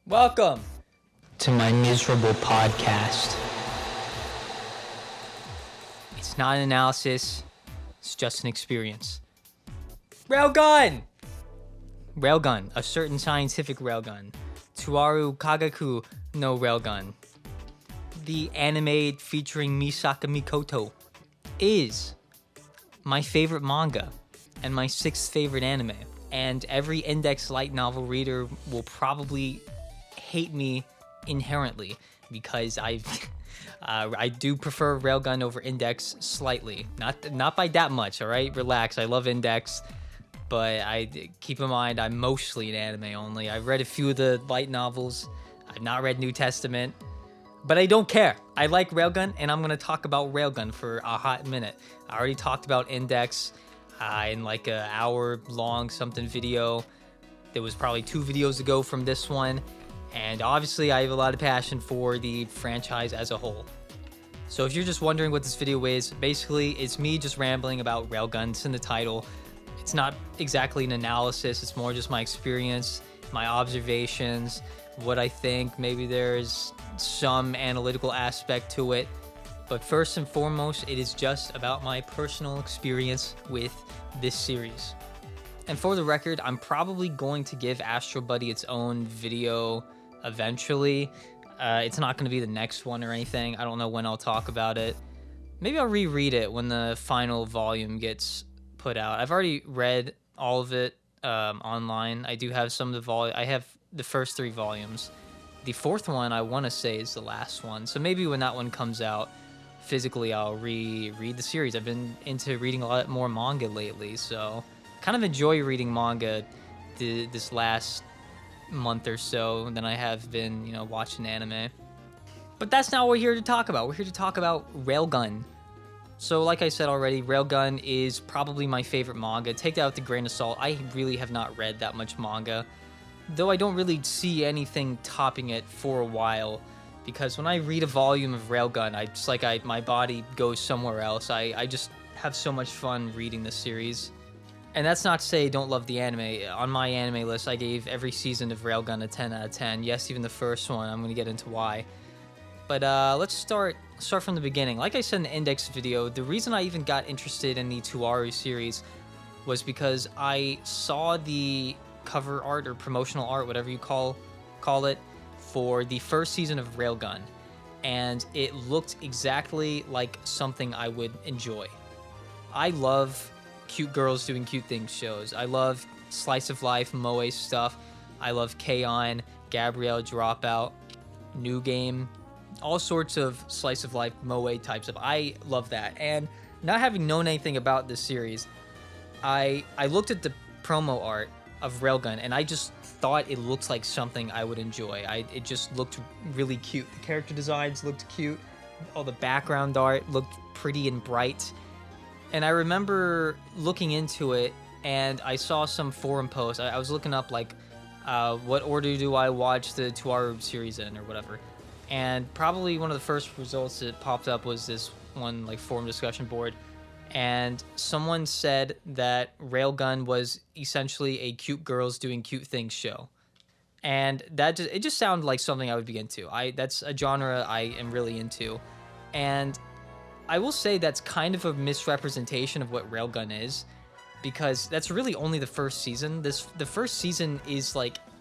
Welcome to my miserable podcast. It's not an analysis, it's just an experience. Railgun! Railgun, a certain scientific railgun. Tsuwaru Kagaku no Railgun. The anime featuring Misaka Mikoto is my favorite manga and my sixth favorite anime. And every index light novel reader will probably hate me inherently because I do prefer Railgun over Index slightly. Not by that much, all right? Relax. I love Index, but I keep in mind I'm mostly an anime only. I've read a few of the light novels. I've not read New Testament, but I don't care. I like Railgun, and I'm going to talk about Railgun for a hot minute. I already talked about Index in like an hour-long something video. There was probably 2 videos ago from this one. And obviously, I have a lot of passion for the franchise as a whole. So if you're just wondering what this video is, basically, it's me just rambling about Railgun. It's in the title. It's not exactly an analysis. It's more just my experience, my observations, what I think. Maybe there's some analytical aspect to it. But first and foremost, it is just about my personal experience with this series. And for the record, I'm probably going to give Astro Buddy its own video eventually. It's not going to be the next one or anything. I don't know when I'll talk about it. Maybe I'll reread it when the final volume gets put out. I've already read all of it online. I do have some of the I have the first 3 volumes. The 4th one, I want to say, is the last one. So maybe when that one comes out, physically, I'll reread the series. I've been into reading a lot more manga lately, so kind of enjoy reading manga this last month or so than I have been, watching anime. But that's not what we're here to talk about. We're here to talk about Railgun. So like I said already, Railgun is probably my favorite manga. Take that with a grain of salt. I really have not read that much manga, though I don't really see anything topping it for a while, because when I read a volume of Railgun, my body goes somewhere else. I just have so much fun reading the series. And that's not to say I don't love the anime. On my anime list, I gave every season of Railgun a 10 out of 10. Yes, even the first one. I'm going to get into why. But let's start from the beginning. Like I said in the Index video, the reason I even got interested in the Tsuwaru series was because I saw the cover art or promotional art, whatever you call it, for the first season of Railgun. And it looked exactly like something I would enjoy. I love cute girls doing cute things shows. I love slice of life moe stuff. I love K-On!, Gabrielle Dropout, New Game, all sorts of slice of life moe type stuff. I love that. And not having known anything about this series, I looked at the promo art of Railgun and I just thought it looked like something I would enjoy. It just looked really cute. The character designs looked cute. All the background art looked pretty and bright. And I remember looking into it, and I saw some forum posts. I was looking up, what order do I watch the Tsuwaru series in, or whatever. And probably one of the first results that popped up was this one, forum discussion board. And someone said that Railgun was essentially a cute girls doing cute things show. And it just sounded like something I would be into. That's a genre I am really into. And I will say that's kind of a misrepresentation of what Railgun is, because that's really only the first season. The first season is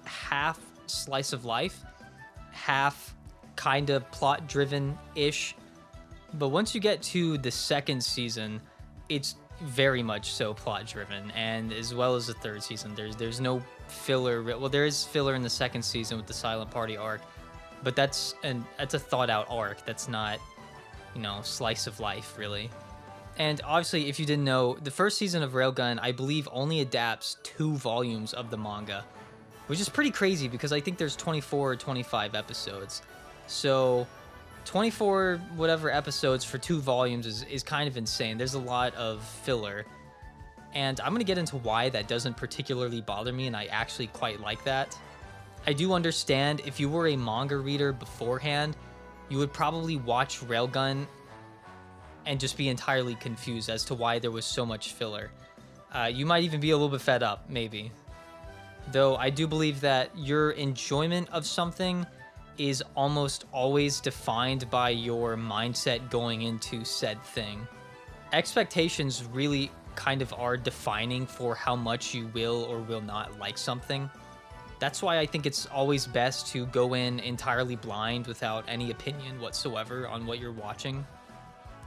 half slice of life, half kind of plot-driven-ish. But once you get to the second season, it's very much so plot-driven, and as well as the third season, there's no filler. Well, there is filler in the second season with the Silent Party arc, but that's a thought-out arc. That's not, slice of life, really. And obviously, if you didn't know, the first season of Railgun, I believe, only adapts 2 volumes of the manga, which is pretty crazy because I think there's 24 or 25 episodes. So 24 whatever episodes for 2 volumes is kind of insane. There's a lot of filler. And I'm going to get into why that doesn't particularly bother me, and I actually quite like that. I do understand if you were a manga reader beforehand, you would probably watch Railgun and just be entirely confused as to why there was so much filler. You might even be a little bit fed up, maybe. though I do believe that your enjoyment of something is almost always defined by your mindset going into said thing. Expectations really kind of are defining for how much you will or will not like something. That's why I think it's always best to go in entirely blind without any opinion whatsoever on what you're watching.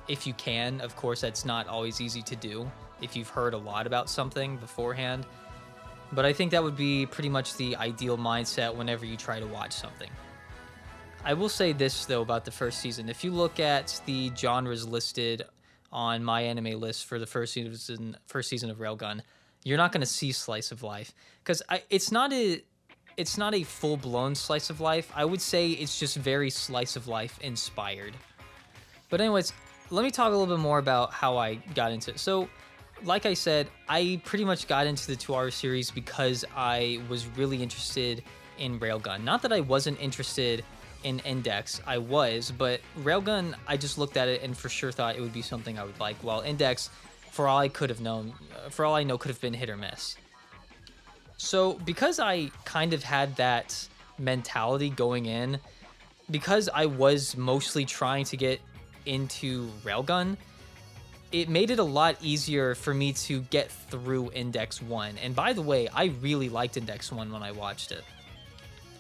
If you can, of course, that's not always easy to do if you've heard a lot about something beforehand. But I think that would be pretty much the ideal mindset whenever you try to watch something. I will say this, though, about the first season. If you look at the genres listed on my anime list for the first season of Railgun, you're not going to see slice of life. Because it's not a full-blown slice of life. I would say it's just very slice of life inspired. But anyways, let me talk a little bit more about how I got into it. So, like I said, I pretty much got into the Tuaru series because I was really interested in Railgun. Not that I wasn't interested in Index, I was, but Railgun, I just looked at it and for sure thought it would be something I would like, while Index, for all I know, could have been hit or miss. So, because I kind of had that mentality going in, because I was mostly trying to get into Railgun, it made it a lot easier for me to get through Index 1. And by the way, I really liked Index 1 when I watched it.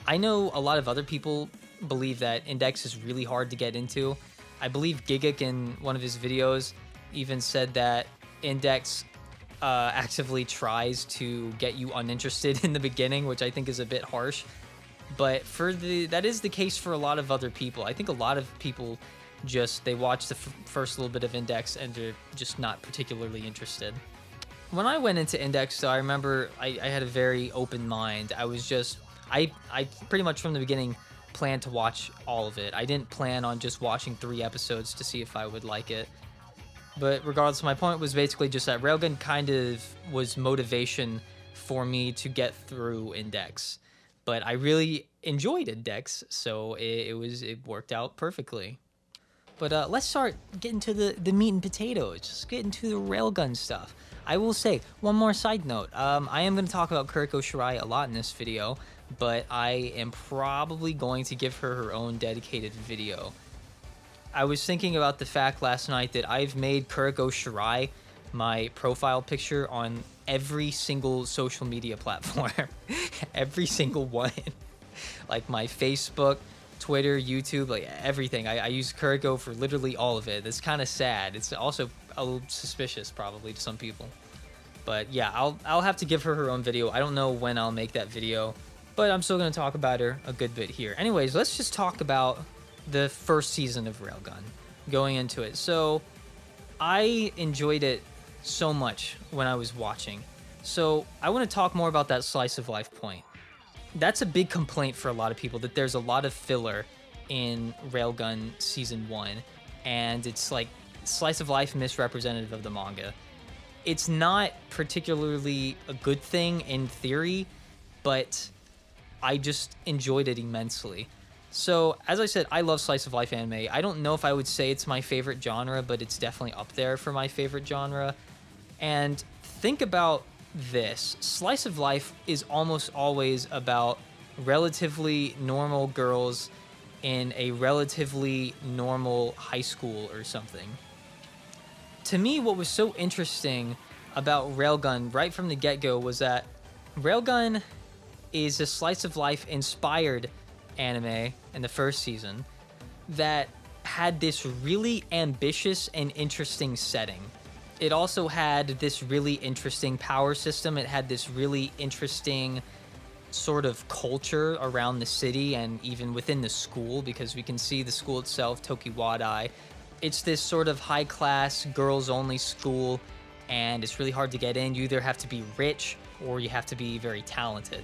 I know a lot of other people believe that Index is really hard to get into. I believe Gigic in one of his videos even said that Index actively tries to get you uninterested in the beginning, which I think is a bit harsh. But that is the case for a lot of other people. I think a lot of people they watch the first little bit of Index and they're just not particularly interested. When I went into Index, though, I remember I had a very open mind. I pretty much from the beginning planned to watch all of it. I didn't plan on just watching 3 episodes to see if I would like it. But regardless, my point was basically just that Railgun kind of was motivation for me to get through Index. But I really enjoyed Index, so it worked out perfectly. But let's start getting to the meat and potatoes. Just get into the Railgun stuff. I will say, one more side note. I am going to talk about Kirikou Shirai a lot in this video, but I am probably going to give her own dedicated video. I was thinking about the fact last night that I've made Kirikou Shirai my profile picture on every single social media platform. Every single one. Like my Facebook, Twitter, YouTube, like everything. I use Kuroko for literally all of it. It's kind of sad. It's also a little suspicious probably to some people. But yeah, I'll have to give her own video. I don't know when I'll make that video, but I'm still going to talk about her a good bit here. Anyways, let's just talk about the first season of Railgun, going into it. So I enjoyed it so much when I was watching. So I want to talk more about that slice of life point. That's a big complaint for a lot of people, that there's a lot of filler in Railgun Season 1, and it's like slice of life misrepresentative of the manga. It's not particularly a good thing in theory, but I just enjoyed it immensely. So, as I said, I love slice of life anime. I don't know if I would say it's my favorite genre, but it's definitely up there for my favorite genre. And think about this. Slice of life is almost always about relatively normal girls in a relatively normal high school or something. To me, what was so interesting about Railgun right from the get-go was that Railgun is a slice of life inspired anime in the first season that had this really ambitious and interesting setting. It also had this really interesting power system. It had this really interesting sort of culture around the city and even within the school, because we can see the school itself, Tokiwadai. It's this sort of high-class, girls-only school, and it's really hard to get in. You either have to be rich or you have to be very talented.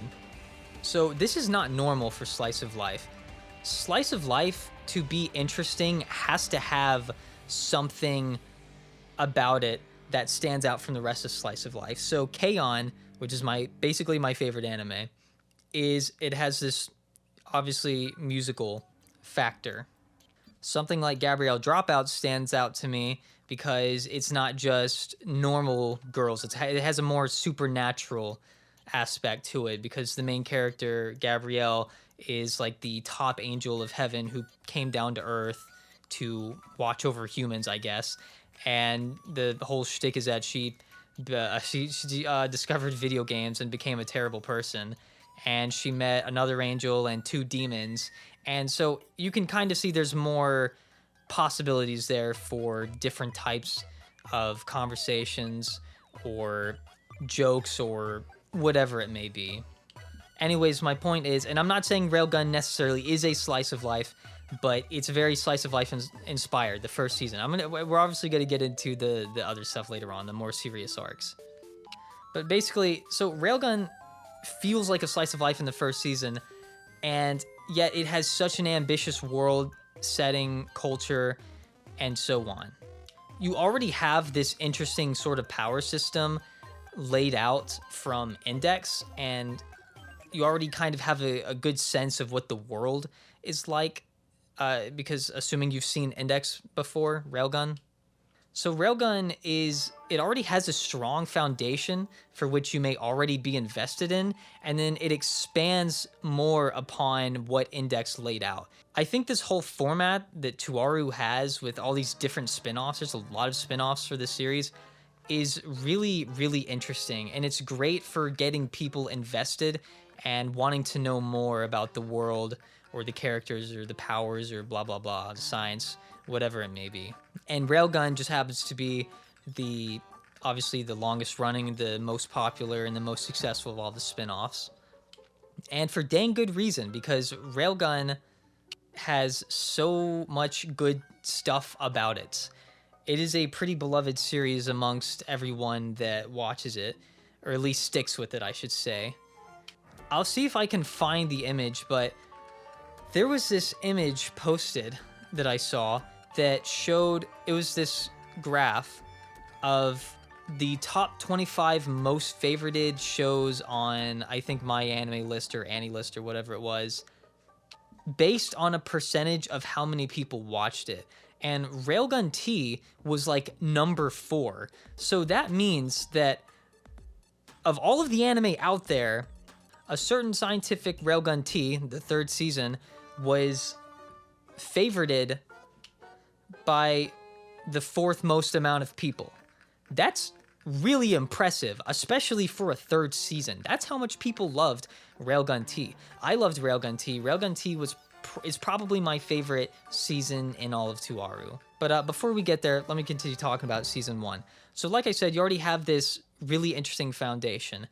So this is not normal for Slice of Life. Slice of Life, to be interesting, has to have something about it that stands out from the rest of Slice of Life. So K-On!, which is basically my favorite anime, it has this obviously musical factor. Something like Gabrielle Dropout stands out to me because it's not just normal girls. It has a more supernatural aspect to it, because the main character, Gabrielle, is like the top angel of heaven who came down to Earth to watch over humans, I guess. And the whole shtick is that she discovered video games and became a terrible person. And she met another angel and 2 demons. And so you can kind of see there's more possibilities there for different types of conversations or jokes or whatever it may be. Anyways, my point is, and I'm not saying Railgun necessarily is a slice of life, but it's very slice of life inspired, the first season. We're obviously going to get into the other stuff later on, the more serious arcs. But basically, so Railgun feels like a slice of life in the first season, and yet it has such an ambitious world setting, culture, and so on. You already have this interesting sort of power system laid out from Index, and you already kind of have a good sense of what the world is like, because assuming you've seen Index before, Railgun. So Railgun it already has a strong foundation for which you may already be invested in, and then it expands more upon what Index laid out. I think this whole format that Tuaru has with all these different spin-offs, there's a lot of spin-offs for this series, is really, really interesting, and it's great for getting people invested and wanting to know more about the world or the characters or the powers or blah, blah, blah, the science, whatever it may be. And Railgun just happens to be obviously the longest running, the most popular, and the most successful of all the spin-offs. And for dang good reason, because Railgun has so much good stuff about it. It is a pretty beloved series amongst everyone that watches it, or at least sticks with it, I should say. I'll see if I can find the image, but there was this image posted that I saw that showed, it was this graph of the top 25 most favorited shows on, I think, My Anime List or Annie List or whatever it was, based on a percentage of how many people watched it. And Railgun T was like number 4. So that means that of all of the anime out there, A Certain Scientific Railgun T, the 3rd season, was favorited by the 4th most amount of people. That's really impressive, especially for a 3rd season. That's how much people loved Railgun T. I loved Railgun T. Railgun T is probably my favorite season in all of Tuaru. But before we get there, let me continue talking about season 1. So like I said, you already have this really interesting foundation.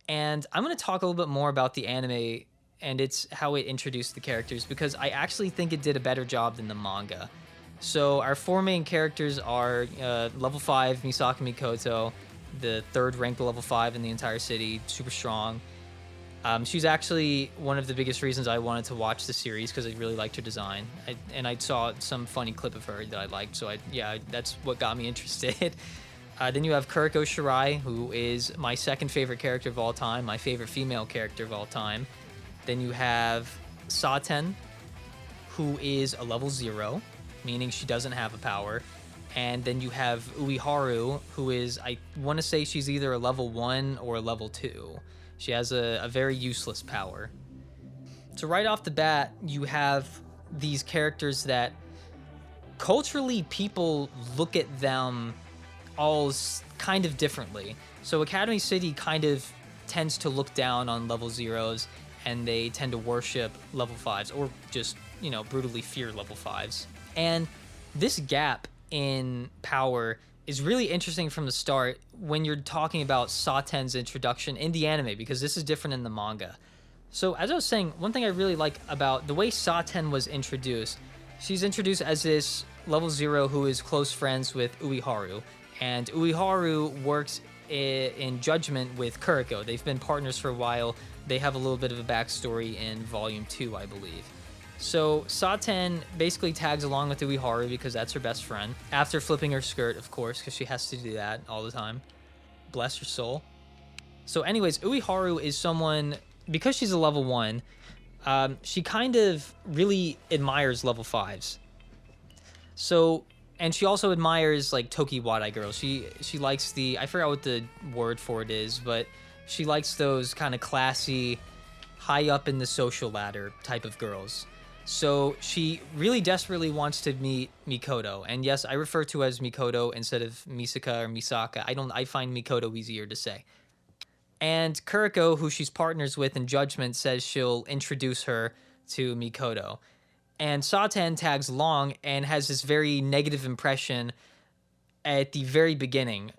And I'm going to talk a little bit more about the anime and it's how it introduced the characters, because I actually think it did a better job than the manga. So our 4 main characters are level 5 Misaki Mikoto, the 3rd ranked level 5 in the entire city, super strong. She's actually one of the biggest reasons I wanted to watch the series, because I really liked her design. I saw some funny clip of her that I liked, so that's what got me interested. Then you have Kirikou Shirai, who is my 2nd favorite character of all time, my favorite female character of all time. Then you have Saten, who is a level 0, meaning she doesn't have a power. And then you have Uiharu, who is, I want to say she's either a level 1 or a level 2. She has a very useless power. So right off the bat, you have these characters that culturally people look at them all kind of differently. So Academy City kind of tends to look down on level 0s, and they tend to worship level 5s, or just, brutally fear level 5s. And this gap in power is really interesting from the start when you're talking about Saten's introduction in the anime, because this is different in the manga. So as I was saying, one thing I really like about the way Saten was introduced, she's introduced as this level 0 who is close friends with Uiharu. And Uiharu works in judgment with Kuroko. They've been partners for a while. They have a little bit of a backstory in Volume 2, I believe. So Saten basically tags along with Uiharu because that's her best friend. After flipping her skirt, of course, because she has to do that all the time. Bless her soul. So anyways, Uiharu is someone, because she's a level 1, she kind of really admires level 5s. So, and she also admires like Toki Wadai girls. She likes I forgot what the word for it is, but She likes those kind of classy, high up in the social ladder type of girls. So she really desperately wants to meet Mikoto. And yes, I refer to as Mikoto instead of Misaka or Misaka. I find Mikoto easier to say. And Kuroko, who she's partners with in Judgment, says she'll introduce her to Mikoto. And Saten tags along and has this very negative impression at the very beginning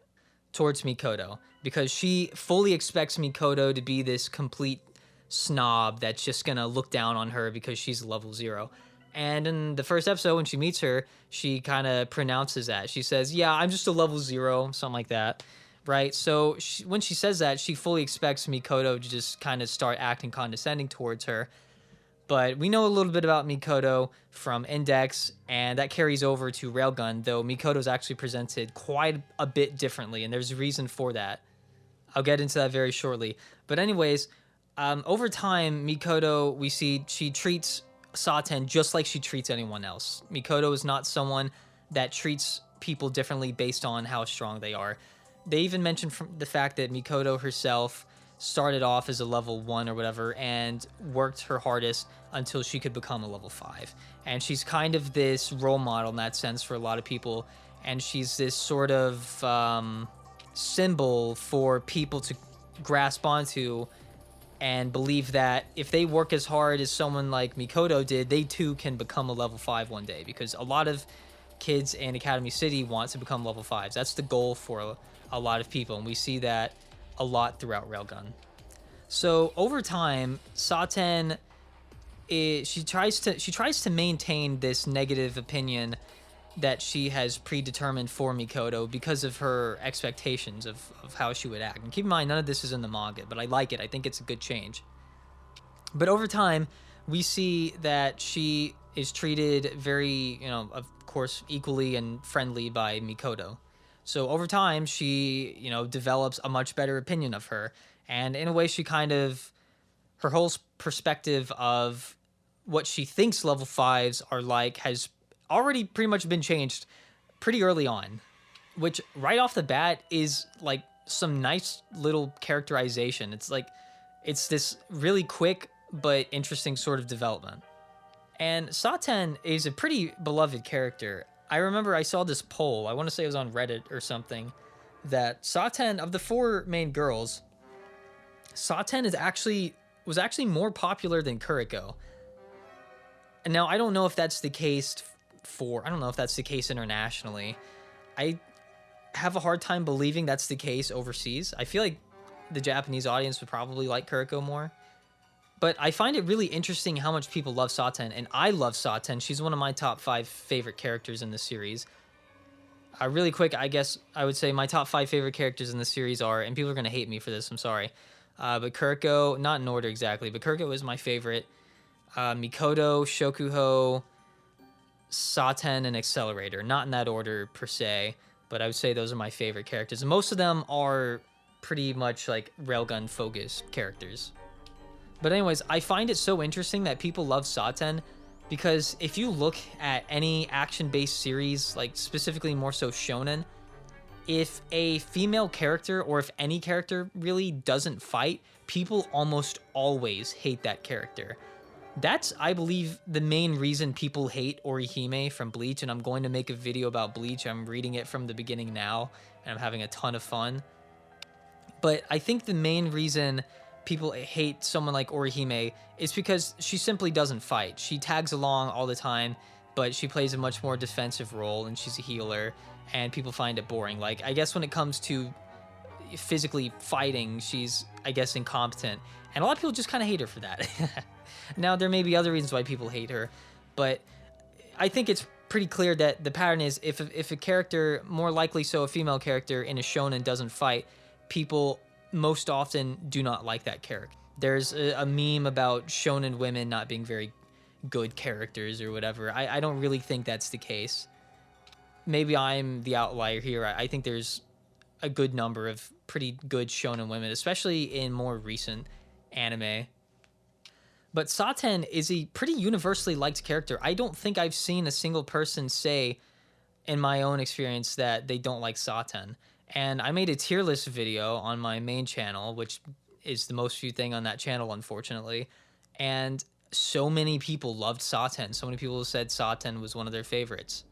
towards Mikoto, because she fully expects Mikoto to be this complete snob that's just gonna look down on her because she's level 0. And in the first episode, when she meets her, she kind of pronounces that. She says, yeah, I'm just a level 0, something like that, right? So when she says that, she fully expects Mikoto to just kind of start acting condescending towards her. But we know a little bit about Mikoto from Index, and that carries over to Railgun, though Mikoto's actually presented quite a bit differently, and there's a reason for that. I'll get into that very shortly. But anyways, over time, Mikoto, we see she treats Saten just like she treats anyone else. Mikoto is not someone that treats people differently based on how strong they are. They even mentioned from the fact that Mikoto herself started off as a level 1 or whatever and worked her hardest until she could become a level 5. And she's kind of this role model in that sense for a lot of people. And she's this sort of symbol for people to grasp onto and believe that if they work as hard as someone like Mikoto did, they too can become a level 5 one day, because a lot of kids in Academy City want to become level 5s. That's the goal for a lot of people, and we see that a lot throughout Railgun. So over time, Saten she tries to maintain this negative opinion that she has predetermined for Mikoto because of her expectations of how she would act. And keep in mind, none of this is in the manga, but I like it. I think it's a good change. But over time, we see that she is treated very, of course, equally and friendly by Mikoto. So over time, she, develops a much better opinion of her. And in a way, her whole perspective of what she thinks level 5s are like has already pretty much been changed pretty early on, which right off the bat is like some nice little characterization. It's this really quick but interesting sort of development. And Saten is a pretty beloved character. I remember I saw this poll, I want to say it was on Reddit or something, that Saten, of the 4 main girls, Saten was actually more popular than Kuroko. And now I don't know if that's the case internationally. I have a hard time believing that's the case overseas. I feel like the Japanese audience would probably like Kuroko more. But I find it really interesting how much people love Saten, and I love Saten. She's one of my top 5 favorite characters in the series. Really quick, I guess I would say my top 5 favorite characters in the series are, and people are going to hate me for this, I'm sorry, but Kuroko, not in order exactly, but Kuroko is my favorite. Mikoto, Shokuho, Saten, and Accelerator. Not in that order per se, but I would say those are my favorite characters. And most of them are pretty much like Railgun focused characters. But anyways, I find it so interesting that people love Saten, because if you look at any action-based series, like specifically more so shonen, if a female character, or if any character really doesn't fight, people almost always hate that character. That's, I believe, the main reason people hate Orihime from Bleach, and I'm going to make a video about Bleach. I'm reading it from the beginning now, and I'm having a ton of fun. But I think the main reason people hate someone like Orihime is because she simply doesn't fight. She tags along all the time, but she plays a much more defensive role, and she's a healer, and people find it boring. Like, I guess when it comes to physically fighting, she's, I guess, incompetent, and a lot of people just kind of hate her for that. Now, there may be other reasons why people hate her, but I think it's pretty clear that the pattern is if a character, more likely so a female character in a shonen, doesn't fight, people most often do not like that character. There's a meme about shonen women not being very good characters or whatever. I don't really think that's the case. Maybe I'm the outlier here. I think there's a good number of pretty good shonen women, especially in more recent anime. But Saten is a pretty universally liked character. I don't think I've seen a single person say, in my own experience, that they don't like Saten. And I made a tier list video on my main channel, which is the most viewed thing on that channel, unfortunately. And so many people loved Saten. So many people said Saten was one of their favorites.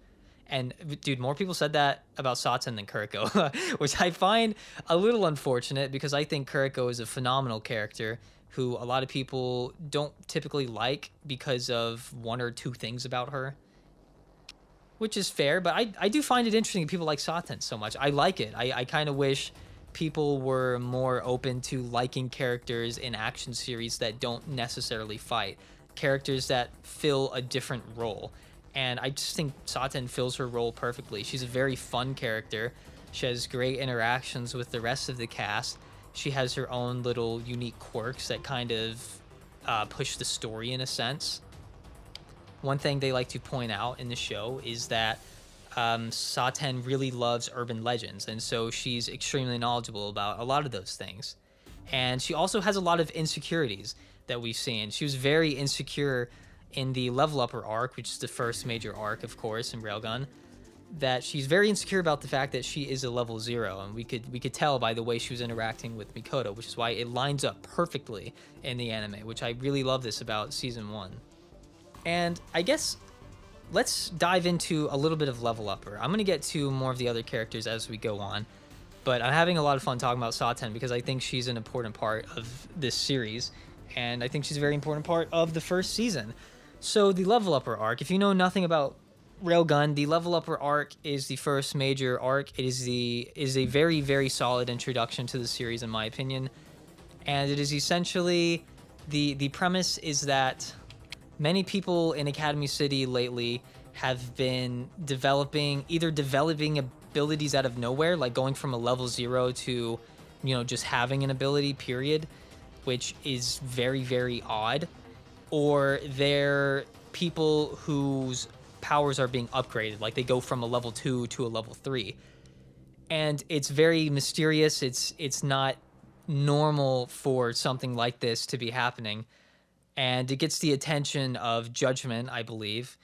And dude, more people said that about Saten than Kuroko, which I find a little unfortunate because I think Kuroko is a phenomenal character who a lot of people don't typically like because of one or two things about her, which is fair. But I do find it interesting that people like Saten so much. I like it. I kind of wish people were more open to liking characters in action series that don't necessarily fight, characters that fill a different role. And I just think Saten fills her role perfectly. She's a very fun character. She has great interactions with the rest of the cast. She has her own little unique quirks that kind of push the story in a sense. One thing they like to point out in the show is that Saten really loves urban legends, and so she's extremely knowledgeable about a lot of those things. And she also has a lot of insecurities that we've seen. She was very insecure in the level upper arc, which is the first major arc, of course, in Railgun, that she's very insecure about the fact that she is a level 0, and we could tell by the way she was interacting with Mikoto, which is why it lines up perfectly in the anime, which I really love this about season 1. And I guess let's dive into a little bit of level upper. I'm going to get to more of the other characters as we go on, but I'm having a lot of fun talking about Saten because I think she's an important part of this series, and I think she's a very important part of the first season. So the level upper arc, if you know nothing about Railgun, the level upper arc is the first major arc. It is a very, very solid introduction to the series, in my opinion. And it is essentially, the premise is that many people in Academy City lately have been developing abilities out of nowhere, like going from a level 0 to, just having an ability, period, which is very, very odd. Or they're people whose powers are being upgraded, like they go from a level 2 to a level 3. And it's very mysterious. It's not normal for something like this to be happening. And it gets the attention of Judgment, I believe.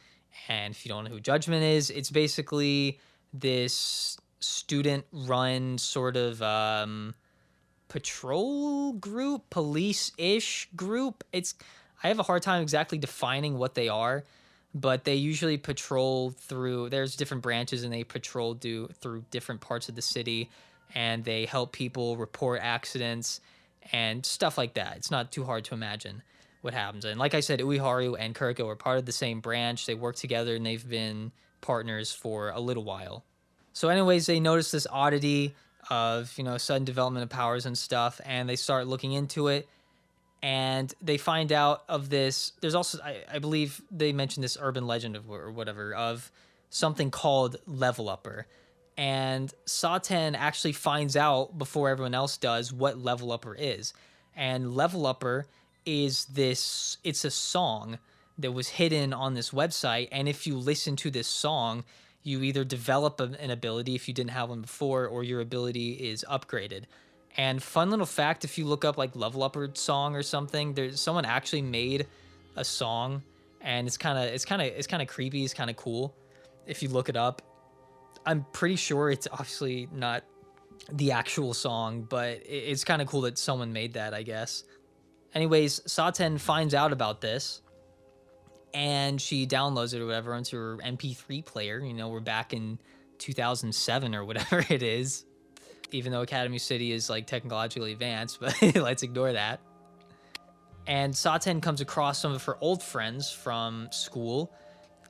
And if you don't know who Judgment is, it's basically this student-run sort of patrol group, police-ish group. I have a hard time exactly defining what they are, but they usually patrol through, there's different branches, and they patrol through different parts of the city, and they help people report accidents and stuff like that. It's not too hard to imagine what happens. And like I said, Ueharu and Kuroko are part of the same branch. They work together, and they've been partners for a little while. So anyways, they notice this oddity of, sudden development of powers and stuff, and they start looking into it. And they find out of this. There's also, I believe they mentioned this urban legend of something called level upper. And Saten actually finds out before everyone else does what level upper is. And level upper is it's a song that was hidden on this website. And if you listen to this song, you either develop an ability if you didn't have one before, or your ability is upgraded. And fun little fact, if you look up like level upper song or something, there's someone actually made a song, and it's kind of creepy, it's kind of cool if you look it up. I'm pretty sure it's obviously not the actual song, but it's kind of cool that someone made that, I guess. Anyways, Saten finds out about this, and she downloads it or whatever onto her MP3 player. We're back in 2007 or whatever it is. Even though Academy City is like technologically advanced, but let's ignore that. And Saten comes across some of her old friends from school,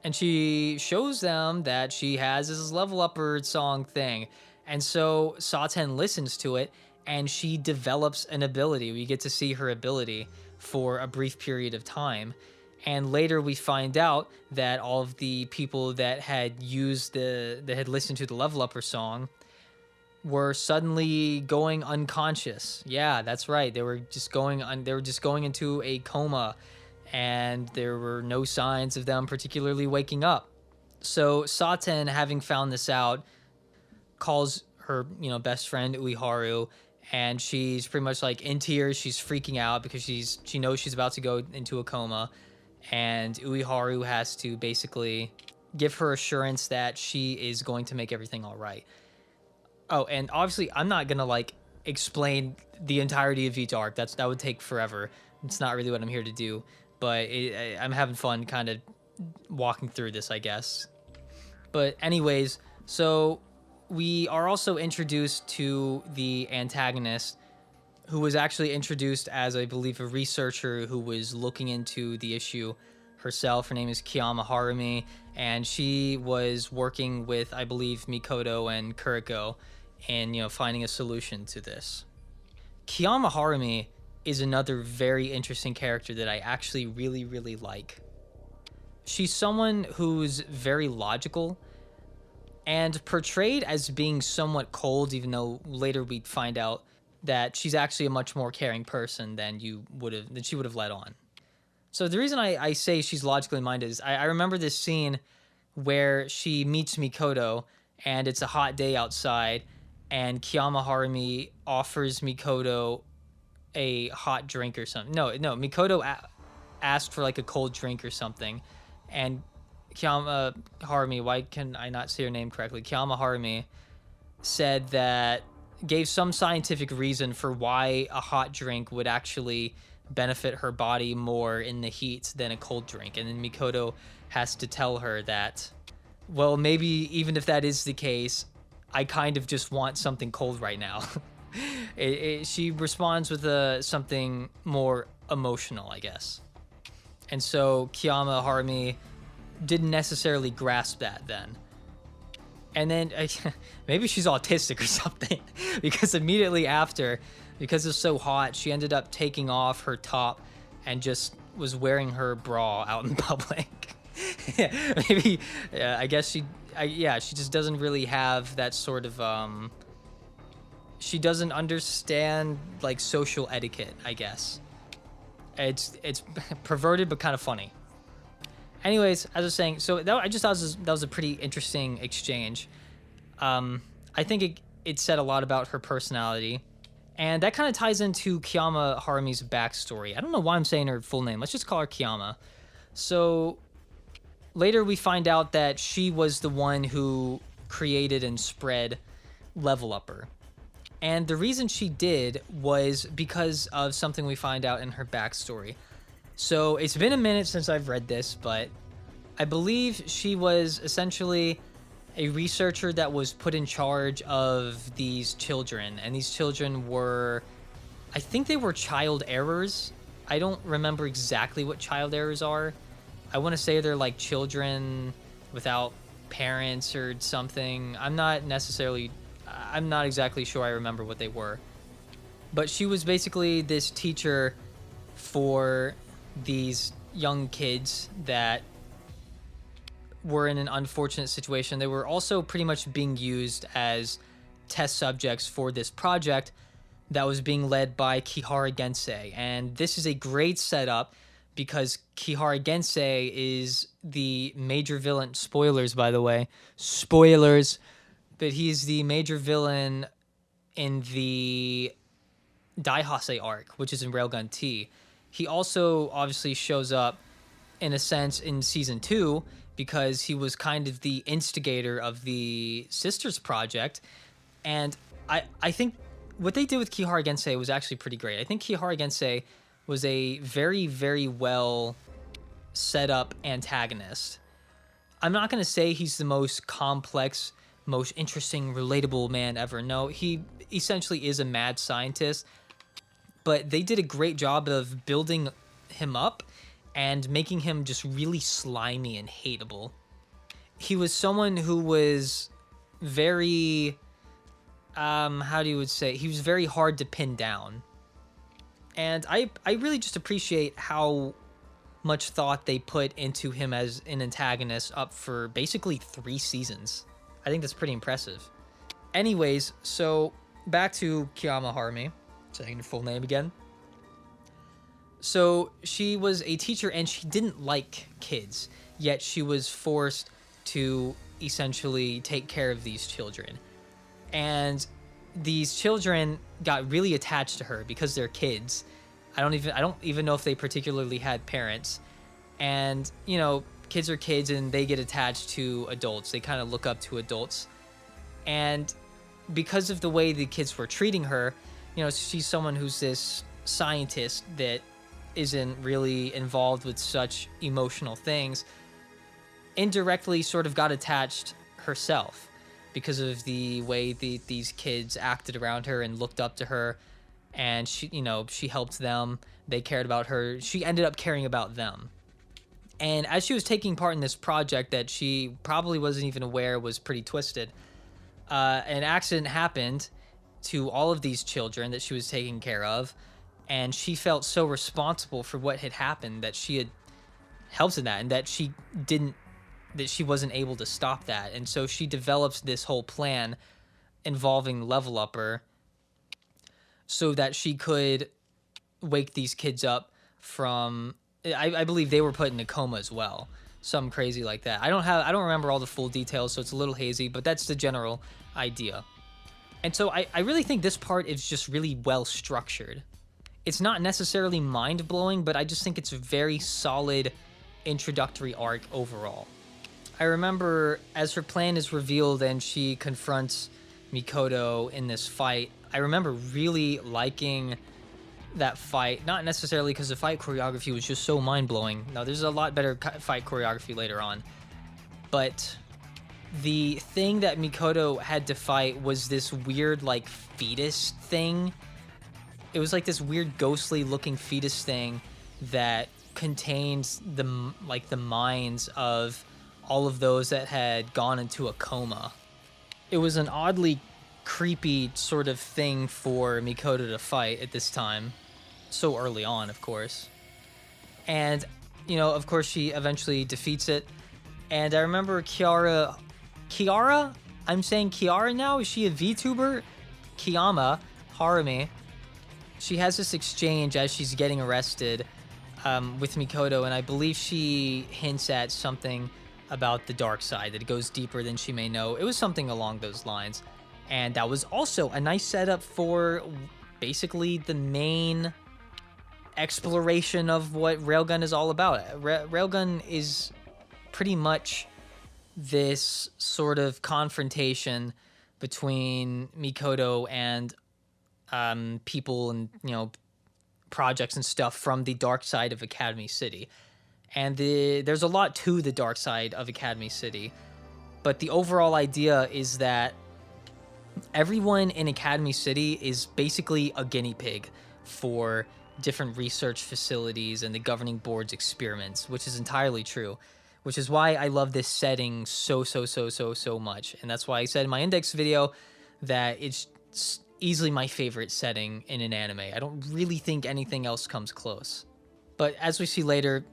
and she shows them that she has this level upper song thing. And so Saten listens to it, and she develops an ability. We get to see her ability for a brief period of time. And later we find out that all of the people that had listened to the level upper song were suddenly going unconscious. Yeah, that's right. They were just going into a coma, and there were no signs of them particularly waking up. So Saten, having found this out, calls her, best friend Ueharu, and she's pretty much like in tears. She's freaking out because she knows she's about to go into a coma, and Ueharu has to basically give her assurance that she is going to make everything all right. Oh, and obviously, I'm not gonna like explain the entirety of each arc. That would take forever. It's not really what I'm here to do. But I'm having fun, kind of walking through this, I guess. But anyways, so we are also introduced to the antagonist, who was actually introduced as, I believe, a researcher who was looking into the issue herself. Her name is Kiyama Harumi, and she was working with, I believe, Mikoto and Kuroko in, finding a solution to this. Kiyama Harumi is another very interesting character that I actually really, really like. She's someone who's very logical and portrayed as being somewhat cold, even though later we find out that she's actually a much more caring person than she would have let on. So the reason I say she's logically minded is I remember this scene where she meets Mikoto, and it's a hot day outside, and Kiyama Harumi offers Mikoto a hot drink or something. No, Mikoto asked for like a cold drink or something, and Kiyama Harumi, why can I not say her name correctly? Kiyama Harumi gave some scientific reason for why a hot drink would actually benefit her body more in the heat than a cold drink. And then Mikoto has to tell her that, well, maybe even if that is the case, I kind of just want something cold right now. She responds with something more emotional, I guess. And so Kiyama Harumi didn't necessarily grasp that then. And then maybe she's autistic or something, because immediately after, because it's so hot, she ended up taking off her top and just was wearing her bra out in public. Maybe, I guess she just doesn't really have that sort of, she doesn't understand like social etiquette, I guess. It's perverted, but kind of funny. Anyways, as I was saying, so I just thought that was a pretty interesting exchange. I think it said a lot about her personality, and that kind of ties into Kiyama Harumi's backstory. I don't know why I'm saying her full name. Let's just call her Kiyama. So later we find out that she was the one who created and spread Level Upper. And the reason she did was because of something we find out in her backstory. So it's been a minute since I've read this, but I believe she was essentially a researcher that was put in charge of these children. And these children were, I think they were child errors. I don't remember exactly what child errors are. I want to say they're like children without parents or something. I'm not exactly sure I remember what they were. But she was basically this teacher for these young kids that were in an unfortunate situation. They were also pretty much being used as test subjects for this project that was being led by Kihara Gensei. And this is a great setup because Kihara Gensei is the major villain. Spoilers, by the way. Spoilers. But he's the major villain in the Daihase arc, which is in Railgun T. He also obviously shows up, in a sense, in Season 2, because he was kind of the instigator of the Sisters Project. And I think what they did with Kihara Gensei was actually pretty great. I think Kihara Gensei was a very, very well set up antagonist. I'm not going to say he's the most complex, most interesting, relatable man ever. No, he essentially is a mad scientist. But they did a great job of building him up and making him just really slimy and hateable. He was someone who was very, he was very hard to pin down. And I really just appreciate how much thought they put into him as an antagonist up for basically 3 seasons. I think that's pretty impressive. Anyways, so back to Kiyama Harumi. Saying her full name again. So she was a teacher and she didn't like kids, yet she was forced to essentially take care of these children. And these children got really attached to her because they're kids. I don't even know if they particularly had parents. And, kids are kids and they get attached to adults. They kind of look up to adults. And because of the way the kids were treating her, she's someone who's this scientist that isn't really involved with such emotional things, indirectly sort of got attached herself because of the way these kids acted around her and looked up to her. And she helped them. They cared about her. She ended up caring about them. And as she was taking part in this project that she probably wasn't even aware was pretty twisted, an accident happened to all of these children that she was taking care of. And she felt so responsible for what had happened, that she had helped in that, and that she wasn't able to stop that. And so she develops this whole plan involving Level Upper so that she could wake these kids up from, I believe they were put in a coma as well. Something crazy like that. I don't remember all the full details, so it's a little hazy, but that's the general idea. And so I really think this part is just really well structured. It's not necessarily mind-blowing, but I just think it's a very solid introductory arc overall. I remember as her plan is revealed and she confronts Mikoto in this fight, I remember really liking that fight, not necessarily because the fight choreography was just so mind-blowing. No, there's a lot better fight choreography later on. But the thing that Mikoto had to fight was this weird, fetus thing. It was this weird ghostly looking fetus thing that contains the minds of all of those that had gone into a coma. It was an oddly creepy sort of thing for Mikoto to fight at this time, so early on, of course. And of course she eventually defeats it. And I remember Kiara, I'm saying Kiara now, is she a VTuber? Kiyama Harumi, she has this exchange as she's getting arrested with Mikoto, and I believe she hints at something about the dark side, that it goes deeper than she may know. It was something along those lines. And that was also a nice setup for basically the main exploration of what Railgun is all about. Railgun is pretty much this sort of confrontation between Mikoto and people and projects and stuff from the dark side of Academy City. And there's a lot to the dark side of Academy City, but the overall idea is that everyone in Academy City is basically a guinea pig for different research facilities and the governing board's experiments, which is entirely true, which is why I love this setting so much. And that's why I said in my index video that it's easily my favorite setting in an anime. I don't really think anything else comes close. But as we see later,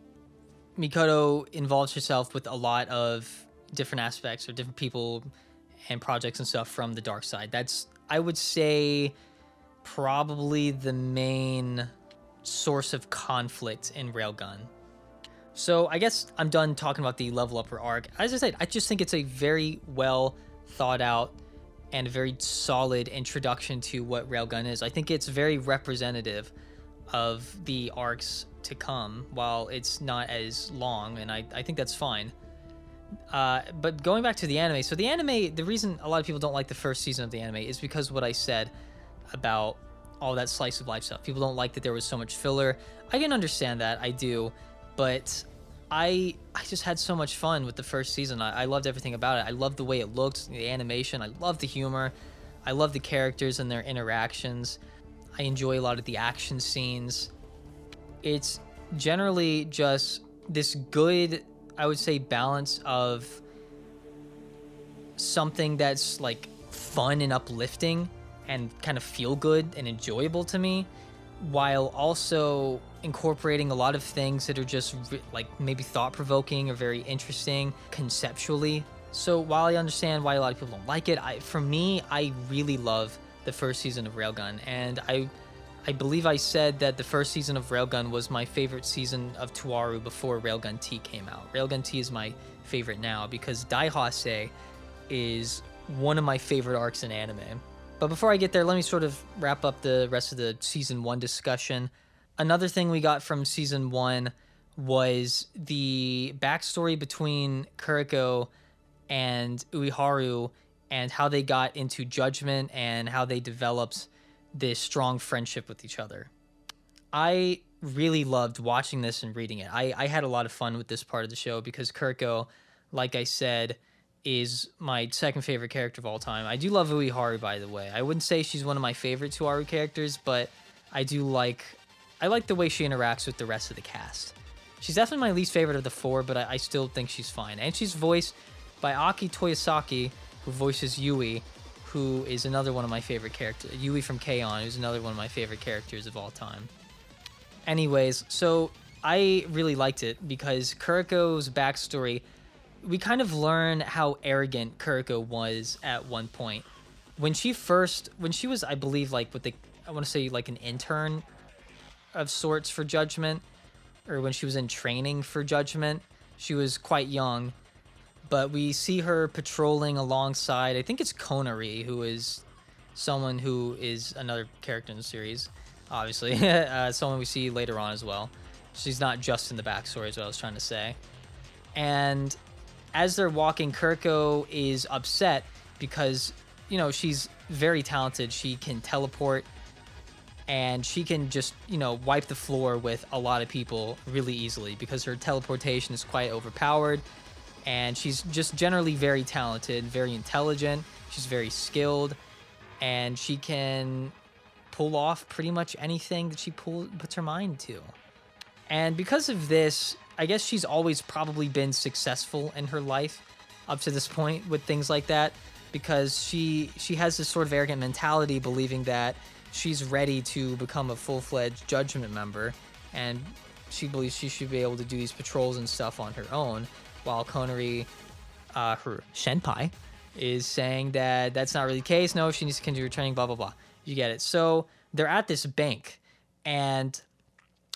Mikoto involves herself with a lot of different aspects or different people and projects and stuff from the dark side. That's, I would say, probably the main source of conflict in Railgun. So I guess I'm done talking about the Level Upper arc. As I said, I just think it's a very well thought out and a very solid introduction to what Railgun is. I think it's very representative of the arcs to come, while it's not as long, and I think that's fine. But going back to the anime, so the anime, the reason a lot of people don't like the first season of the anime is because what I said about all that slice of life stuff. People don't like that there was so much filler. I can understand that, I do, but I just had so much fun with the first season. I loved everything about it. I loved the way it looked, the animation, I loved the humor, I loved the characters and their interactions. I enjoy a lot of the action scenes. It's generally just this good, I would say, balance of something that's fun and uplifting and kind of feel good and enjoyable to me, while also incorporating a lot of things that are just maybe thought-provoking or very interesting conceptually. So while I understand why a lot of people don't like it, for me, I really love the first season of Railgun, and I believe I said that the first season of Railgun was my favorite season of Tuaru before Railgun T came out. Railgun T is my favorite now because Daihase is one of my favorite arcs in anime. But before I get there, let me sort of wrap up the rest of the Season 1 discussion. Another thing we got from Season 1 was the backstory between Kuroko and Ueharu and how they got into judgment and how they developed this strong friendship with each other. I really loved watching this and reading it. I had a lot of fun with this part of the show because Kuroko, like I said, is my second favorite character of all time. I do love Uiharu, by the way. I wouldn't say she's one of my favorite Tuaru characters, but I like the way she interacts with the rest of the cast. She's definitely my least favorite of the four, but I still think she's fine. And she's voiced by Aki Toyosaki, who voices Yui, who is another one of my favorite characters. Yui from K-On! Who's another one of my favorite characters of all time. Anyways, so I really liked it because Kuriko's backstory, we kind of learn how arrogant Kuriko was at one point. When she was, I believe, like I want to say like an intern of sorts for Judgment, or when she was in training for Judgment, she was quite young. But we see her patrolling alongside, I think it's Konari, who is someone who is another character in the series, obviously. Someone we see later on as well. She's not just in the backstory, is what I was trying to say. And as they're walking, Kuriko is upset because, you know, she's very talented. She can teleport, and she can just, you know, wipe the floor with a lot of people really easily because her teleportation is quite overpowered. And she's just generally very talented, very intelligent. She's very skilled, and she can pull off pretty much anything that she puts her mind to. And because of this, I guess she's always probably been successful in her life up to this point with things like that, because she has this sort of arrogant mentality, believing that she's ready to become a full-fledged Judgment member, and she believes she should be able to do these patrols and stuff on her own, while Konari, her senpai, is saying that that's not really the case. No, she needs to continue her training, blah, blah, blah. You get it. So they're at this bank, and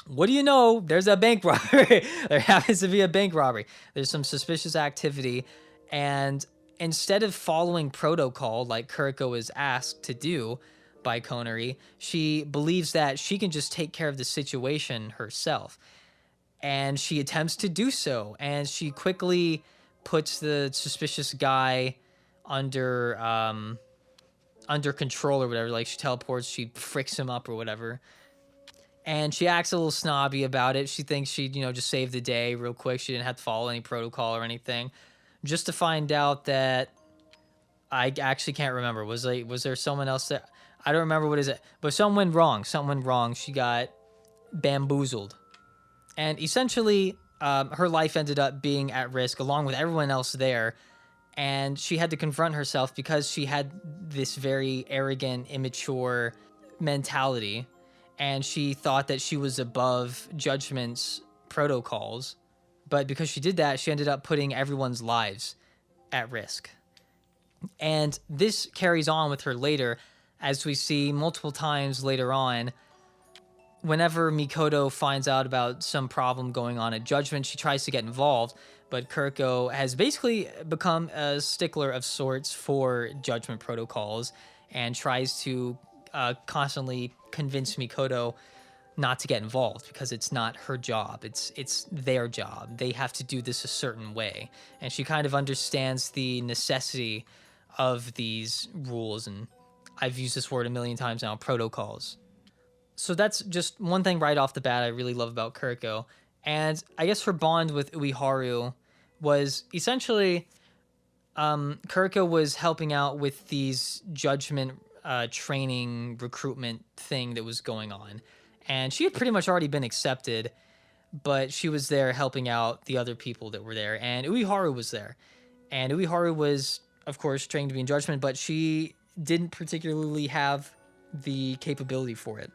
what do you know? There's a bank robbery. There happens to be a bank robbery. There's some suspicious activity, and instead of following protocol like Kuriko is asked to do by Konari, she believes that she can just take care of the situation herself. And she attempts to do so, and she quickly puts the suspicious guy under control or whatever. Like, she teleports, she fricks him up or whatever. And she acts a little snobby about it. She thinks she'd, you know, just save the day real quick. She didn't have to follow any protocol or anything. Just to find out that I actually can't remember. Was there someone else that I don't remember what is it? But something went wrong. Something went wrong. She got bamboozled. And essentially, her life ended up being at risk along with everyone else there. And she had to confront herself because she had this very arrogant, immature mentality. And she thought that she was above Judgment's protocols. But because she did that, she ended up putting everyone's lives at risk. And this carries on with her later, as we see multiple times later on. Whenever Mikoto finds out about some problem going on at Judgment, she tries to get involved, but Kuroko has basically become a stickler of sorts for Judgment protocols and tries to constantly convince Mikoto not to get involved because it's not her job. It's their job. They have to do this a certain way. And she kind of understands the necessity of these rules, and I've used this word a million times now, protocols. So that's just one thing right off the bat I really love about Kuroko. And I guess her bond with Uiharu was essentially Kuroko was helping out with these Judgment training recruitment thing that was going on. And she had pretty much already been accepted, but she was there helping out the other people that were there. And Uiharu was there. And Uiharu was, of course, trained to be in Judgment, but she didn't particularly have the capability for it.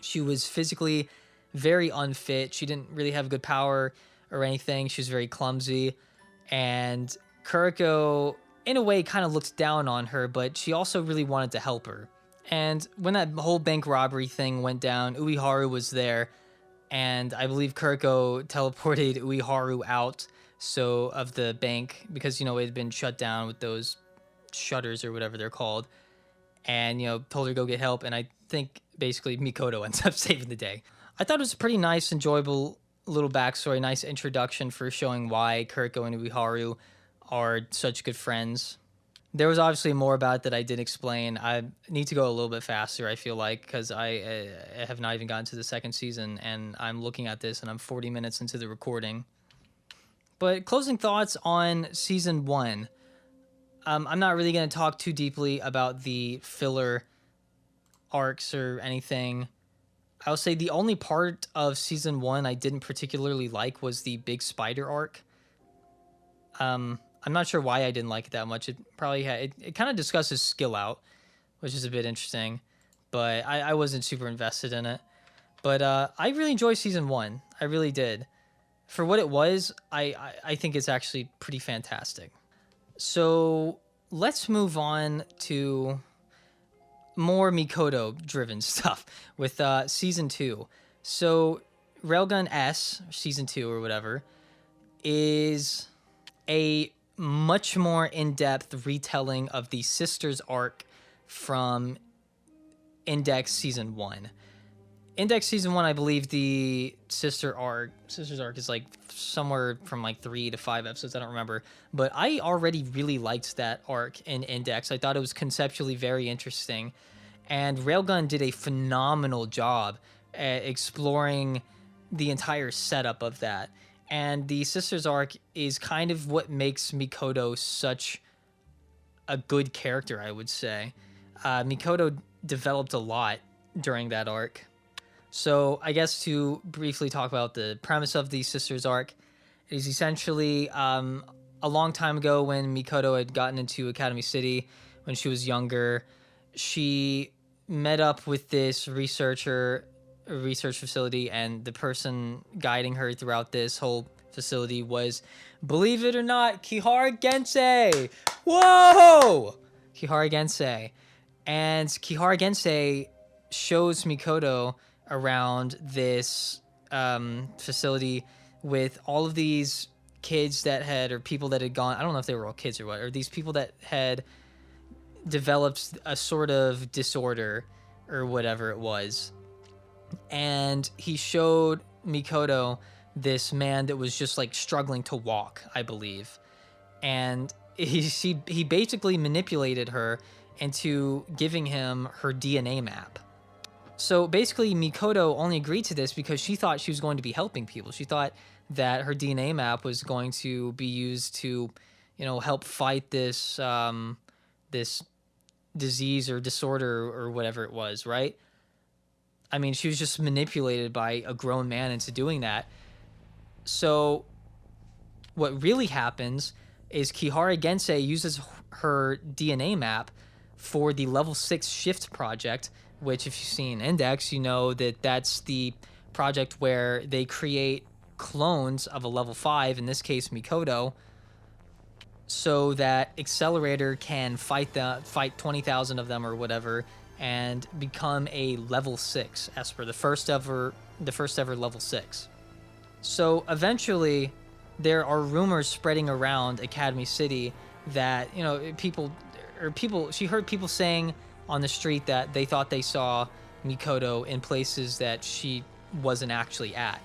She was physically very unfit. She didn't really have good power or anything. She was very clumsy. And Kuroko, in a way, kind of looked down on her, but she also really wanted to help her. And when that whole bank robbery thing went down, Uiharu was there. And I believe Kuroko teleported Uiharu out of the bank because, you know, it had been shut down with those shutters or whatever they're called. And, you know, told her to go get help. And I think basically Mikoto ends up saving the day. I thought it was a pretty nice, enjoyable little backstory, nice introduction for showing why Kuroko and Uiharu are such good friends. There was obviously more about it that I didn't explain. I need to go a little bit faster, I feel like, because I have not even gotten to the second season, and I'm looking at this, and I'm 40 minutes into the recording. But closing thoughts on Season 1. I'm not really going to talk too deeply about the filler arcs or anything. I'll say the only part of Season 1 I didn't particularly like was the big spider arc. I'm not sure why I didn't like it that much. It probably had it kind of discusses skill out, which is a bit interesting, but I wasn't super invested in it. But I really enjoyed Season 1. I really did. For what it was, I think it's actually pretty fantastic. So let's move on to more Mikoto-driven stuff with Season 2. So Railgun S, Season 2 or whatever, is a much more in-depth retelling of the Sisters arc from Index Season 1. Index Season 1, I believe the Sisters arc is like somewhere from like 3 to 5 episodes, I don't remember. But I already really liked that arc in Index. I thought it was conceptually very interesting. And Railgun did a phenomenal job at exploring the entire setup of that. And the Sisters arc is kind of what makes Mikoto such a good character, I would say. Mikoto developed a lot during that arc. So I guess to briefly talk about the premise of the Sisters arc, it is essentially a long time ago when Mikoto had gotten into Academy City when she was younger. She met up with this research facility, and the person guiding her throughout this whole facility was, believe it or not, Kihara Gensei. Whoa! Kihara Gensei. And Kihara Gensei shows Mikoto around this facility with all of these kids that had, or people that had gone, I don't know if they were all kids or what, or these people that had developed a sort of disorder or whatever it was. And he showed Mikoto this man that was just like struggling to walk, I believe. And he basically manipulated her into giving him her DNA map. So basically Mikoto only agreed to this because she thought she was going to be helping people. She thought that her DNA map was going to be used to, help fight this this disease or disorder or whatever it was, right? I mean, she was just manipulated by a grown man into doing that. So what really happens is Kihara Gensei uses her DNA map for the level 6 shift project, which if you've seen Index, you know that that's the project where they create clones of a level 5, in this case Mikoto, so that Accelerator can fight 20,000 of them or whatever and become a level 6 as per the first ever level 6. So eventually there are rumors spreading around Academy City that, she heard people saying on the street that they thought they saw Mikoto in places that she wasn't actually at.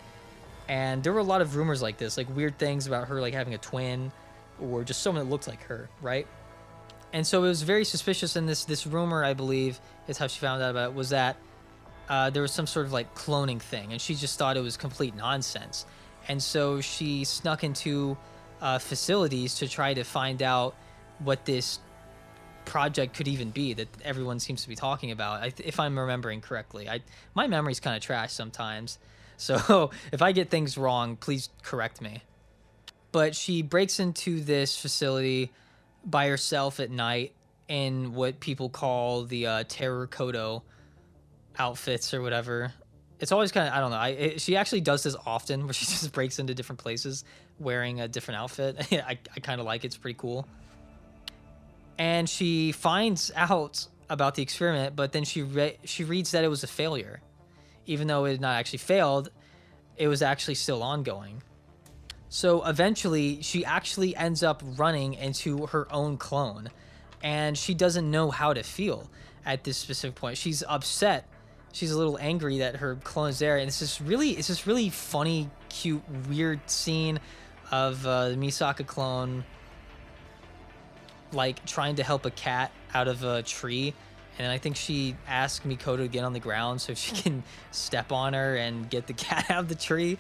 And there were a lot of rumors like this, like weird things about her like having a twin or just someone that looked like her, right? And so it was very suspicious, and this rumor, I believe, is how she found out about it, was that there was some sort of like cloning thing, and she just thought it was complete nonsense. And so she snuck into facilities to try to find out what this project could even be that everyone seems to be talking about, if I'm remembering correctly. My memory's kind of trash sometimes, so if I get things wrong, please correct me. But she breaks into this facility by herself at night in what people call the terracotta outfits or whatever. It's always kind of, I don't know. She actually does this often, where she just breaks into different places wearing a different outfit. I kind of like it. It's pretty cool. And she finds out about the experiment, but then she reads that it was a failure. Even though it had not actually failed, it was actually still ongoing. So eventually, she actually ends up running into her own clone, and she doesn't know how to feel at this specific point. She's upset. She's a little angry that her clone is there, and it's this really funny, cute, weird scene of the Misaka clone like trying to help a cat out of a tree, and I think she asked Mikoto to get on the ground so she can step on her and get the cat out of the tree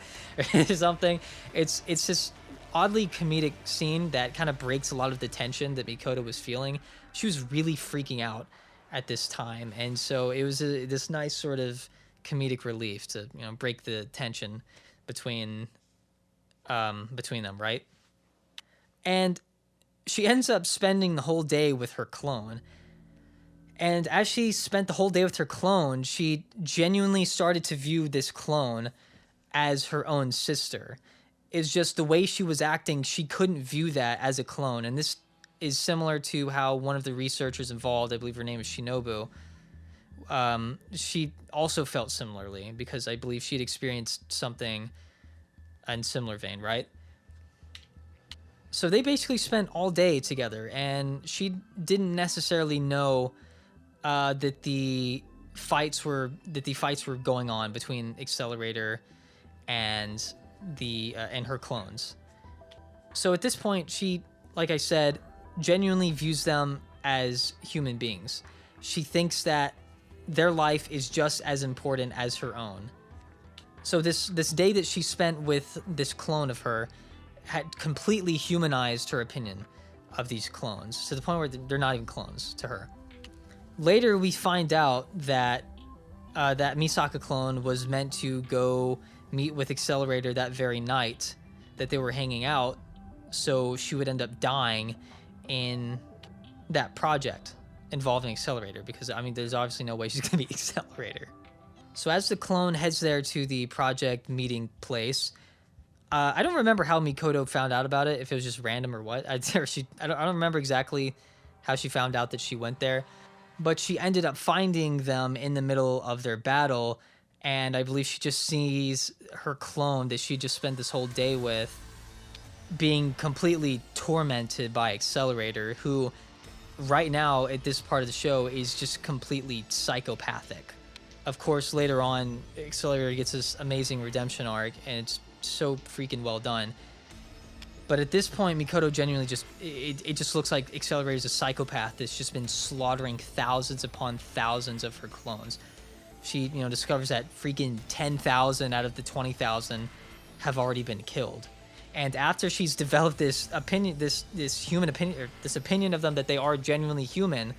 or something. It's this oddly comedic scene that kind of breaks a lot of the tension that Mikoto was feeling. She was really freaking out at this time, and so it was this nice sort of comedic relief to break the tension between them, right? And she ends up spending the whole day with her clone. And as she spent the whole day with her clone, she genuinely started to view this clone as her own sister. It's just the way she was acting, she couldn't view that as a clone. And this is similar to how one of the researchers involved, I believe her name is Shinobu, she also felt similarly because I believe she'd experienced something in similar vein, right? So they basically spent all day together, and she didn't necessarily know that the fights were going on between Accelerator and her clones. So at this point, she, like I said, genuinely views them as human beings. She thinks that their life is just as important as her own. So this day that she spent with this clone of her had completely humanized her opinion of these clones to the point where they're not even clones to her. Later, we find out that that Misaka clone was meant to go meet with Accelerator that very night that they were hanging out, so she would end up dying in that project involving Accelerator, because I mean there's obviously no way she's gonna be Accelerator. So as the clone heads there to the project meeting place, I don't remember how Mikoto found out about it, if it was just random or what. I don't remember exactly how she found out that she went there, but she ended up finding them in the middle of their battle, and I believe she just sees her clone that she just spent this whole day with being completely tormented by Accelerator, who right now at this part of the show is just completely psychopathic. Of course, later on, Accelerator gets this amazing redemption arc, and it's so freaking well done. But at this point, Mikoto genuinely it just looks like Accelerator's a psychopath that's just been slaughtering thousands upon thousands of her clones. She, discovers that freaking 10,000 out of the 20,000 have already been killed. And after she's developed this opinion, this human opinion, or this opinion of them that they are genuinely human,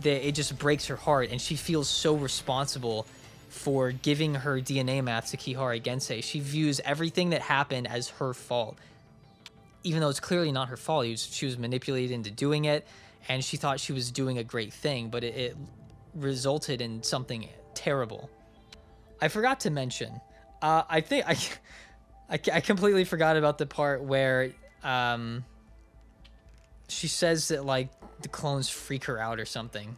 that it just breaks her heart, and she feels so responsible for giving her DNA map to Kihara Gensei. She views everything that happened as her fault, even though it's clearly not her fault. She was manipulated into doing it, and she thought she was doing a great thing, but it resulted in something terrible. I forgot to mention, I think I completely forgot about the part where she says that like the clones freak her out or something.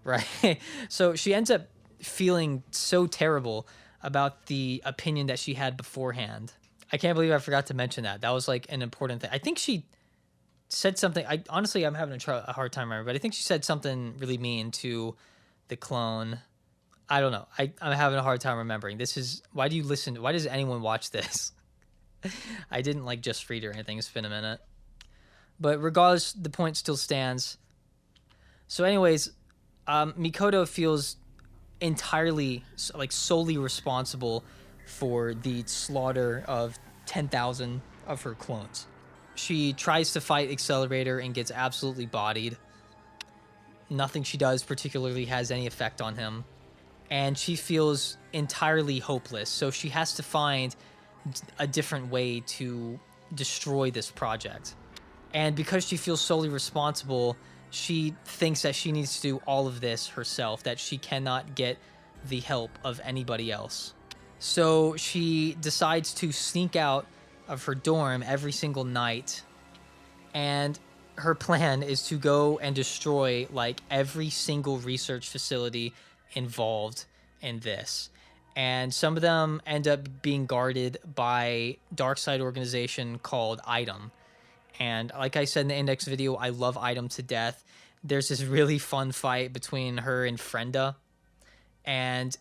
Right? So she ends up feeling so terrible about the opinion that she had beforehand. I can't believe I forgot to mention that. That was like an important thing. I think she said something. I'm having a hard time remembering, but I think she said something really mean to the clone. I don't know. I'm having a hard time remembering. Why does anyone watch this? I didn't like just read or anything. It's been a minute. But regardless, the point still stands. So anyways, Mikoto feels entirely, like, solely responsible for the slaughter of 10,000 of her clones. She tries to fight Accelerator and gets absolutely bodied. Nothing she does particularly has any effect on him. And she feels entirely hopeless, so she has to find a different way to destroy this project. And because she feels solely responsible, she thinks that she needs to do all of this herself, that she cannot get the help of anybody else. So she decides to sneak out of her dorm every single night, and her plan is to go and destroy like every single research facility involved in this. And some of them end up being guarded by dark side organization called Item. And like I said in the index video, I love Item to death. There's this really fun fight between her and Frenda. And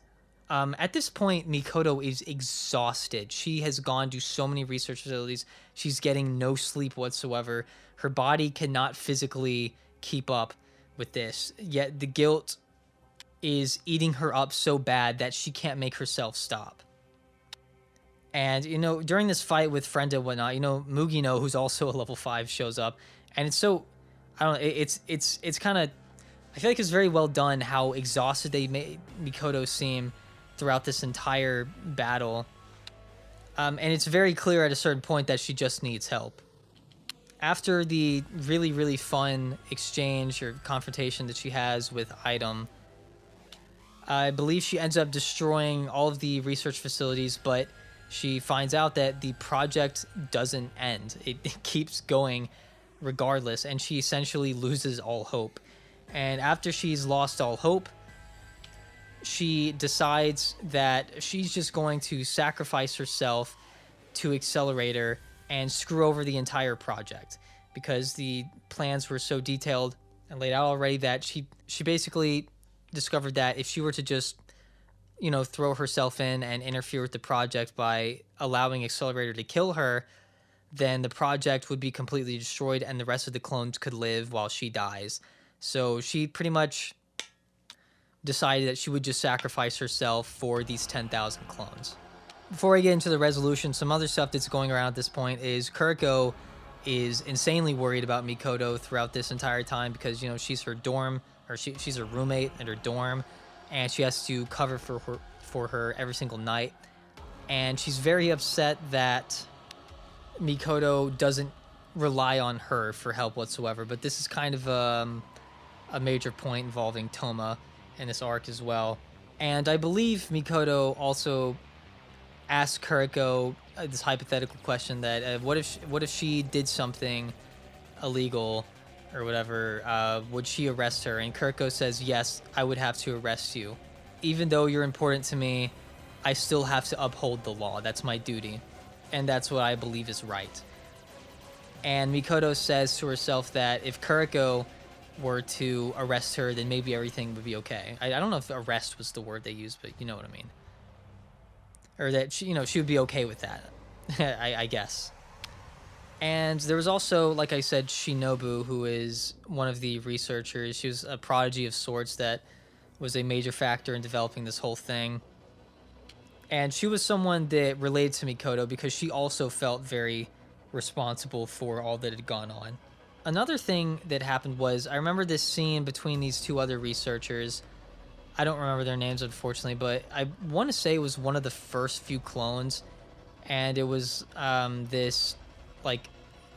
At this point, Mikoto is exhausted. She has gone to so many research facilities. She's getting no sleep whatsoever. Her body cannot physically keep up with this. Yet the guilt is eating her up so bad that she can't make herself stop. And, during this fight with Frenda and whatnot, Mugino, who's also a level 5, shows up. And it's so, I don't know, it's kind of, I feel like it's very well done how exhausted they made Mikoto seem throughout this entire battle. And it's very clear at a certain point that she just needs help. After the really, really fun exchange or confrontation that she has with Item, I believe she ends up destroying all of the research facilities, but she finds out that the project doesn't end. It keeps going regardless, and she essentially loses all hope. And after she's lost all hope, she decides that she's just going to sacrifice herself to Accelerator and screw over the entire project, because the plans were so detailed and laid out already that she basically discovered that if she were to just throw herself in and interfere with the project by allowing Accelerator to kill her, then the project would be completely destroyed and the rest of the clones could live while she dies. So she pretty much decided that she would just sacrifice herself for these 10,000 clones. Before I get into the resolution, some other stuff that's going around at this point is Kuroko is insanely worried about Mikoto throughout this entire time because, she's her dorm, or she's her roommate at her dorm, and she has to cover for her every single night. And she's very upset that Mikoto doesn't rely on her for help whatsoever. But this is kind of a major point involving Toma in this arc as well. And I believe Mikoto also asked Kuroko this hypothetical question that what if she did something illegal or whatever, would she arrest her? And Kuroko says, yes, I would have to arrest you. Even though you're important to me, I still have to uphold the law. That's my duty. And that's what I believe is right. And Mikoto says to herself that if Kuroko were to arrest her, then maybe everything would be okay. I don't know if arrest was the word they used, but you know what I mean. Or that she would be okay with that, I guess. And there was also, like I said, Shinobu, who is one of the researchers. She was a prodigy of sorts that was a major factor in developing this whole thing. And she was someone that related to Mikoto because she also felt very responsible for all that had gone on. Another thing that happened was, I remember this scene between these two other researchers. I don't remember their names, unfortunately, but I want to say it was one of the first few clones. And it was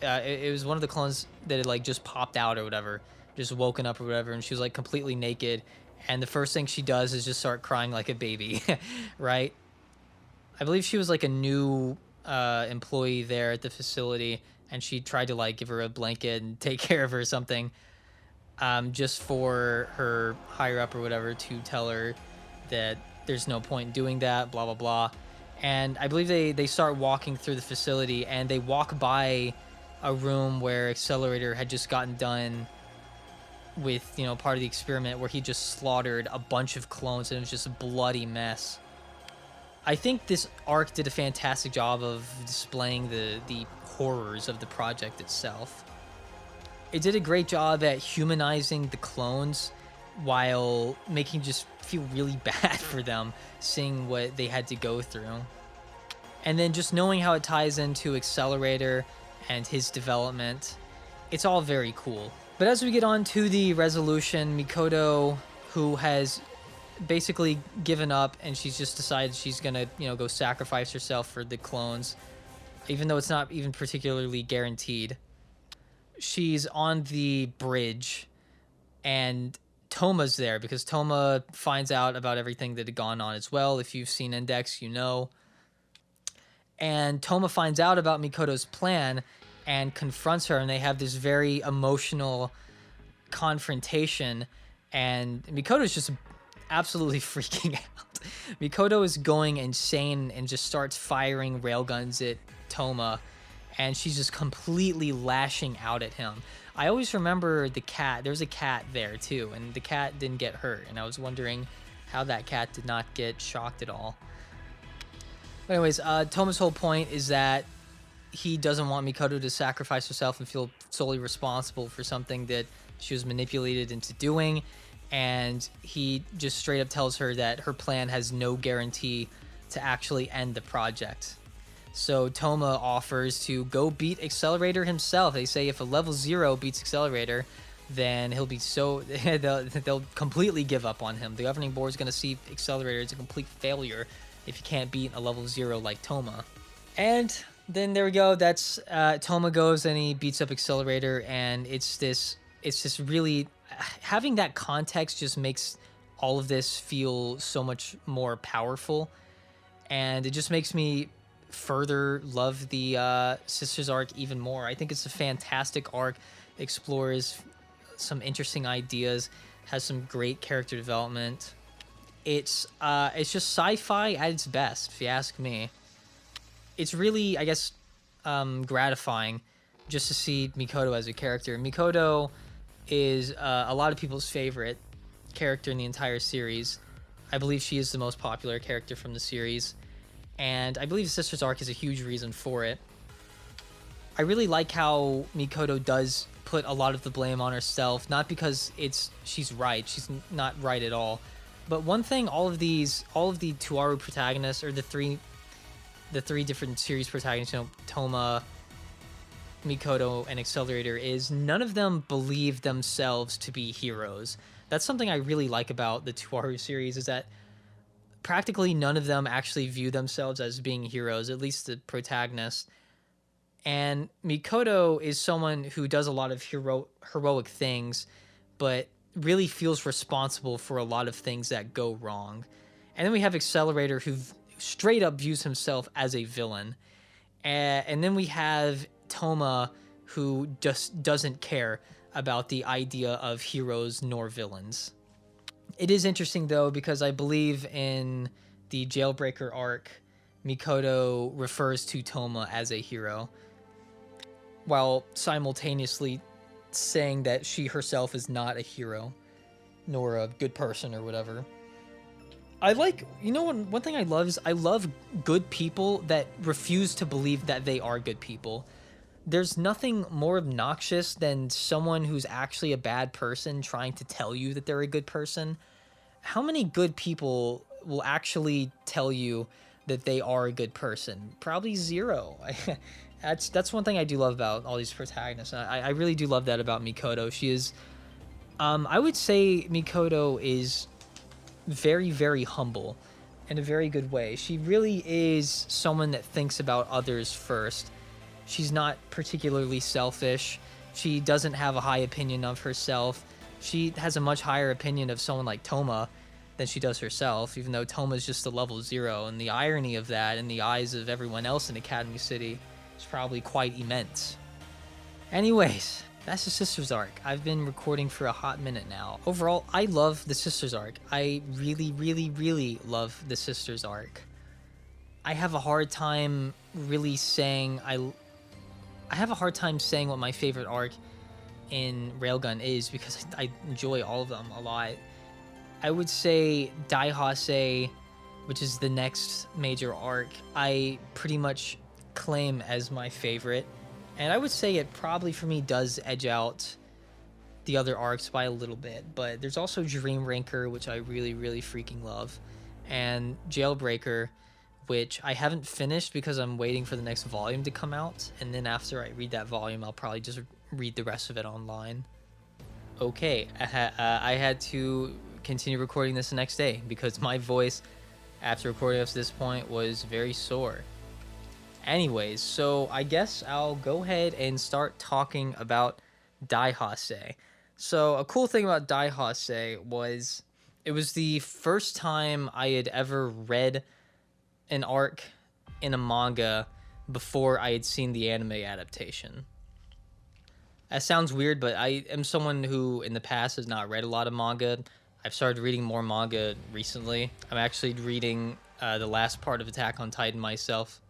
it was one of the clones that had just popped out or whatever, just woken up or whatever, and she was completely naked, and the first thing she does is just start crying like a baby. Right? I believe she was a new employee there at the facility, and she tried to give her a blanket and take care of her or something, just for her higher up or whatever to tell her that there's no point in doing that, blah blah blah. And I believe they start walking through the facility, and they walk by a room where Accelerator had just gotten done with, part of the experiment where he just slaughtered a bunch of clones, and it was just a bloody mess. I think this arc did a fantastic job of displaying the horrors of the project itself. It did a great job at humanizing the clones while making just feel really bad for them, seeing what they had to go through. And then just knowing how it ties into Accelerator and his development, it's all very cool. But as we get on to the resolution, Mikoto, who has basically given up and she's just decided she's gonna, go sacrifice herself for the clones, even though it's not even particularly guaranteed. She's on the bridge, and Toma's there because Toma finds out about everything that had gone on as well. If you've seen Index, you know. And Toma finds out about Mikoto's plan and confronts her, and they have this very emotional confrontation, and Mikoto's just absolutely freaking out. Mikoto is going insane and just starts firing railguns at Toma, and she's just completely lashing out at him. I always remember the cat. There's a cat there too, and the cat didn't get hurt, and I was wondering How that cat did not get shocked at all. But anyways, Toma's whole point is that he doesn't want Mikoto to sacrifice herself and feel solely responsible for something that she was manipulated into doing. And he just straight up tells her that her plan has no guarantee to actually end the project. So Toma offers to go beat Accelerator himself. They say if a level 0 beats Accelerator, then he'll be so they'll completely give up on him. The governing board is going to see Accelerator as a complete failure if you can't beat a level 0 like Toma. And then there we go. That's Toma goes and he beats up Accelerator, and it's this really, having that context just makes all of this feel so much more powerful, and it just makes me further love the Sisters arc even more. I think it's a fantastic arc, explores some interesting ideas, has some great character development. It's just sci-fi at its best, if you ask me. It's really, I guess, gratifying just to see Mikoto as a character. Mikoto is a lot of people's favorite character in the entire series. I believe she is the most popular character from the series, and I believe the Sisters arc is a huge reason for it. I really like how Mikoto does put a lot of the blame on herself, not because she's right. She's not right at all. But one thing all of the Tuaru protagonists, or the three different series protagonists, Toma, Mikoto, and Accelerator, is none of them believe themselves to be heroes. That's something I really like about the Tuaru series, is that practically none of them actually view themselves as being heroes, at least the protagonist. And Mikoto is someone who does a lot of heroic things, but really feels responsible for a lot of things that go wrong. And then we have Accelerator, who straight up views himself as a villain. And then we have Toma, who just doesn't care about the idea of heroes nor villains. It is interesting, though, because I believe in the Jailbreaker arc, Mikoto refers to Toma as a hero, while simultaneously saying that she herself is not a hero, nor a good person or whatever. I like, one thing I love is I love good people that refuse to believe that they are good people. There's nothing more obnoxious than someone who's actually a bad person trying to tell you that they're a good person. How many good people will actually tell you that they are a good person? Probably zero. That's one thing I do love about all these protagonists. I really do love that about Mikoto. She is, I would say Mikoto is very, very humble in a very good way. She really is someone that thinks about others first. She's not particularly selfish. She doesn't have a high opinion of herself. She has a much higher opinion of someone like Toma than she does herself, even though Toma's just a level 0. And the irony of that in the eyes of everyone else in Academy City is probably quite immense. Anyways, that's the Sisters arc. I've been recording for a hot minute now. Overall, I love the Sisters arc. I really, really, really love the Sisters arc. I have a hard time really saying I have a hard time saying what my favorite arc in Railgun is, because I enjoy all of them a lot. I would say Daihase, which is the next major arc, I pretty much claim as my favorite. And I would say it probably for me does edge out the other arcs by a little bit. But there's also Dream Ranker, which I really, really freaking love. And Jailbreaker, which I haven't finished because I'm waiting for the next volume to come out. And then after I read that volume, I'll probably just read the rest of it online. Okay, I had to continue recording this the next day because my voice after recording up to this point was very sore. Anyways, so I guess I'll go ahead and start talking about Daihase. So a cool thing about Daihase was it was the first time I had ever read an arc in a manga before I had seen the anime adaptation. That sounds weird, but I am someone who in the past has not read a lot of manga. I've started reading more manga recently. I'm actually reading the last part of Attack on Titan myself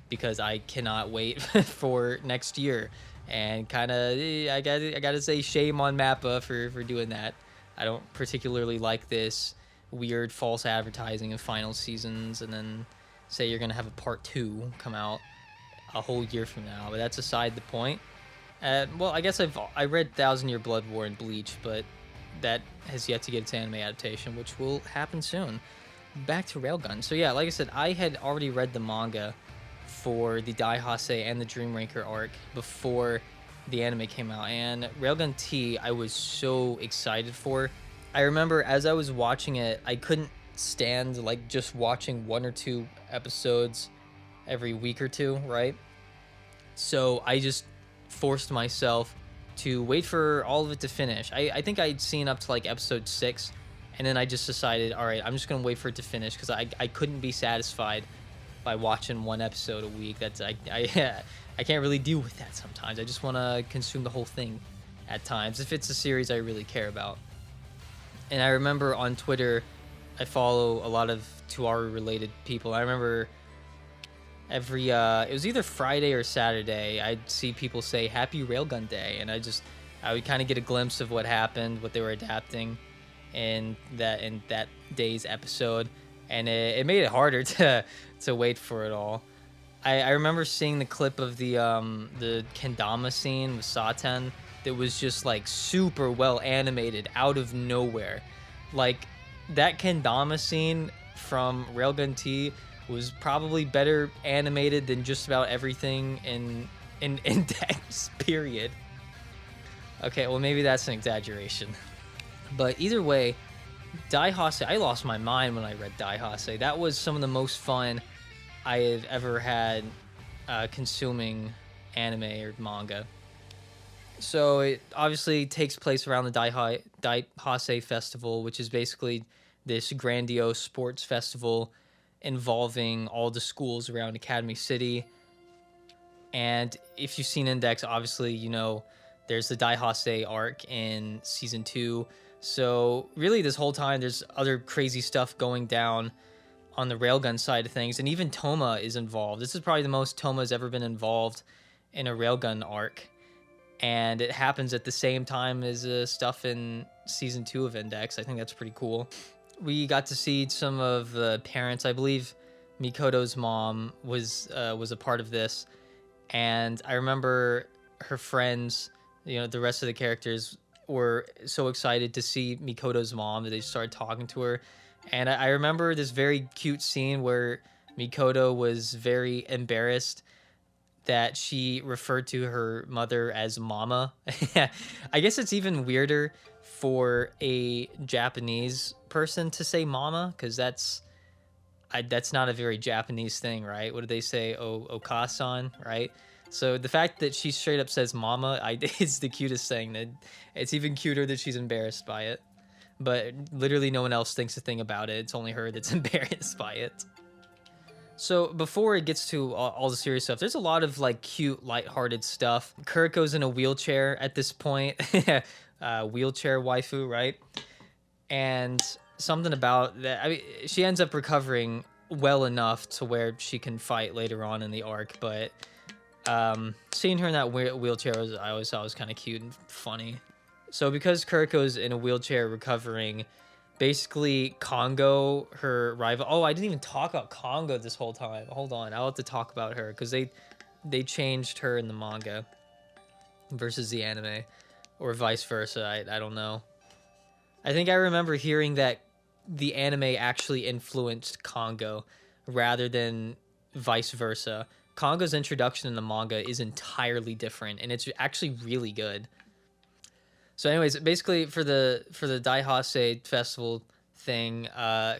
because I cannot wait for next year. And kind of, I gotta say shame on Mappa for doing that. I don't particularly like this weird false advertising in final seasons, and then say you're gonna have a part 2 come out a whole year from now. But that's aside the point. Well, I guess I read Thousand Year Blood War and Bleach, but that has yet to get its anime adaptation, which will happen soon. Back to Railgun. So yeah, like I said, I had already read the manga for the Daihase and the Dream Ranker arc before the anime came out, and Railgun T I was so excited for. I remember as I was watching it, I couldn't stand like just watching 1 or 2 episodes every week or two, right? So I just forced myself to wait for all of it to finish. I think I'd seen up to like episode 6, and then I just decided, all right, I'm just gonna wait for it to finish, because I couldn't be satisfied by watching 1 episode a week. That's I can't really deal with that sometimes. I just want to consume the whole thing at times if it's a series I really care about. And I remember on Twitter, I follow a lot of Tuaru related people. I remember every it was either Friday or Saturday, I'd see people say Happy Railgun Day, and I would kind of get a glimpse of what happened, what they were adapting in that day's episode, and it made it harder to wait for it all. I remember seeing the clip of the kendama scene with Saten that was just like super well animated out of nowhere. Like that kendama scene from Railgun T was probably better animated than just about everything in Index, period. Okay, well maybe that's an exaggeration. But either way, Daihase, I lost my mind when I read Daihase. That was some of the most fun I have ever had consuming anime or manga. So it obviously takes place around the Daihase Festival, which is basically this grandiose sports festival involving all the schools around Academy City. And if you've seen Index, obviously you know there's the Daihase arc in season 2. So really this whole time there's other crazy stuff going down on the Railgun side of things, and even Toma is involved. This is probably the most Toma's ever been involved in a Railgun arc, and it happens at the same time as stuff in season 2 of Index. I think that's pretty cool. We got to see some of the parents. I believe Mikoto's mom was a part of this, and I remember her friends, you know, the rest of the characters were so excited to see Mikoto's mom that they started talking to her. And I remember this very cute scene where Mikoto was very embarrassed that she referred to her mother as mama. I guess it's even weirder for a Japanese person to say mama, because that's not a very Japanese thing, right? What do they say? Okasan, right? So the fact that she straight up says mama is the cutest thing. That it's even cuter that she's embarrassed by it. But literally no one else thinks a thing about it. It's only her that's embarrassed by it. So before it gets to all the serious stuff, there's a lot of like cute, lighthearted stuff. Kuriko's in a wheelchair at this point. Wheelchair waifu, right? And something about that, I mean, she ends up recovering well enough to where she can fight later on in the arc, but seeing her in that wheelchair I always thought was kind of cute and funny. So because Kuriko's in a wheelchair recovering, basically Congo, her rival... Oh, I didn't even talk about Congo this whole time. Hold on, I'll have to talk about her, because they changed her in the manga versus the anime, or vice versa, I don't know. I think I remember hearing that the anime actually influenced Congo rather than vice versa. Congo's introduction in the manga is entirely different, and it's actually really good. So anyways, basically for the Daihase Festival thing,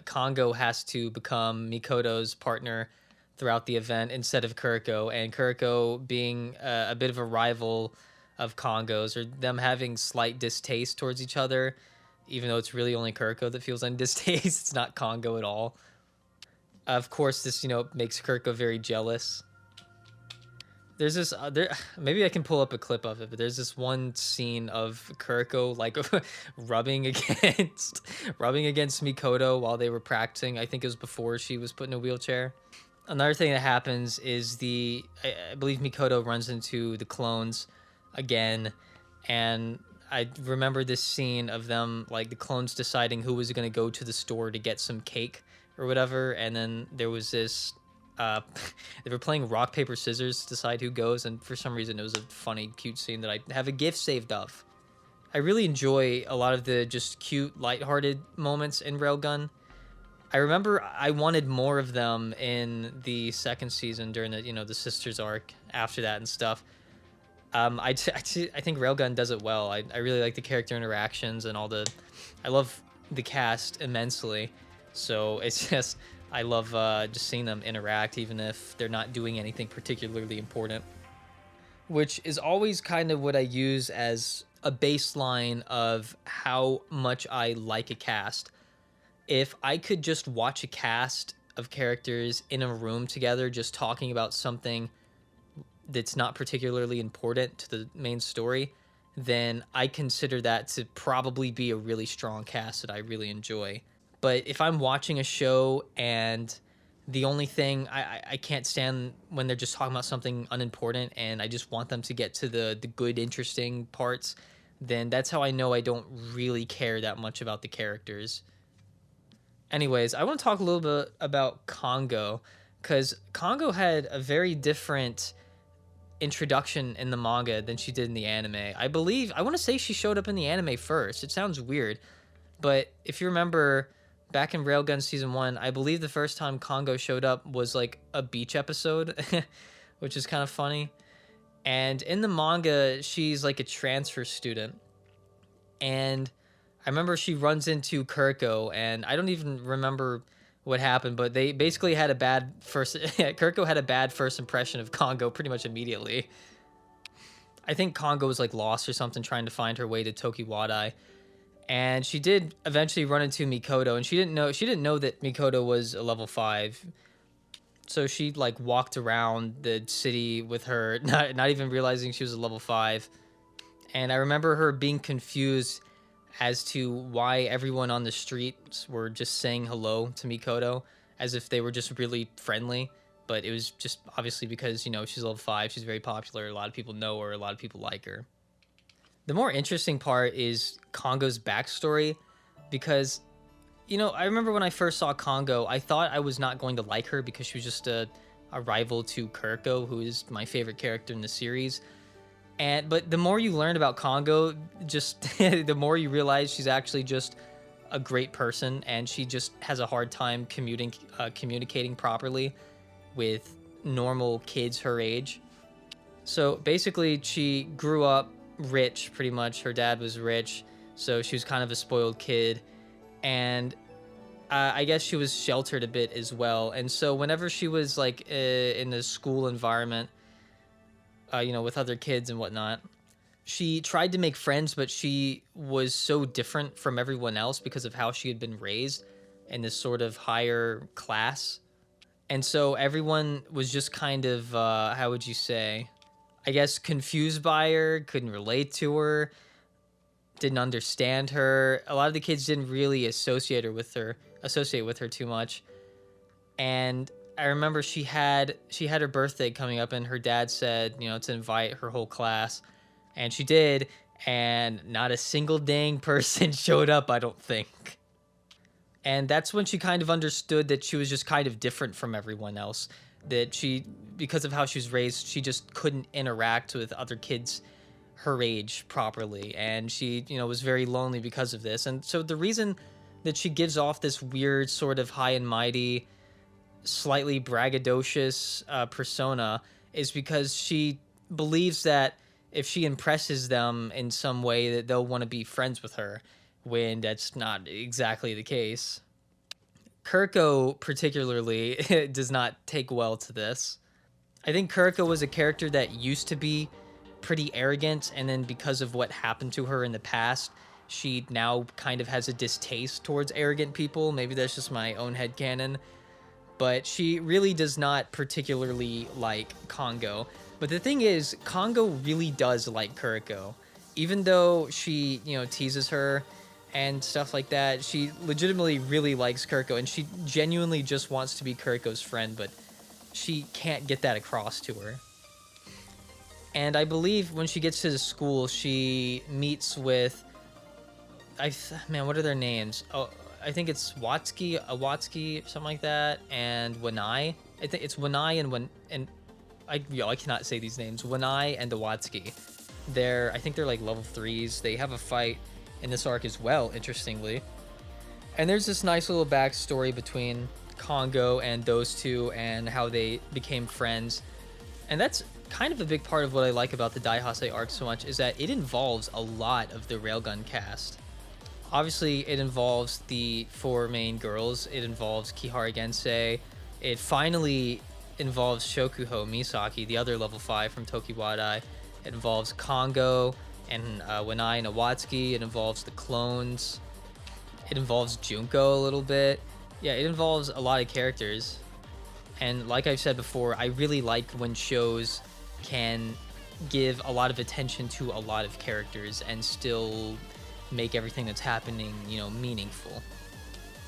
Congo has to become Mikoto's partner throughout the event instead of Kuriko, and Kuriko being a bit of a rival of Congo's, or them having slight distaste towards each other, even though it's really only Kuriko that feels any distaste. It's not Congo at all. Of course, this, you know, makes Kuriko very jealous. There's this maybe I can pull up a clip of it, but there's this one scene of Kuriko like rubbing against Mikoto while they were practicing. I think it was before she was put in a wheelchair. Another thing that happens is I believe Mikoto runs into the clones again, and I remember this scene of them, like the clones deciding who was going to go to the store to get some cake or whatever. And then there was this, they were playing rock, paper, scissors to decide who goes. And for some reason, it was a funny, cute scene that I have a GIF saved of. I really enjoy a lot of the just cute, lighthearted moments in Railgun. I remember I wanted more of them in the second season during the, the sisters arc after that and stuff. I think Railgun does it well. I really like the character interactions and I love the cast immensely. So it's just, I love just seeing them interact, even if they're not doing anything particularly important. Which is always kind of what I use as a baseline of how much I like a cast. If I could just watch a cast of characters in a room together, just talking about something that's not particularly important to the main story, then I consider that to probably be a really strong cast that I really enjoy. But if I'm watching a show and the only thing I can't stand when they're just talking about something unimportant and I just want them to get to the good, interesting parts, then that's how I know I don't really care that much about the characters. Anyways, I want to talk a little bit about Congo, because Congo had a very different introduction in the manga than she did in the anime. I want to say she showed up in the anime first. It sounds weird, but if you remember back in Railgun Season 1, I believe the first time Congo showed up was like a beach episode, which is kind of funny. And in the manga, she's like a transfer student. And I remember she runs into Kuroko, and I don't even remember what happened, but they basically had a bad first... Kuroko had a bad first impression of Congo pretty much immediately. I think Congo was like lost or something trying to find her way to Tokiwadai. And she did eventually run into Mikoto, and she didn't know that Mikoto was a level 5. So she like walked around the city with her, not even realizing she was a level 5. And I remember her being confused as to why everyone on the streets were just saying hello to Mikoto as if they were just really friendly. But it was just obviously because, she's level 5, she's very popular, a lot of people know her, a lot of people like her. The more interesting part is Congo's backstory, because, I remember when I first saw Congo, I thought I was not going to like her because she was just a rival to Kuroko, who is my favorite character in the series. But the more you learn about Congo, just the more you realize she's actually just a great person, and she just has a hard time communicating properly with normal kids her age. So basically, she grew up rich, pretty much. Her dad was rich, so she was kind of a spoiled kid, and I guess she was sheltered a bit as well. And so whenever she was like in the school environment, with other kids and whatnot, she tried to make friends, but she was so different from everyone else because of how she had been raised in this sort of higher class. And so everyone was just kind of, how would you say, I guess confused by her, couldn't relate to her, didn't understand her. A lot of the kids didn't really associate with her too much. And I remember she had her birthday coming up, and her dad said, to invite her whole class, and she did, and not a single dang person showed up, I don't think. And that's when she kind of understood that she was just kind of different from everyone else, that she, because of how she was raised, she just couldn't interact with other kids her age properly, and she, was very lonely because of this. And so the reason that she gives off this weird sort of high and mighty, slightly braggadocious persona is because she believes that if she impresses them in some way that they'll want to be friends with her, when that's not exactly the case. Kuroko particularly does not take well to this. I think Kuroko was a character that used to be pretty arrogant, and then because of what happened to her in the past, she now kind of has a distaste towards arrogant people. Maybe that's just my own headcanon. But she really does not particularly like Congo. But the thing is, Congo really does like Kuroko. Even though she, teases her and stuff like that, she legitimately really likes Kuroko, and she genuinely just wants to be Kuroko's friend, but she can't get that across to her. And I believe when she gets to the school, she meets with, man, what are their names? Oh, I think it's Awatsky, something like that, and Wanai. I think it's Wanai and I cannot say these names. Wanai and Awatsky. I think they're like level 3s. They have a fight in this arc as well, interestingly. And there's this nice little backstory between Congo and those two and how they became friends. And that's kind of a big part of what I like about the Daihasei arc so much, is that it involves a lot of the Railgun cast. Obviously, it involves the 4 main girls. It involves Kihara Gensei. It finally involves Shokuho Misaki, the other level 5 from Tokiwadai. It involves Congo and Wanai and Awatsky. It involves the clones. It involves Junko a little bit. Yeah, it involves a lot of characters. And like I've said before, I really like when shows can give a lot of attention to a lot of characters and still make everything that's happening, meaningful.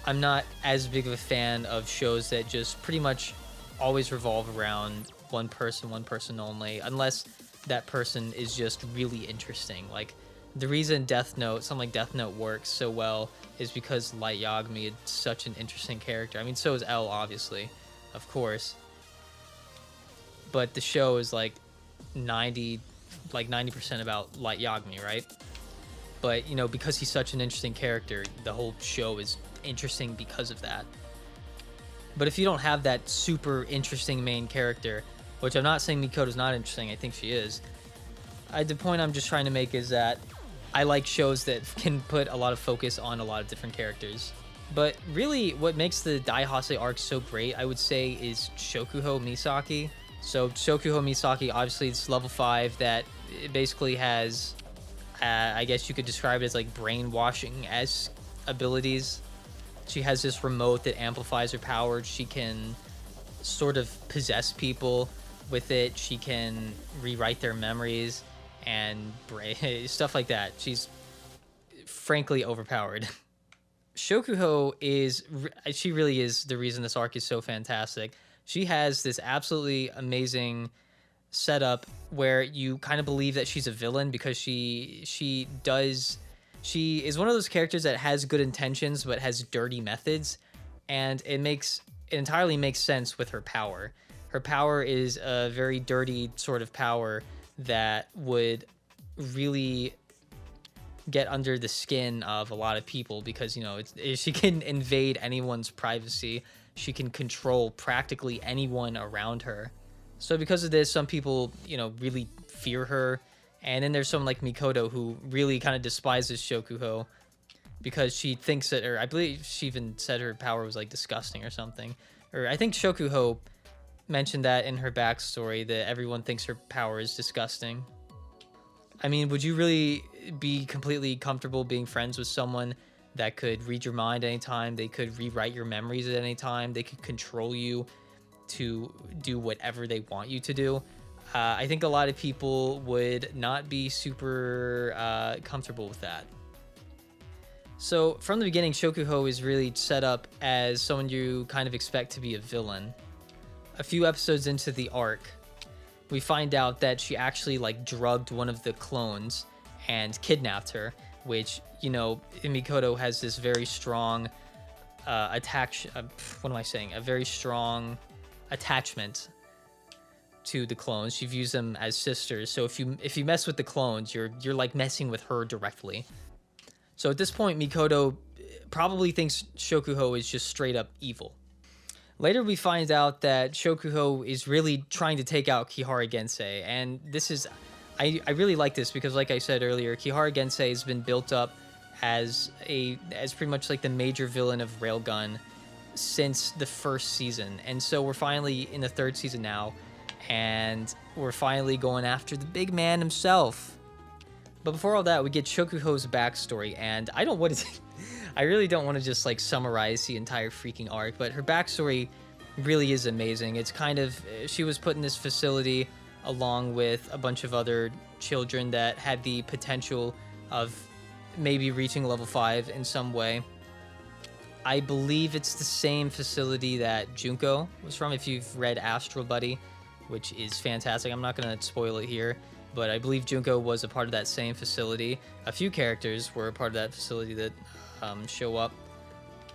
I'm not as big of a fan of shows that just pretty much always revolve around one person only, unless that person is just really interesting. Like, the reason something like Death Note works so well is because Light Yagami is such an interesting character. I mean, so is L, obviously, of course. But the show is like 90% about Light Yagami, right? But, because he's such an interesting character, the whole show is interesting because of that. But if you don't have that super interesting main character, which I'm not saying Mikoto's not interesting, I think she is. The point I'm just trying to make is that I like shows that can put a lot of focus on a lot of different characters. But really, what makes the Daihasei arc so great, I would say, is Shokuho Misaki. So Shokuho Misaki, obviously, it's level 5 that basically has, I guess you could describe it as like brainwashing-esque abilities. She has this remote that amplifies her power. She can sort of possess people with it. She can rewrite their memories and stuff like that. She's frankly overpowered. Shokuho she really is the reason this arc is so fantastic. She has this absolutely amazing setup where you kind of believe that she's a villain because she is one of those characters that has good intentions but has dirty methods, and it entirely makes sense with her power. Her power is a very dirty sort of power that would really get under the skin of a lot of people because, she can invade anyone's privacy. She can control practically anyone around her. So because of this, some people, really fear her. And then there's someone like Mikoto who really kind of despises Shokuho because she thinks that, or I believe she even said her power was like disgusting or something. Or I think Shokuho mentioned that in her backstory, that everyone thinks her power is disgusting. I mean, would you really be completely comfortable being friends with someone that could read your mind anytime? They could rewrite your memories at any time. They could control you to do whatever they want you to do. I think a lot of people would not be super comfortable with that. So from the beginning, Shokuho is really set up as someone you kind of expect to be a villain. A few episodes into the arc, we find out that she actually drugged one of the clones and kidnapped her, which, Mikoto has this very strong a very strong attachment to the clones. She views them as sisters. So if you mess with the clones, you're like messing with her directly. So at this point, Mikoto probably thinks Shokuho is just straight up evil. Later, we find out that Shokuho is really trying to take out Kihara Gensei, and this is, I really like this because, like I said earlier, Kihara Gensei has been built up as pretty much like the major villain of Railgun since the first season, and so we're finally in the 3rd season now, and we're finally going after the big man himself. But before all that, we get Shokuho's backstory, and I really don't want to just summarize the entire freaking arc, but her backstory really is amazing. It's kind of, she was put in this facility along with a bunch of other children that had the potential of maybe reaching level 5 in some way. I believe it's the same facility that Junko was from, if you've read Astral Buddy. which is fantastic. I'm not going to spoil it here, but I believe Junko was a part of that same facility. A few characters were a part of that facility that show up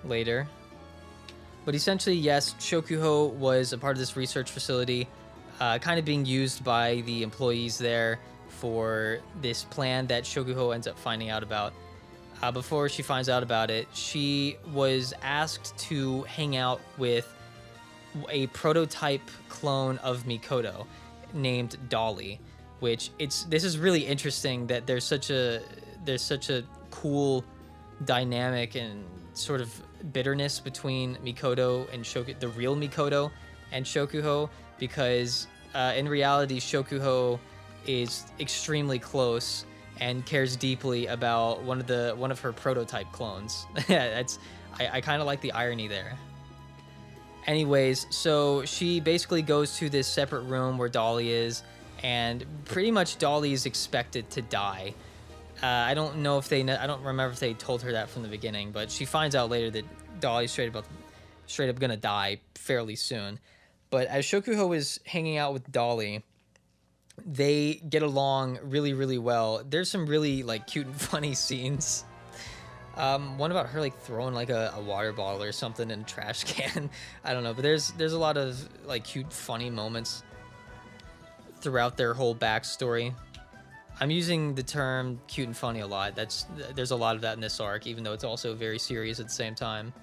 later. But essentially, yes, Shokuho was a part of this research facility, kind of being used by the employees there for this plan that Shokuho ends up finding out about. Before she finds out about it, she was asked to hang out with a prototype clone of Mikoto named Dolly, which this is really interesting that there's such a cool dynamic and sort of bitterness between Mikoto and the real Mikoto and Shokuho, because in reality Shokuho is extremely close and cares deeply about one of her prototype clones. I kind of like the irony there. Anyways, so she basically goes to this separate room where Dolly is, and pretty much Dolly is expected to die. I don't remember if they told her that from the beginning, but she finds out later that Dolly's straight up gonna die fairly soon. But as Shokuho is hanging out with Dolly, they get along really, really well. There's some really like cute and funny scenes. One about her like throwing like a water bottle or something in a trash can. I don't know, but there's a lot of like cute, funny moments throughout their whole backstory. I'm using the term cute and funny a lot. There's a lot of that in this arc, even though it's also very serious at the same time.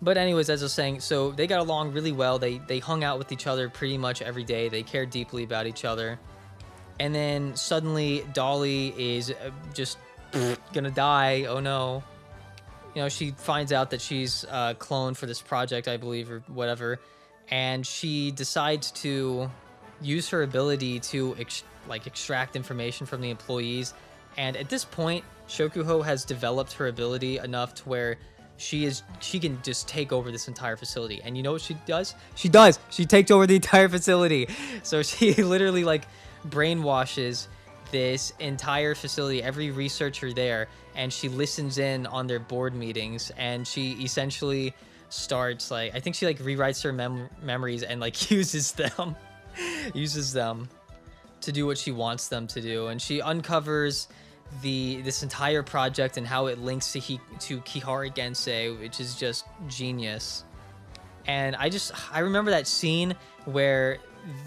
But anyways, as I was saying, so they got along really well. They hung out with each other pretty much every day. They cared deeply about each other. And then suddenly Dolly is just gonna die. Oh no. You know, she finds out that she's cloned for this project, I believe, or whatever. And she decides to use her ability to extract information from the employees. And at this point, Shokuho has developed her ability enough to where she can just take over this entire facility. And you know what she does? She takes over the entire facility. So she literally like brainwashes this entire facility, every researcher there, and she listens in on their board meetings, and she essentially starts like, I think she like rewrites her memories and like uses them to do what she wants them to do. And she uncovers this entire project and how it links to Kihara Gensei, which is just genius. And I remember that scene where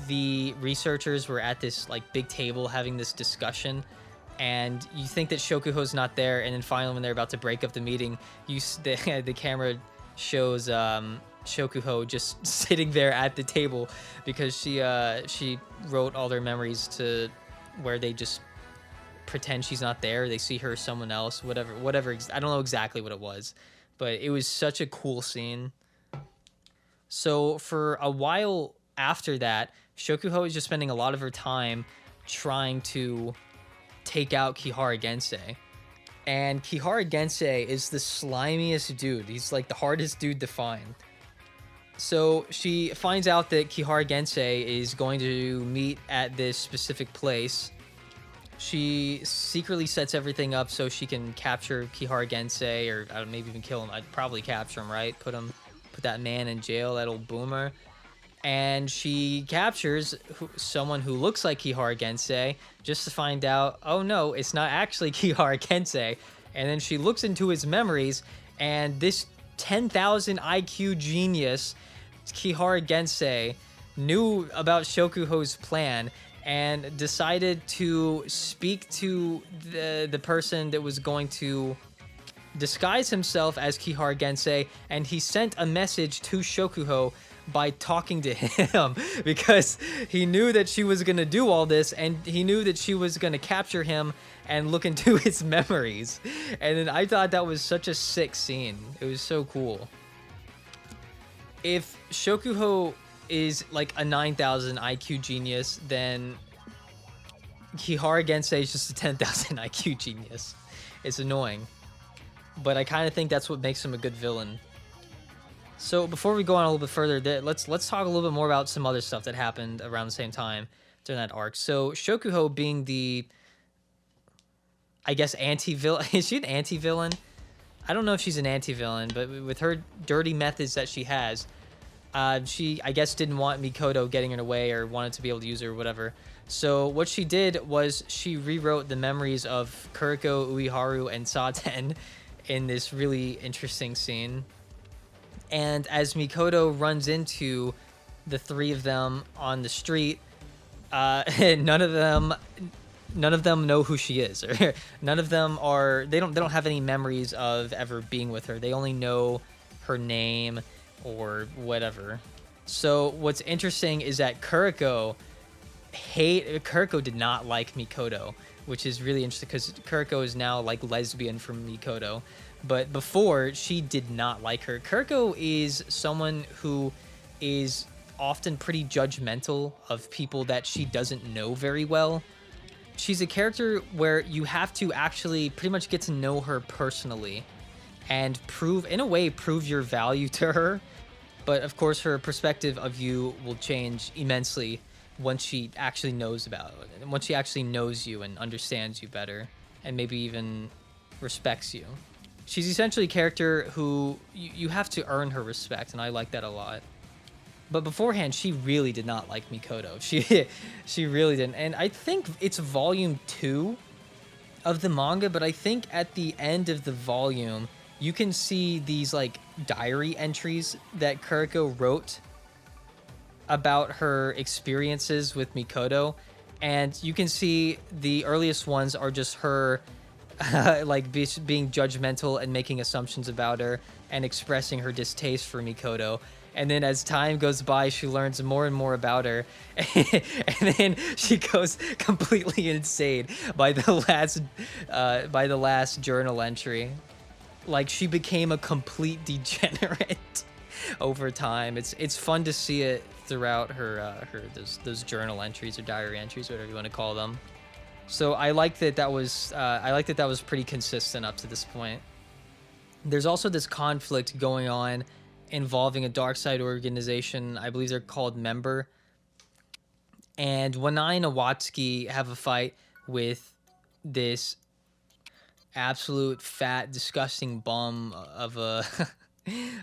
the researchers were at this like big table having this discussion, and you think that Shokuho's not there, and then finally when they're about to break up the meeting, the camera shows Shokuho just sitting there at the table, because she wrote all their memories to where they just pretend she's not there. They see her as someone else, whatever. I don't know exactly what it was, but it was such a cool scene. So for a while after that, Shokuho is just spending a lot of her time trying to take out Kihara Gensei. And Kihara Gensei is the slimiest dude. He's like the hardest dude to find. So she finds out that Kihara Gensei is going to meet at this specific place. She secretly sets everything up so she can capture Kihara Gensei, or maybe even kill him. I'd probably capture him, right? Put that man in jail, that old boomer. And she captures someone who looks like Kihara Gensei, just to find out, oh no, it's not actually Kihara Gensei. And then she looks into his memories, and this 10,000 IQ genius, Kihara Gensei, knew about Shokuho's plan and decided to speak to the person that was going to disguise himself as Kihara Gensei, and he sent a message to Shokuho by talking to him, because he knew that she was going to do all this, and he knew that she was going to capture him and look into his memories. And then I thought that was such a sick scene. It was so cool. If Shokuho is like a 9,000 IQ genius, then Kihara Gensei is just a 10,000 IQ genius. It's annoying, but I kind of think that's what makes him a good villain. So before we go on a little bit further, let's talk a little bit more about some other stuff that happened around the same time during that arc. So Shokuho being the, I guess, anti-villain. Is she an anti-villain? I don't know if she's an anti-villain, but with her dirty methods that she has, She, I guess, didn't want Mikoto getting in her way or wanted to be able to use her or whatever. So what she did was she rewrote the memories of Kuroko, Ueharu, and Saten in this really interesting scene. And as Mikoto runs into the three of them on the street, none of them know who she is, or none of them are. They don't have any memories of ever being with her. They only know her name or whatever. So what's interesting is that Kuroko did not like Mikoto, which is really interesting because Kuroko is now like lesbian from Mikoto. But before, she did not like her. Kuroko is someone who is often pretty judgmental of people that she doesn't know very well. She's a character where you have to actually pretty much get to know her personally and prove your value to her. But of course, her perspective of you will change immensely once she actually knows about it, and once she actually knows you and understands you better, and maybe even respects you. She's essentially a character who you have to earn her respect, and I like that a lot. But beforehand, she really did not like Mikoto. She really didn't. And I think it's volume 2 of the manga, but I think at the end of the volume, you can see these like diary entries that Kuroko wrote about her experiences with Mikoto. And you can see the earliest ones are just her being judgmental and making assumptions about her and expressing her distaste for Mikoto. And then as time goes by, she learns more and more about her. And then she goes completely insane by the last journal entry. Like, she became a complete degenerate over time. It's fun to see it throughout her those journal entries or diary entries, whatever you want to call them. So I like that was pretty consistent up to this point. There's also this conflict going on involving a dark side organization. I believe they're called Member. And Wanai and Awatsuki have a fight with this absolute fat, disgusting bum of a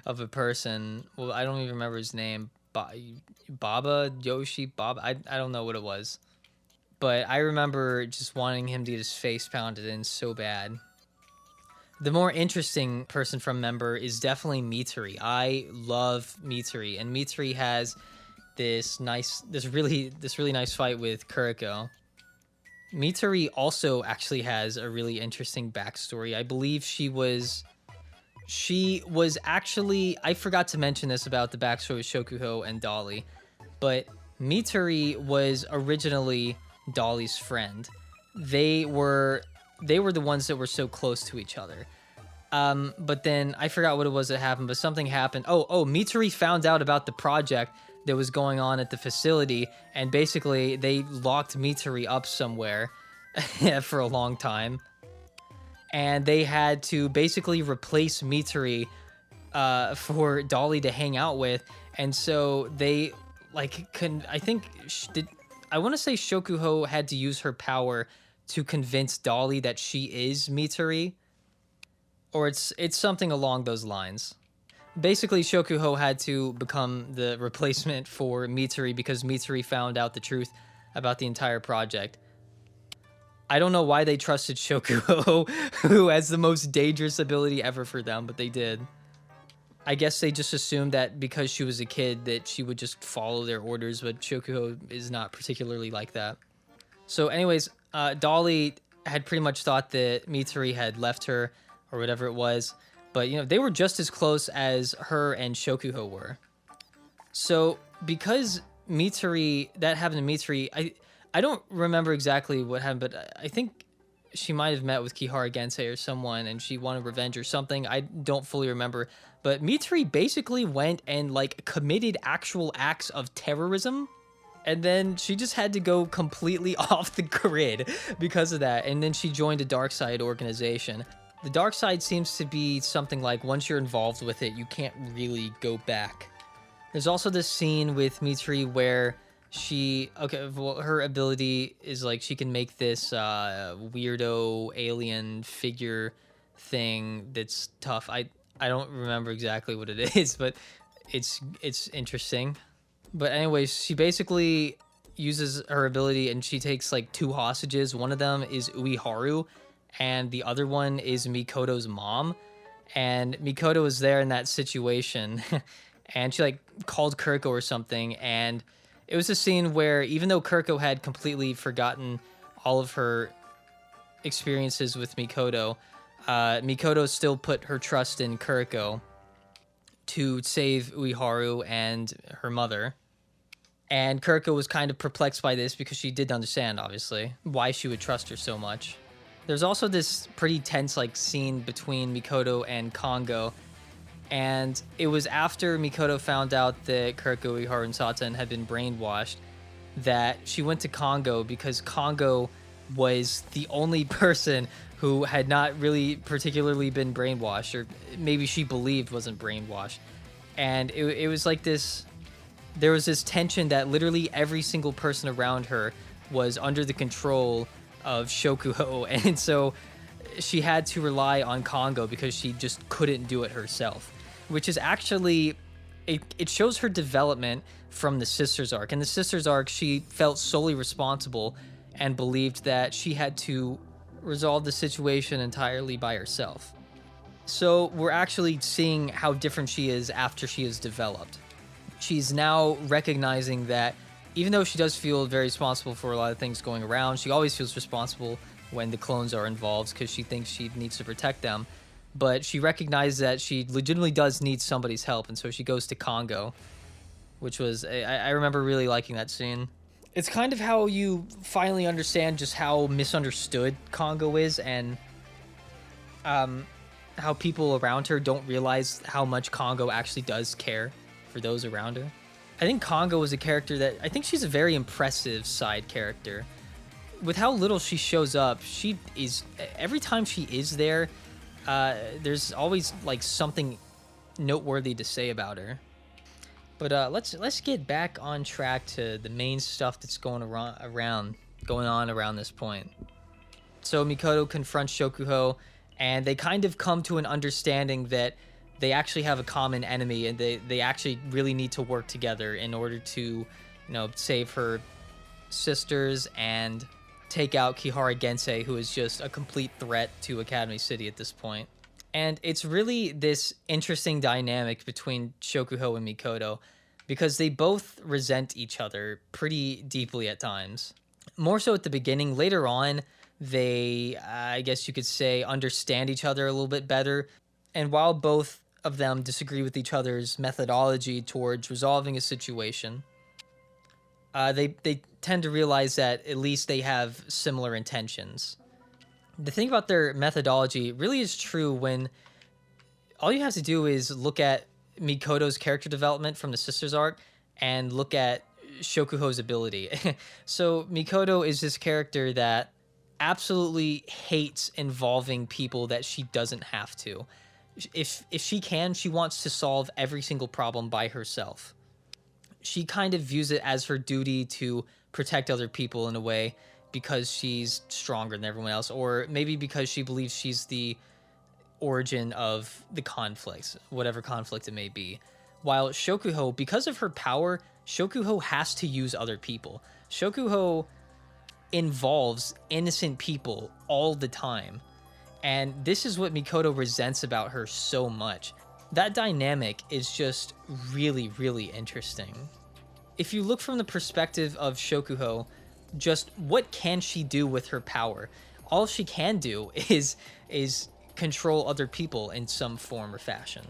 of a person. Well, I don't even remember his name. Baba Yoshi Baba. I don't know what it was. But I remember just wanting him to get his face pounded in so bad. The more interesting person from Member is definitely Mitari. I love Mitari, and Mitari has this really nice fight with Kuroko. Mitari also actually has a really interesting backstory. I believe she was actually, I forgot to mention this about the backstory of Shokuho and Dolly, but Mitari was originally Dolly's friend. They were the ones that were so close to each other. But then I forgot what it was that happened, but something happened. Mitari found out about the project that was going on at the facility, and basically they locked Mitari up somewhere for a long time. And they had to basically replace Mitari for Dolly to hang out with. And so they I want to say Shokuho had to use her power to convince Dolly that she is Mitari, or it's something along those lines. Basically, Shokuho had to become the replacement for Mitari because Mitari found out the truth about the entire project. I don't know why they trusted Shokuho, who has the most dangerous ability ever for them, but they did. I guess they just assumed that because she was a kid that she would just follow their orders, but Shokuho is not particularly like that. So anyways, Dolly had pretty much thought that Mitari had left her or whatever it was, but they were just as close as her and Shokuho were. So because that happened to Mitari, I don't remember exactly what happened, but I think she might have met with Kihara Gensei or someone and she wanted revenge or something. I don't fully remember. But Mitari basically went and committed actual acts of terrorism. And then she just had to go completely off the grid because of that. And then she joined a dark side organization. The dark side seems to be something like once you're involved with it, you can't really go back. There's also this scene with Mitari where her ability is she can make this weirdo alien figure thing that's tough. I don't remember exactly what it is, but it's interesting. But anyways, she basically uses her ability and she takes like 2 hostages. One of them is Uiharu and the other one is Mikoto's mom. And Mikoto was there in that situation and she like called Kuroko or something, and it was a scene where even though Kuroko had completely forgotten all of her experiences with Mikoto, Mikoto still put her trust in Kuroko to save Uiharu and her mother. And Kuroko was kind of perplexed by this because she did understand, obviously, why she would trust her so much. There's also this pretty tense like scene between Mikoto and Congo, and it was after Mikoto found out that Kirikou, Uiharu, and Satan had been brainwashed that she went to Congo, because Congo was the only person who had not really particularly been brainwashed, or maybe she believed wasn't brainwashed. And it was like this, there was this tension that literally every single person around her was under the control of Shokuho, and so she had to rely on Congo because she just couldn't do it herself, which is actually, it shows her development from the Sisters arc. In the Sisters arc, she felt solely responsible and believed that she had to resolve the situation entirely by herself. So we're actually seeing how different she is after she has developed. She's now recognizing that even though she does feel very responsible for a lot of things going around, she always feels responsible when the clones are involved because she thinks she needs to protect them. But she recognizes that she legitimately does need somebody's help, and so she goes to Congo, which was, I remember really liking that scene. It's kind of how you finally understand just how misunderstood Congo is, and how people around her don't realize how much Congo actually does care for those around her. I think Congo is a character that, I think she's a very impressive side character. With how little she shows up, she is, every time she is there, there's always like something noteworthy to say about her. But let's get back on track to the main stuff that's going on around this point. So Mikoto confronts Shokuho, and they kind of come to an understanding that they actually have a common enemy, and they actually really need to work together in order to, save her sisters and take out Kihara Gensei, who is just a complete threat to Academy City at this point. And it's really this interesting dynamic between Shokuho and Mikoto, because they both resent each other pretty deeply at times. More so at the beginning. Later on, they, I guess you could say, understand each other a little bit better. And while both of them disagree with each other's methodology towards resolving a situation, they tend to realize that at least they have similar intentions. The thing about their methodology really is true when all you have to do is look at Mikoto's character development from the Sisters arc and look at Shokuho's ability. So Mikoto is this character that absolutely hates involving people that she doesn't have to. If she can, she wants to solve every single problem by herself. She kind of views it as her duty to protect other people in a way because she's stronger than everyone else, or maybe because she believes she's the origin of the conflicts, whatever conflict it may be. While Shokuho, because of her power, Shokuho has to use other people. Shokuho involves innocent people all the time. And this is what Mikoto resents about her so much. That dynamic is just really, really interesting. If you look from the perspective of Shokuho, just what can she do with her power? All she can do is control other people in some form or fashion.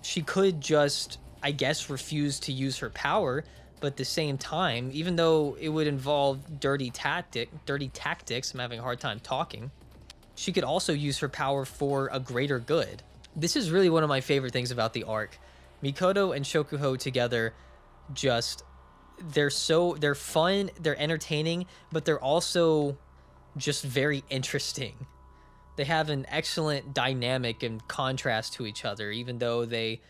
She could just, I guess, refuse to use her power, but at the same time, even though it would involve dirty tactics, I'm having a hard time talking, she could also use her power for a greater good. This is really one of my favorite things about the arc. Mikoto and Shokuho together, they're fun, they're entertaining, but they're also just very interesting. They have an excellent dynamic and contrast to each other, even though they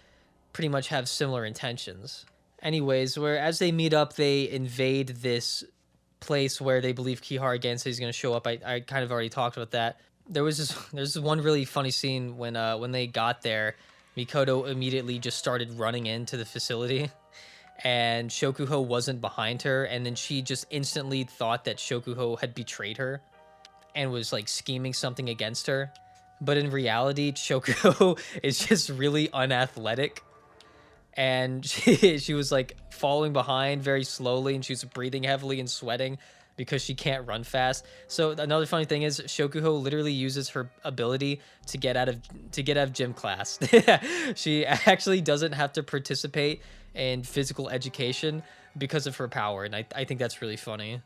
pretty much have similar intentions. Anyways, as they meet up, they invade this place where they believe Kihara Gensei is going to show up. I kind of already talked about that. There's this one really funny scene when they got there. Mikoto immediately just started running into the facility, and Shokuho wasn't behind her, and then she just instantly thought that Shokuho had betrayed her and was like scheming something against her. But in reality, Shokuho is just really unathletic, and she was like falling behind very slowly, and she was breathing heavily and sweating because she can't run fast. So another funny thing is Shokuho literally uses her ability to get out of gym class. She actually doesn't have to participate in physical education because of her power, and I think that's really funny.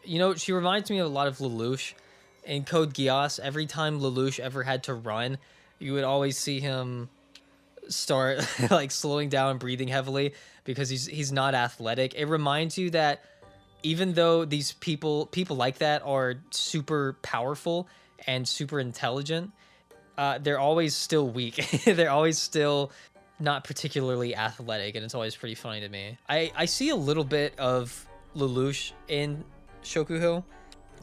You know, she reminds me of a lot of Lelouch. In Code Geass, every time Lelouch ever had to run, you would always see him start like slowing down and breathing heavily because he's not athletic. It reminds you that even though these people like that are super powerful and super intelligent, they're always still weak. They're always still not particularly athletic, and it's always pretty funny to me. I see a little bit of Lelouch in Shokuho,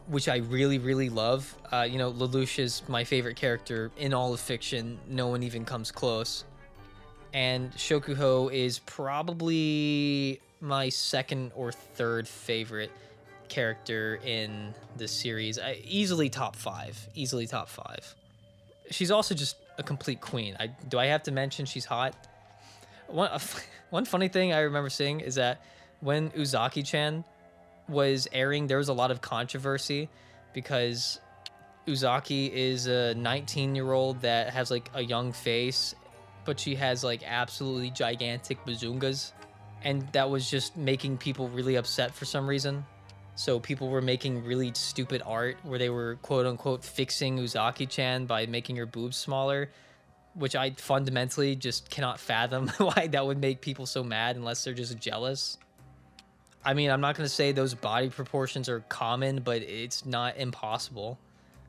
which I really, really love. You know, Lelouch is my favorite character in all of fiction. No one even comes close. And Shokuho is probably my second or third favorite character in the series. Easily top 5. Easily top 5. She's also just a complete queen. Do I have to mention she's hot? One funny thing I remember seeing is that when Uzaki-chan was airing, there was a lot of controversy because Uzaki is a 19-year-old that has like a young face, but she has like absolutely gigantic bazungas, and that was just making people really upset for some reason. So people were making really stupid art where they were quote unquote fixing Uzaki-chan by making her boobs smaller, which I fundamentally just cannot fathom why that would make people so mad unless they're just jealous. I mean, I'm not going to say those body proportions are common, but it's not impossible.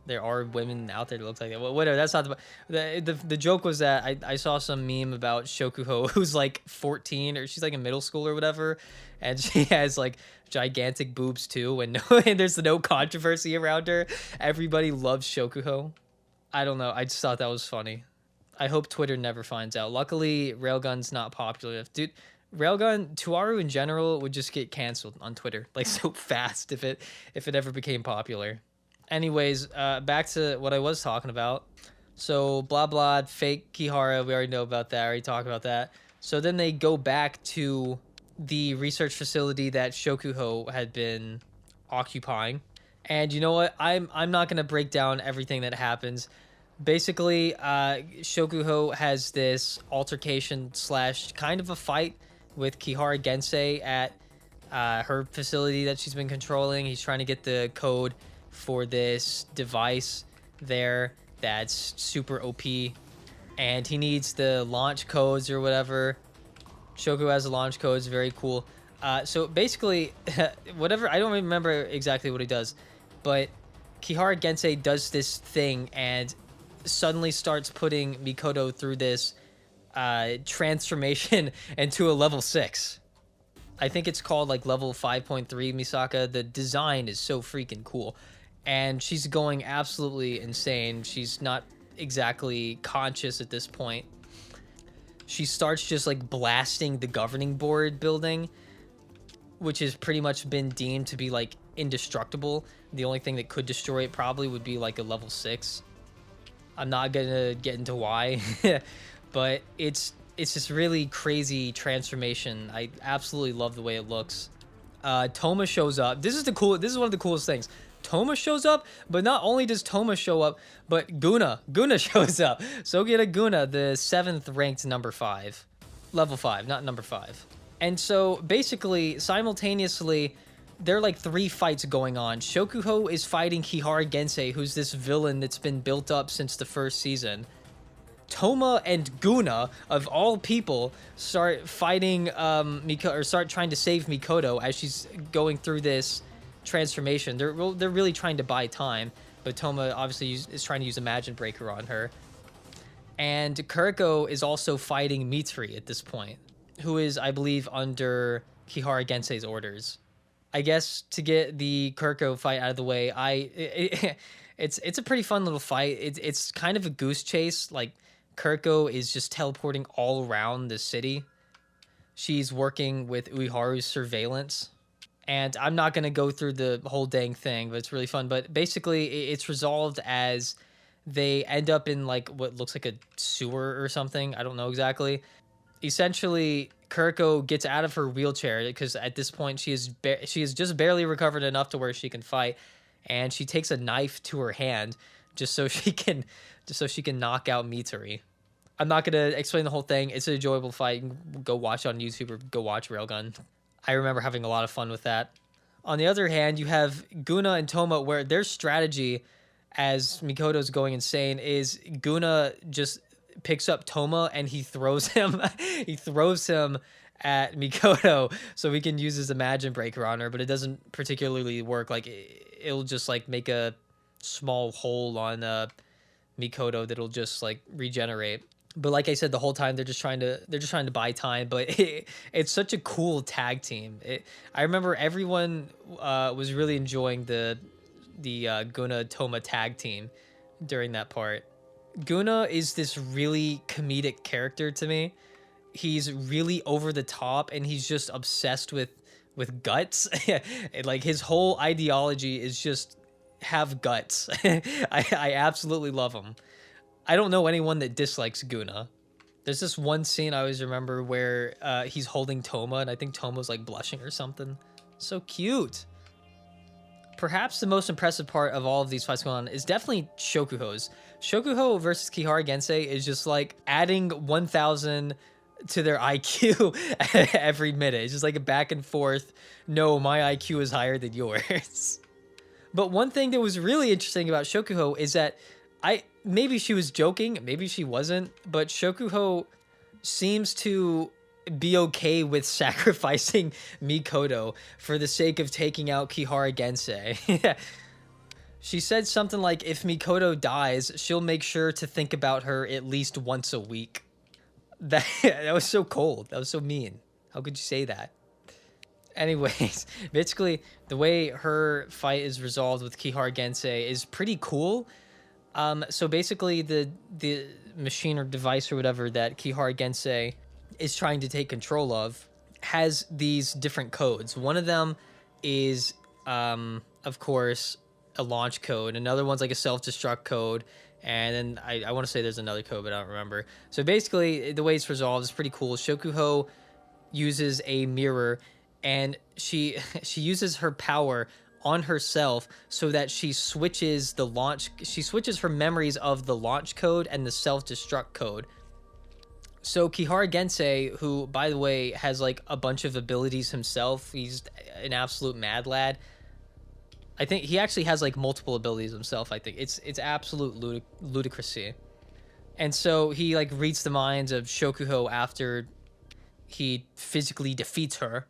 There are women out there that look like that. Well, whatever, that's not the joke was that I saw some meme about Shokuho who's like 14, or she's like in middle school or whatever, and she has like gigantic boobs too, and and there's no controversy around her. Everybody loves Shokuho. I don't know. I just thought that was funny. I hope Twitter never finds out. Luckily, Railgun's not popular enough. Dude, Railgun, Tuaru in general would just get canceled on Twitter like so fast if it ever became popular. Anyways, back to what I was talking about. So blah blah, fake Kihara, we already know about that. I already talked about that. So then they go back to the research facility that Shokuho had been occupying. And you know what? I'm not gonna break down everything that happens. Basically, Shokuho has this altercation / kind of a fight with Kihara Gensei at her facility that she's been controlling. He's trying to get the code for this device there that's super OP, and he needs the launch codes or whatever. Shokuho has the launch codes, very cool. So basically, whatever, I don't remember exactly what he does, but Kihara Gensei does this thing and suddenly starts putting Mikoto through this transformation into a level 6. I think it's called like level 5.3 Misaka. The design is so freaking cool. And she's going absolutely insane. She's not exactly conscious at this point. She starts just like blasting the governing board building, which has pretty much been deemed to be like indestructible. The only thing that could destroy it probably would be like a level 6. I'm not gonna get into why, but it's this really crazy transformation. I absolutely love the way it looks. Toma shows up. This is one of the coolest things. Toma shows up, but not only does Toma show up, but Guna shows up. Sogita Guna, the 7th ranked number 5. Level 5, not number 5. And so basically, simultaneously, there are like 3 fights going on. Shokuho is fighting Kihara Gensei, who's this villain that's been built up since the first season. Toma and Guna, of all people, start fighting start trying to save Mikoto as she's going through this transformation. They're really trying to buy time, but Toma obviously is trying to use Imagine Breaker on her. And Kuroko is also fighting Mitri at this point, who is, I believe, under Kihara Gensei's orders. I guess to get the Kuroko fight out of the way, it's a pretty fun little fight. It's kind of a goose chase, like Kuroko is just teleporting all around the city. She's working with Uiharu's surveillance. And I'm not going to go through the whole dang thing, but it's really fun. But basically, it's resolved as they end up in like what looks like a sewer or something. I don't know exactly. Essentially, Kuroko gets out of her wheelchair because at this point she is just barely recovered enough to where she can fight, and she takes a knife to her hand just so she can knock out Mitari. I'm not gonna explain the whole thing. It's an enjoyable fight. You can go watch it on YouTube or go watch Railgun. I remember having a lot of fun with that. On the other hand, you have Guna and Toma, where their strategy as Mikoto's going insane is Guna just picks up Toma and he throws him at Mikoto so he can use his Imagine Breaker on her, but it doesn't particularly work. Like it'll just like make a small hole on Mikoto that'll just like regenerate. But like I said, the whole time they're just trying to buy time. But it's such a cool tag team. I remember everyone was really enjoying the Guna Toma tag team during that part. Guna is this really comedic character to me. He's really over the top, and he's just obsessed with guts. Like his whole ideology is just have guts. I absolutely love him. I don't know anyone that dislikes Guna. There's this one scene I always remember where he's holding Toma, and I think Toma's like blushing or something. So cute. Perhaps the most impressive part of all of these fights going on is definitely Shokuho's. Shokuho versus Kihara Gensei is just like adding 1,000 to their IQ every minute. It's just like a back and forth. No, my IQ is higher than yours. But one thing that was really interesting about Shokuho is that maybe she was joking, maybe she wasn't, but Shokuho seems to be okay with sacrificing Mikoto for the sake of taking out Kihara Gensei. She said something like, if Mikoto dies, she'll make sure to think about her at least once a week. That was so cold. That was so mean. How could you say that? Anyways, basically, the way her fight is resolved with Kihara Gensei is pretty cool. So basically, the machine or device or whatever that Kihara Gensei is trying to take control of has these different codes. One of them is, of course, a launch code. Another one's like a self-destruct code. And then I want to say there's another code, but I don't remember. So basically, the way it's resolved is pretty cool. Shokuho uses a mirror, and she uses her power on herself so that she switches her memories of the launch code and the self-destruct code. So Kihara Gensei, who by the way has like a bunch of abilities himself, he's an absolute mad lad. I think he actually has like multiple abilities himself. I think it's absolute ludicrousy. And so he like reads the minds of Shokuho after he physically defeats her.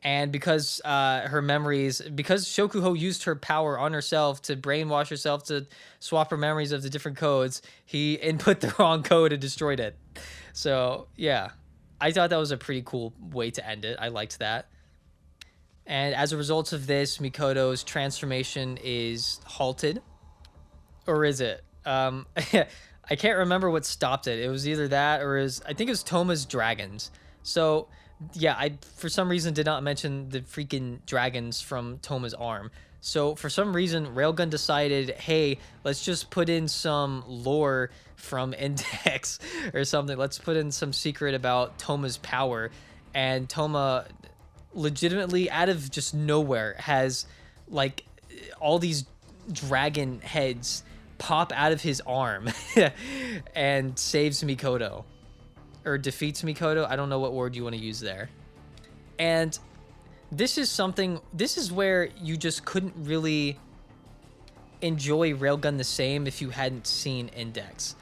And because because Shokuho used her power on herself to brainwash herself to swap her memories of the different codes, he input the wrong code and destroyed it. So yeah, I thought that was a pretty cool way to end it. I liked that. And as a result of this, Mikoto's transformation is halted. Or is it? I can't remember what stopped it. It was either that or I think it was Toma's dragons. So yeah, I for some reason did not mention the freaking dragons from Toma's arm. So for some reason, Railgun decided, hey, let's just put in some lore from Index or something. Let's put in some secret about Toma's power. And Toma legitimately out of just nowhere has like all these dragon heads pop out of his arm and saves Mikoto. Or defeats Mikoto. I don't know what word you want to use there. And this is where you just couldn't really enjoy Railgun the same if you hadn't seen Index.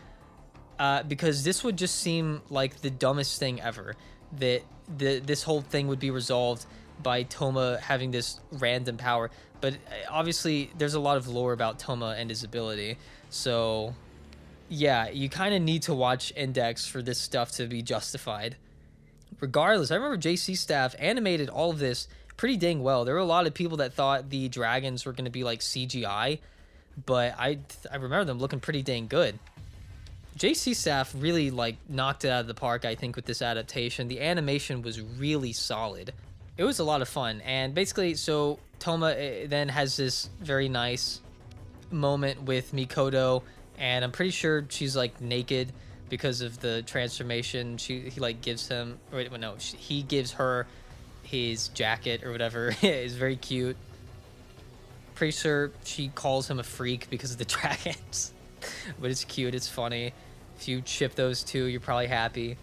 Because this would just seem like the dumbest thing ever. That this whole thing would be resolved by Toma having this random power. But obviously, there's a lot of lore about Toma and his ability. So yeah, you kind of need to watch Index for this stuff to be justified. Regardless, I remember JC staff animated all of this pretty dang well. There were a lot of people that thought the dragons were going to be like CGI, but I remember them looking pretty dang good. JC Staff really like knocked it out of the park, I think, with this adaptation. The animation was really solid. It was a lot of fun. And basically, so Toma then has this very nice moment with Mikoto, and I'm pretty sure she's like naked because of the transformation. He like gives him, or wait, no, he gives her his jacket or whatever. It's very cute. Pretty sure she calls him a freak because of the dragons. But it's cute, it's funny. If you ship those two, you're probably happy.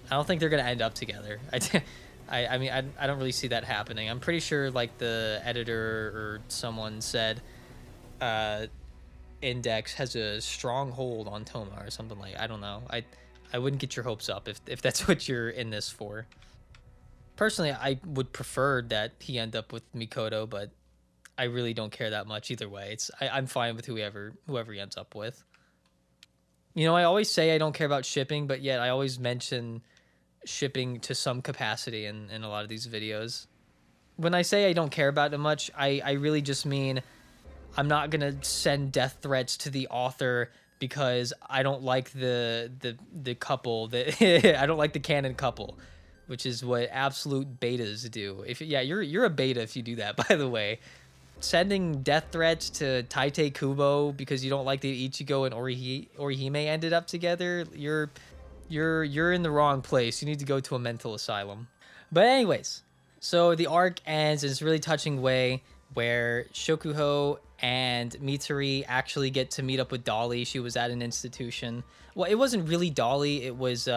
I don't think they're gonna end up together. I mean, I don't really see that happening. I'm pretty sure like the editor or someone said Index has a strong hold on Toma or something like. I don't know. I wouldn't get your hopes up if that's what you're in this for. Personally, I would prefer that he end up with Mikoto, but I really don't care that much either way. I'm fine with whoever he ends up with. You know, I always say I don't care about shipping, but yet I always mention shipping to some capacity in a lot of these videos. When I say I don't care about it much, I really just mean I'm not gonna send death threats to the author because I don't like the couple that I don't like the canon couple, which is what absolute betas do. You're a beta if you do that, by the way. Sending death threats to Taite Kubo because you don't like the Ichigo and Orihime ended up together, you're in the wrong place. You need to go to a mental asylum. But anyways, so the arc ends in this really touching way where Shokuho and Mitari actually get to meet up with Dolly. She was at an institution. Well, it wasn't really Dolly. It was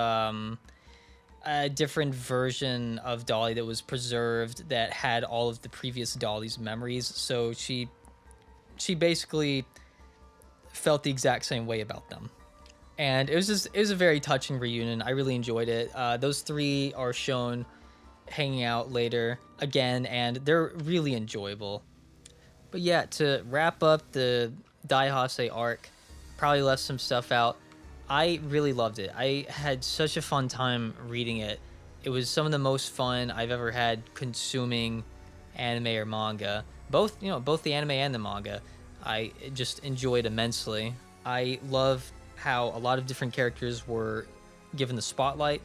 a different version of Dolly that was preserved that had all of the previous Dolly's memories. So she basically felt the exact same way about them. And it was a very touching reunion. I really enjoyed it. Those three are shown hanging out later again, and they're really enjoyable. But yeah, to wrap up the Daihase arc, probably left some stuff out. I really loved it. I had such a fun time reading it. It was some of the most fun I've ever had consuming anime or manga. Both the anime and the manga. I just enjoyed immensely. I love how a lot of different characters were given the spotlight.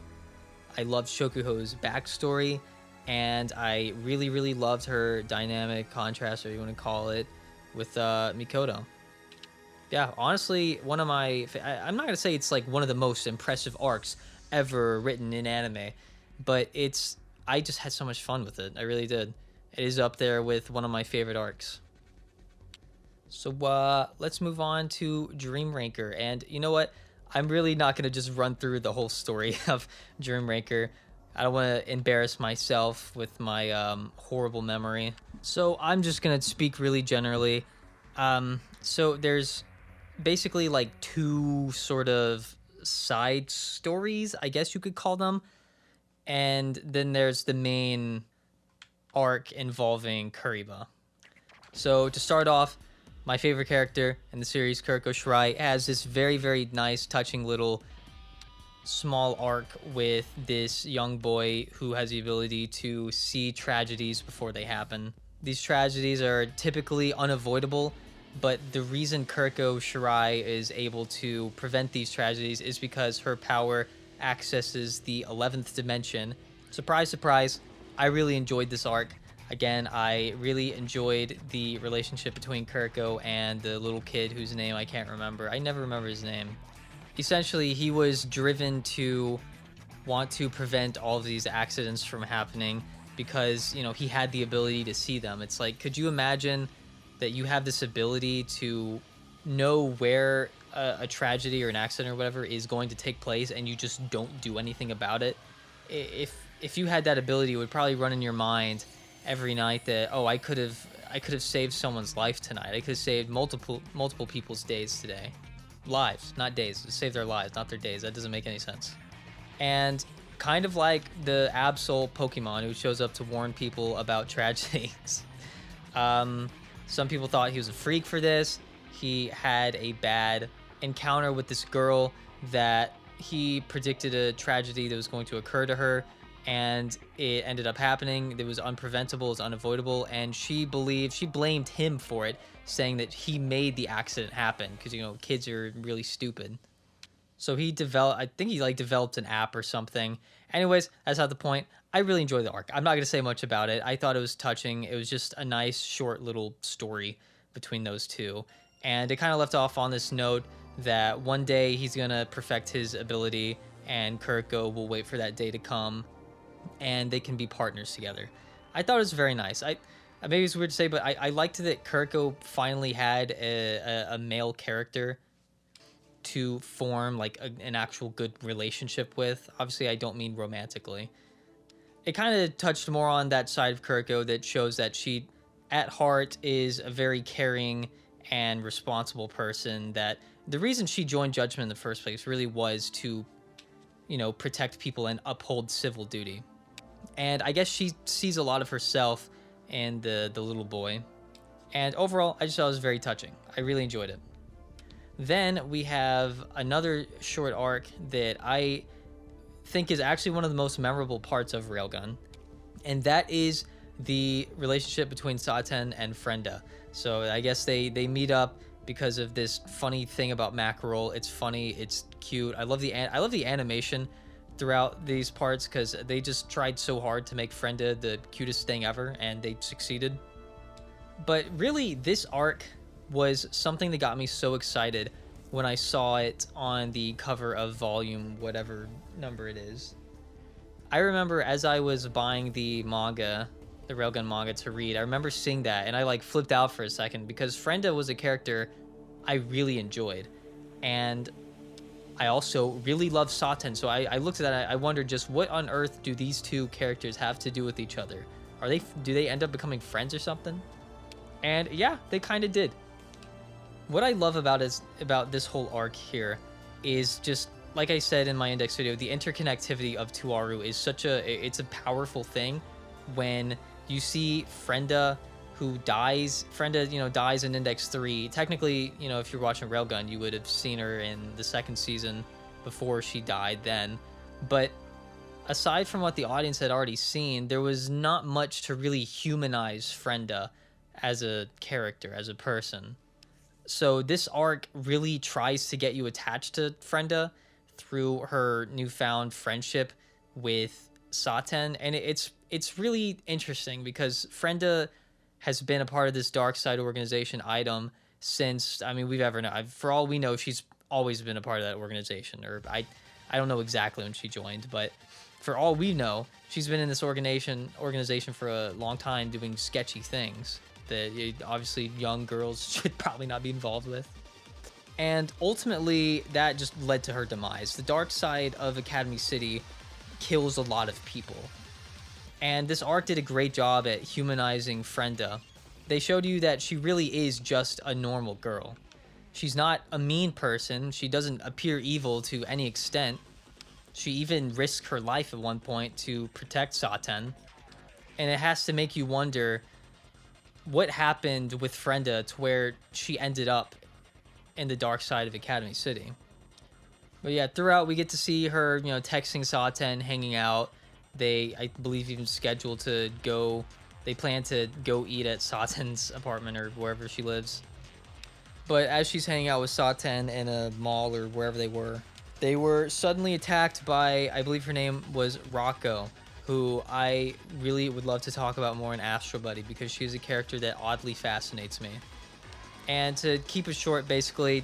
I loved Shokuho's backstory, and I really, really loved her dynamic contrast, or you want to call it, with Mikoto. Yeah, honestly, I'm not going to say it's like one of the most impressive arcs ever written in anime, but I just had so much fun with it. I really did. It is up there with one of my favorite arcs. So let's move on to Dream Ranker. And you know what? I'm really not going to just run through the whole story of Dream Ranker. I don't want to embarrass myself with my horrible memory. So I'm just going to speak really generally. So there's basically like two sort of side stories, I guess you could call them. And then there's the main arc involving Kuriba. So to start off, my favorite character in the series, Kirikou Shirai, has this very, very nice, touching little small arc with this young boy who has the ability to see tragedies before they happen. These tragedies are typically unavoidable, but the reason Kirikou Shirai is able to prevent these tragedies is because her power accesses the 11th dimension. Surprise, surprise, I really enjoyed this arc. Again, I really enjoyed the relationship between Kirikou and the little kid whose name I can't remember. I never remember his name. Essentially, he was driven to want to prevent all of these accidents from happening because, he had the ability to see them. It's like, could you imagine that you have this ability to know where a tragedy or an accident or whatever is going to take place and you just don't do anything about it? If you had that ability, it would probably run in your mind every night that, I could have saved someone's life tonight. I could have saved multiple people's days today. Lives, not days. Save their lives, not their days. That doesn't make any sense. And kind of like the Absol Pokemon who shows up to warn people about tragedies. Some people thought he was a freak for this. He had a bad encounter with this girl that he predicted a tragedy that was going to occur to her, and it ended up happening. It was unpreventable, it was unavoidable, and she blamed him for it, saying that he made the accident happen because, kids are really stupid. So I think he like developed an app or something. Anyways, that's not the point. I really enjoyed the arc. I'm not going to say much about it. I thought it was touching. It was just a nice short little story between those two. And it kind of left off on this note that one day he's going to perfect his ability and Kuroko will wait for that day to come and they can be partners together. I thought it was very nice. Maybe it's weird to say, but I liked that Kuroko finally had a male character to form like an actual good relationship with. Obviously, I don't mean romantically. It kind of touched more on that side of Kuroko that shows that she, at heart, is a very caring and responsible person. That the reason she joined Judgment in the first place really was to, protect people and uphold civil duty. And I guess she sees a lot of herself in the little boy. And overall, I just thought it was very touching. I really enjoyed it. Then we have another short arc that I think is actually one of the most memorable parts of Railgun, and that is the relationship between Saten and Frenda. So I guess they meet up because of this funny thing about mackerel. It's funny, it's cute. I love the animation throughout these parts because they just tried so hard to make Frenda the cutest thing ever, and they succeeded. But really, this arc was something that got me so excited when I saw it on the cover of volume whatever number it is. I remember as I was buying the manga, the Railgun manga to read, I remember seeing that and I like flipped out for a second because Frenda was a character I really enjoyed. And I also really love Saten, so I looked at that. I wondered just what on earth do these two characters have to do with each other? Do they end up becoming friends or something? And yeah, they kind of did. What I love about this whole arc here is just, like I said in my index video, the interconnectivity of Tuaru is it's a powerful thing when you see Frenda who dies. Frenda, dies in Index 3. Technically, if you're watching Railgun, you would have seen her in the second season before she died then. But aside from what the audience had already seen, there was not much to really humanize Frenda as a character, as a person. So this arc really tries to get you attached to Frenda through her newfound friendship with Saten, and it's really interesting because Frenda has been a part of this dark side organization item since, we've ever known. For all we know, she's always been a part of that organization, or I don't know exactly when she joined, but for all we know, she's been in this organization for a long time doing sketchy things that obviously young girls should probably not be involved with. And ultimately, that just led to her demise. The dark side of Academy City kills a lot of people. And this arc did a great job at humanizing Frenda. They showed you that she really is just a normal girl. She's not a mean person. She doesn't appear evil to any extent. She even risked her life at one point to protect Saten. And it has to make you wonder what happened with Frenda to where she ended up in the dark side of Academy City. But yeah, throughout we get to see her, texting Saten, hanging out. They, I believe, even scheduled to go. They plan to go eat at Saten's apartment or wherever she lives. But as she's hanging out with Saten in a mall or wherever they were suddenly attacked by, I believe her name was Rocco, who I really would love to talk about more in Astro Buddy because she's a character that oddly fascinates me. And to keep it short, basically,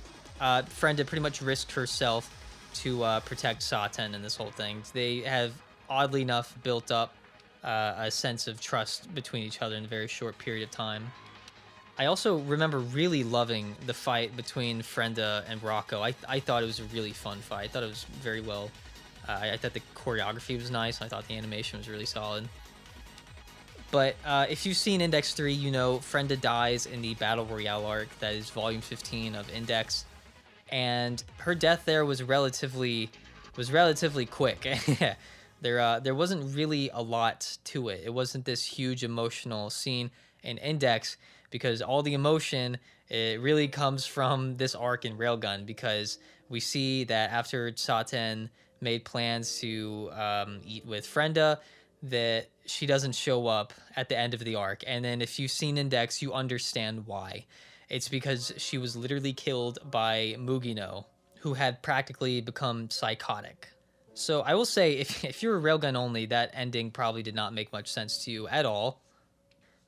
Frenda pretty much risked herself to protect Saten in this whole thing. They have, oddly enough, built up a sense of trust between each other in a very short period of time. I also remember really loving the fight between Frenda and Rocco. I thought it was a really fun fight. I thought it was very well. I thought the choreography was nice. I thought the animation was really solid. But if you've seen Index 3, Frenda dies in the Battle Royale arc. That is Volume 15 of Index. And her death there was relatively quick. There wasn't really a lot to it. It wasn't this huge emotional scene in Index because all the emotion, it really comes from this arc in Railgun, because we see that after Saten made plans to eat with Frenda, that she doesn't show up at the end of the arc. And then if you've seen Index, you understand why. It's because she was literally killed by Mugino, who had practically become psychotic. So I will say, if you're a Railgun only, that ending probably did not make much sense to you at all.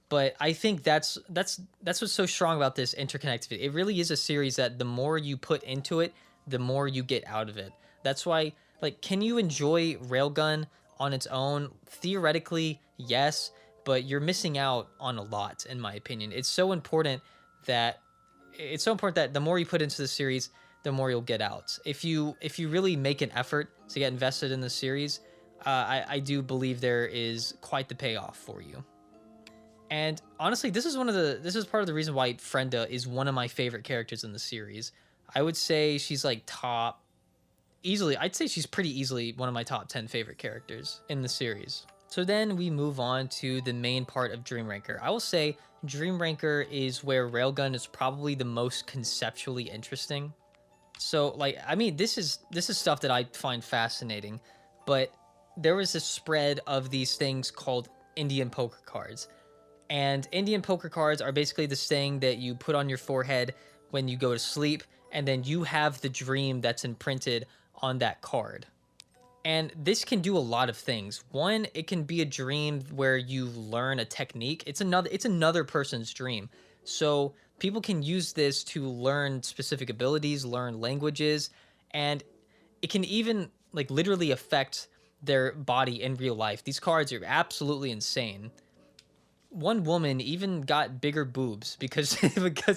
But I think that's what's so strong about this interconnectivity. It really is a series that the more you put into it, the more you get out of it. That's why, like, can you enjoy Railgun on its own? Theoretically, yes, but you're missing out on a lot, in my opinion. It's so important that the more you put into the series, the more you'll get out. If you really make an effort to get invested in the series, I do believe there is quite the payoff for you. And honestly, this is part of the reason why Frenda is one of my favorite characters in the series. I would say she's like I'd say she's pretty easily one of my top 10 favorite characters in the series. So then we move on to the main part of Dream Ranker. I will say Dream Ranker is where Railgun is probably the most conceptually interesting. So, like, I mean, this is stuff that I find fascinating, but there was this spread of these things called Indian poker cards. And Indian poker cards are basically this thing that you put on your forehead when you go to sleep, and then you have the dream that's imprinted on that card. And this can do a lot of things. One, it can be a dream where you learn a technique. It's another person's dream. So people can use this to learn specific abilities, learn languages, and it can even like literally affect their body in real life. These cards are absolutely insane. One woman even got bigger boobs because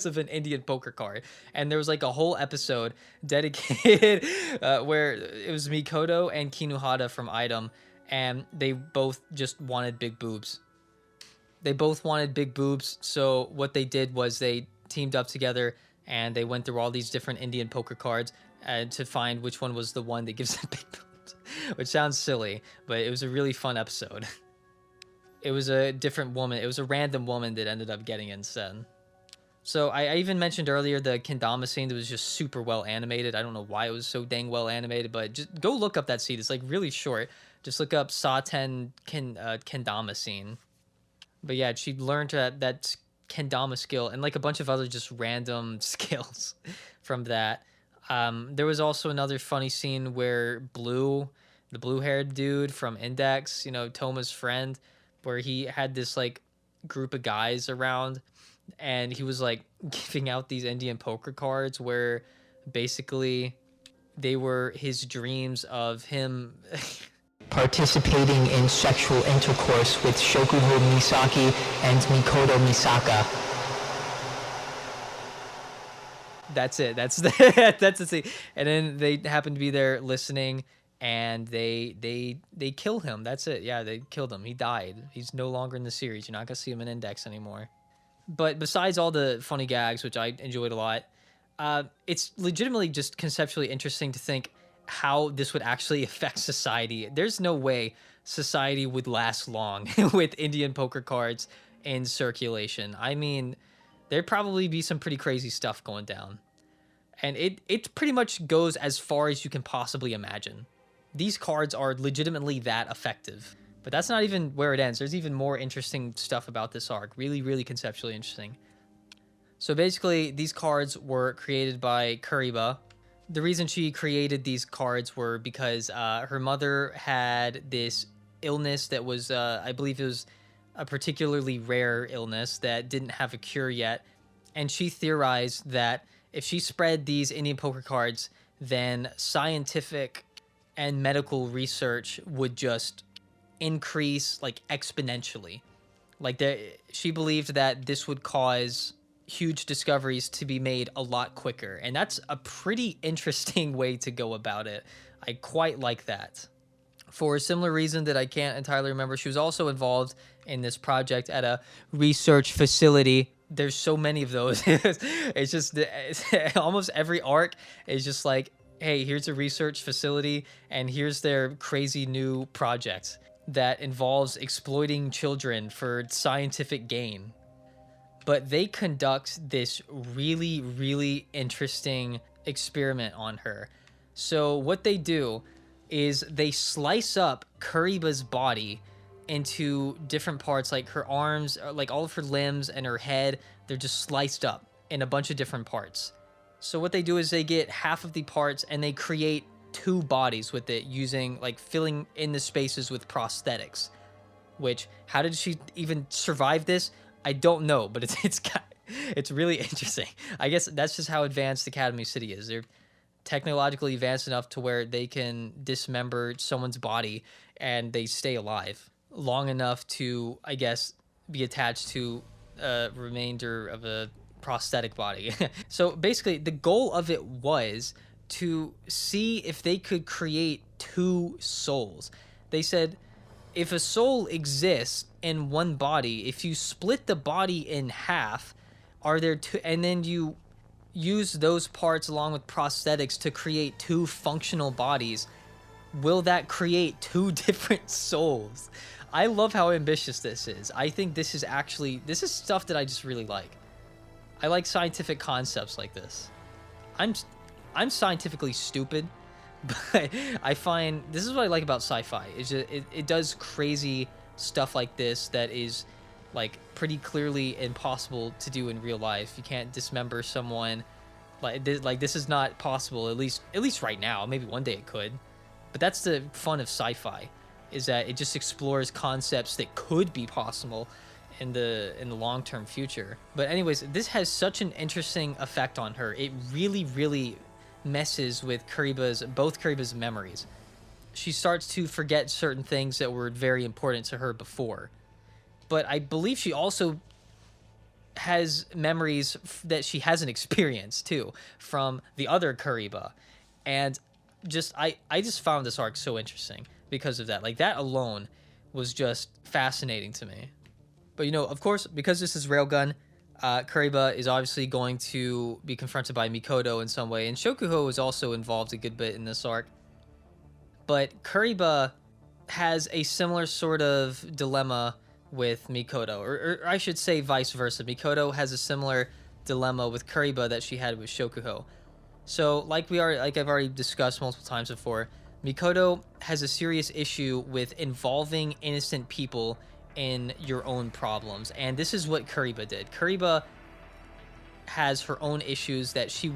of an Indian poker card, and there was like a whole episode dedicated where it was Mikoto and Kinuhata from Item, and they both just wanted big boobs. So what they did was they teamed up together and they went through all these different Indian poker cards to find which one was the one that gives them big boobs, which sounds silly, but it was a really fun episode. It was a different woman. It was a random woman that ended up getting instead. So I even mentioned earlier the kendama scene that was just super well animated. I don't know why it was so dang well animated, but just go look up that scene. It's like really short. Just look up Saten kendama scene. But yeah, she learned that kendama skill and like a bunch of other just random skills from that. There was also another funny scene where the blue-haired dude from Index, Toma's friend, where he had this like group of guys around and he was like giving out these Indian poker cards where basically they were his dreams of him participating in sexual intercourse with Shokuho Misaki and Mikoto Misaka. That's it. That's the scene. And then they happen to be there listening, and they kill him. That's it. Yeah, they killed him. He died. He's no longer in the series. You're not gonna see him in Index anymore. But besides all the funny gags, which I enjoyed a lot, it's legitimately just conceptually interesting to think how this would actually affect society. There's no way society would last long with Indian poker cards in circulation. I mean, there'd probably be some pretty crazy stuff going down. And it pretty much goes as far as you can possibly imagine. These cards are legitimately that effective. But that's not even where it ends. There's even more interesting stuff about this arc. Really, really conceptually interesting. So basically, these cards were created by Kuriba. The reason she created these cards were because her mother had this illness that was, I believe it was a particularly rare illness that didn't have a cure yet. And she theorized that if she spread these Indian poker cards, then scientific and medical research would just increase like exponentially. Like she believed that this would cause huge discoveries to be made a lot quicker. And that's a pretty interesting way to go about it. I quite like that. For a similar reason that I can't entirely remember, she was also involved in this project at a research facility. There's so many of those. It's just almost every arc is just like, hey, here's a research facility and here's their crazy new project that involves exploiting children for scientific gain. But they conduct this really, really interesting experiment on her. So what they do is they slice up Kuriba's body into different parts, like her arms, like all of her limbs and her head. They're just sliced up in a bunch of different parts. So what they do is they get half of the parts and they create 2 bodies with it, using like filling in the spaces with prosthetics. Which, how did she even survive this? I don't know, but it's really interesting. I guess that's just how advanced Academy City is. They're technologically advanced enough to where they can dismember someone's body and they stay alive long enough to, I guess, be attached to a remainder of a prosthetic body. So basically, the goal of it was to see if they could create 2 souls. They said, if a soul exists in one body, if you split the body in half, are there 2, and then you use those parts along with prosthetics to create 2 functional bodies, will that create 2 different souls? I love how ambitious this is. I think this is stuff that I just really like. I like scientific concepts like this. I'm scientifically stupid, but I find this is what I like about sci-fi. It does crazy stuff like this that is like pretty clearly impossible to do in real life. You can't dismember someone like this is not possible, at least right now. Maybe one day it could. But that's the fun of sci-fi, is that it just explores concepts that could be possible in the long-term future. But anyways, this has such an interesting effect on her. It really messes with both Kariba's memories. She starts to forget certain things that were very important to her before. But I believe she also has memories that she hasn't experienced too from the other Kariba. And I just found this arc so interesting because of that. Like, that alone was just fascinating to me. But of course, because this is Railgun, Kariba is obviously going to be confronted by Mikoto in some way, and Shokuho is also involved a good bit in this arc. But Kariba has a similar sort of dilemma with Mikoto, or I should say vice versa. Mikoto has a similar dilemma with Kariba that she had with Shokuho. So, like I've already discussed multiple times before, Mikoto has a serious issue with involving innocent people in your own problems, and this is what Kariba did. Kariba has her own issues that she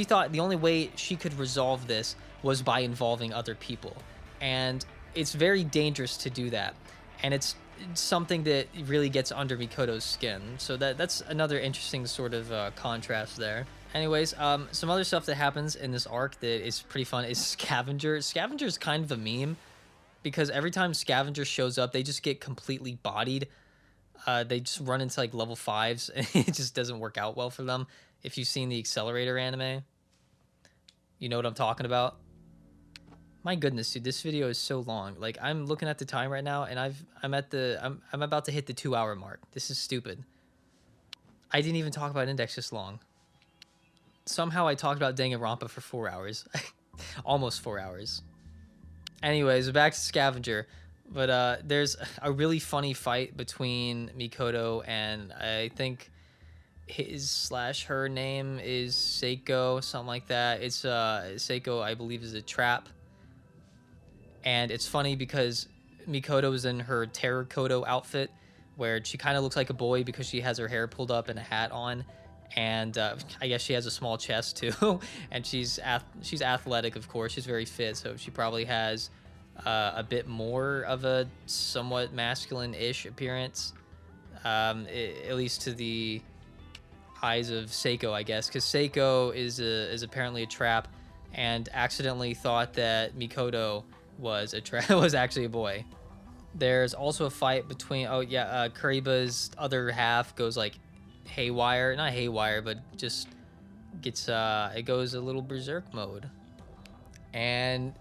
thought the only way she could resolve this was by involving other people, and it's very dangerous to do that, and it's something that really gets under Mikoto's skin. So that's another interesting sort of contrast there. Anyways, some other stuff that happens in this arc that is pretty fun is Scavenger. Scavenger is kind of a meme, because every time Scavenger shows up, they just get completely bodied. They just run into like level 5s, and it just doesn't work out well for them. If you've seen the Accelerator anime, you know what I'm talking about. My goodness, dude, this video is so long. Like, I'm looking at the time right now, and I'm about to hit the 2-hour mark. This is stupid. I didn't even talk about Index this long. Somehow I talked about Danganronpa for 4 hours. Almost 4 hours. Anyways, back to Scavenger. But there's a really funny fight between Mikoto and I think his/her name is Seiko, something like that. It's Seiko, I believe, is a trap. And it's funny because Mikoto is in her terracotta outfit, where she kind of looks like a boy because she has her hair pulled up and a hat on. And I guess she has a small chest too, and she's athletic, of course. She's very fit, so she probably has a bit more of a somewhat masculine-ish appearance, at least to the eyes of Seiko, I guess, because Seiko is apparently a trap, and accidentally thought that Mikoto was was actually a boy. There's also a fight between Kariba's other half goes like haywire, not haywire, but just gets it goes a little berserk mode, and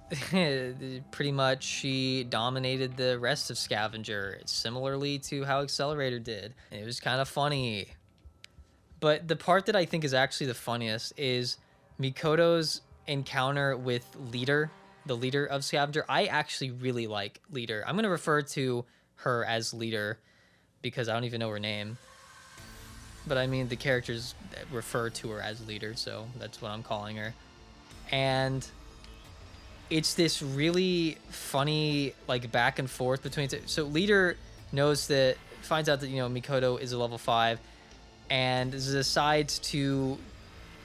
pretty much she dominated the rest of Scavenger, similarly to how Accelerator did. And it was kind of funny. But the part that I think is actually the funniest is Mikoto's encounter with Leader, the leader of Scavenger. I actually really like Leader. I'm going to refer to her as Leader because I don't even know her name. But I mean, the characters refer to her as Leader, so that's what I'm calling her. And it's this really funny, like, back and forth between... So Leader finds out that, Mikoto is a level 5, and decides to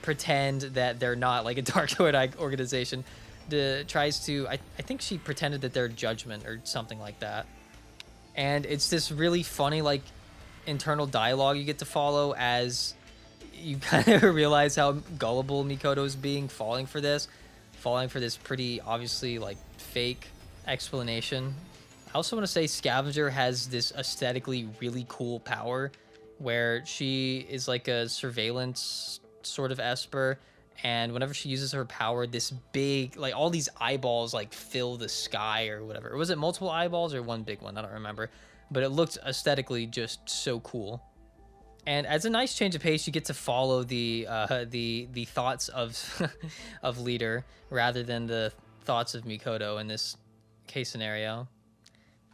pretend that they're not like a dark organization. Tries to, I think she pretended that they're Judgment or something like that. And it's this really funny like internal dialogue you get to follow as you kind of realize how gullible Mikoto is being, falling for this pretty obviously like fake explanation. I also want to say Scavenger has this aesthetically really cool power where she is like a surveillance sort of esper, and whenever she uses her power, this big, like all these eyeballs like fill the sky or whatever. Or was it multiple eyeballs or one big one? I don't remember, but it looked aesthetically just so cool. And as a nice change of pace, you get to follow the thoughts of of Leader rather than the thoughts of Mikoto in this case scenario.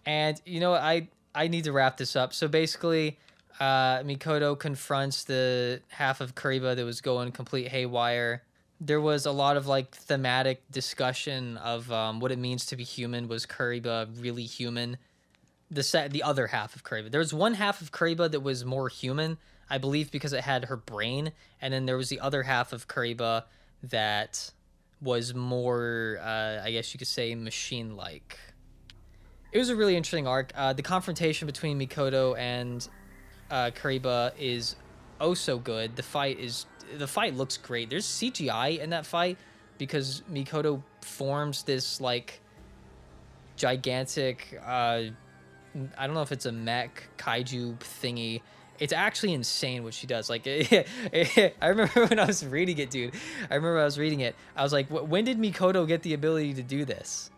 And you know, I need to wrap this up. So basically, Mikoto confronts the half of Kuriba that was going complete haywire. There was a lot of like thematic discussion of what it means to be human. Was Kuriba really human? The other half of Kuriba. There was one half of Kuriba that was more human, I believe, because it had her brain, and then there was the other half of Kuriba that was more, I guess you could say, machine-like. It was a really interesting arc. The confrontation between Mikoto and Kuriba is oh so good. The fight looks great. There's CGI in that fight because Mikoto forms this like gigantic I don't know if it's a mech kaiju thingy. It's actually insane what she does. Like, I remember when I was reading it, dude. I was like, when did Mikoto get the ability to do this?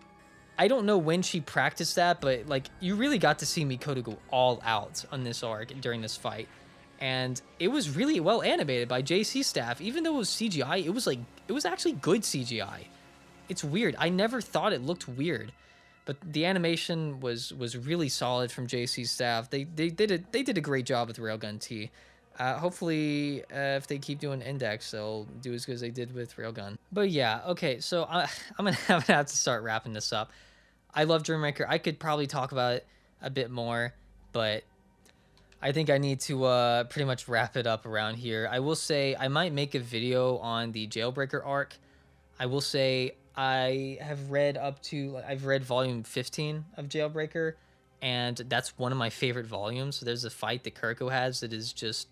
I don't know when she practiced that, but like, you really got to see Mikoto go all out on this arc during this fight. And it was really well animated by JC staff. Even though it was CGI, it was actually good CGI. It's weird. I never thought it looked weird. But the animation was really solid from JC's staff. They did a great job with Railgun T. Hopefully, if they keep doing Index, they'll do as good as they did with Railgun. But yeah, okay, so I'm gonna have to start wrapping this up. I love Dreammaker. I could probably talk about it a bit more, but I think I need to pretty much wrap it up around here. I will say I might make a video on the Jailbreaker arc. I will say I've read volume 15 of Jailbreaker, and that's one of my favorite volumes. There's a fight that Kuroko has that is just,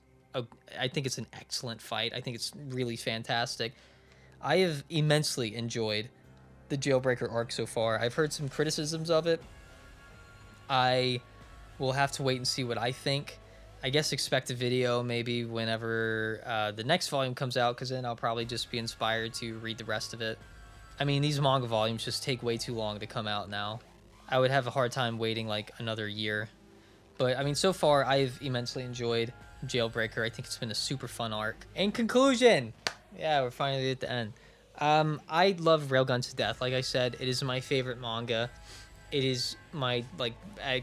I think it's an excellent fight. I think it's really fantastic. I have immensely enjoyed the Jailbreaker arc so far. I've heard some criticisms of it. I will have to wait and see what I think. I guess expect a video maybe whenever the next volume comes out, because then I'll probably just be inspired to read the rest of it. I mean, these manga volumes just take way too long to come out now. I would have a hard time waiting like another year. But I mean, so far, I've immensely enjoyed Jailbreaker. I think it's been a super fun arc. In conclusion, yeah, we're finally at the end. I love Railgun to death. Like I said, it is my favorite manga. It is my,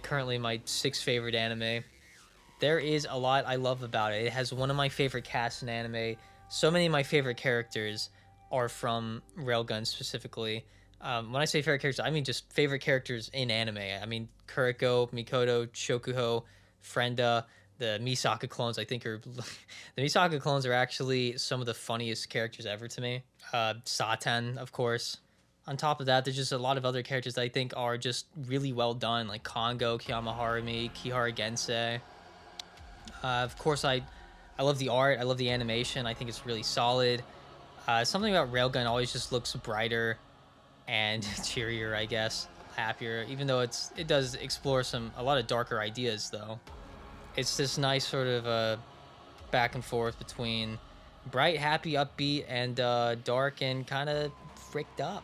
currently my 6th favorite anime. There is a lot I love about it. It has one of my favorite casts in anime. So many of my favorite characters are from Railgun specifically. When I say favorite characters, I mean just favorite characters in anime. I mean Kuroko, Mikoto, Shokuho, Frenda, the Misaka clones. I think the Misaka clones are actually some of the funniest characters ever to me. Satan, of course. On top of that, there's just a lot of other characters that I think are just really well done, like Congo, Kiyama Harumi, Kihara Gensei. Of course, I love the art. I love the animation. I think it's really solid. Something about Railgun always just looks brighter and cheerier, I guess, happier. Even though it does explore a lot of darker ideas, though. It's this nice sort of back and forth between bright, happy, upbeat, and dark and kind of fricked up.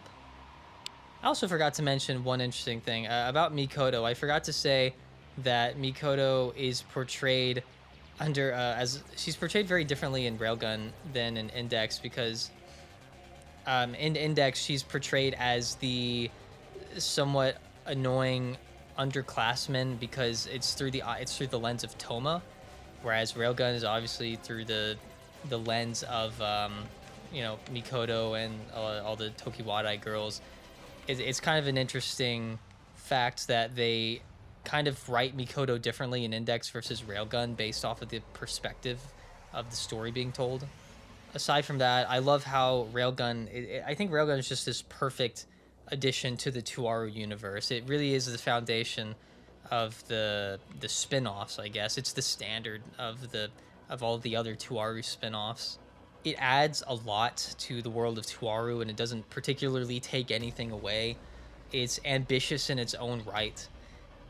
I also forgot to mention one interesting thing about Mikoto. I forgot to say that Mikoto is portrayed as she's portrayed very differently in Railgun than in Index, because in Index she's portrayed as the somewhat annoying underclassman because it's through the lens of Toma, whereas Railgun is obviously through the lens of Mikoto and all the Tokiwadai girls. It's kind of an interesting fact that they kind of write Mikoto differently in Index versus Railgun based off of the perspective of the story being told. aside from that, I love how Railgun. I think Railgun is just this perfect addition to the Tuaru universe. It really is the foundation of the spin-offs, I guess. It's the standard of all the other Tuaru spin-offs. It adds a lot to the world of Tuaru, and it doesn't particularly take anything away. It's ambitious in its own right,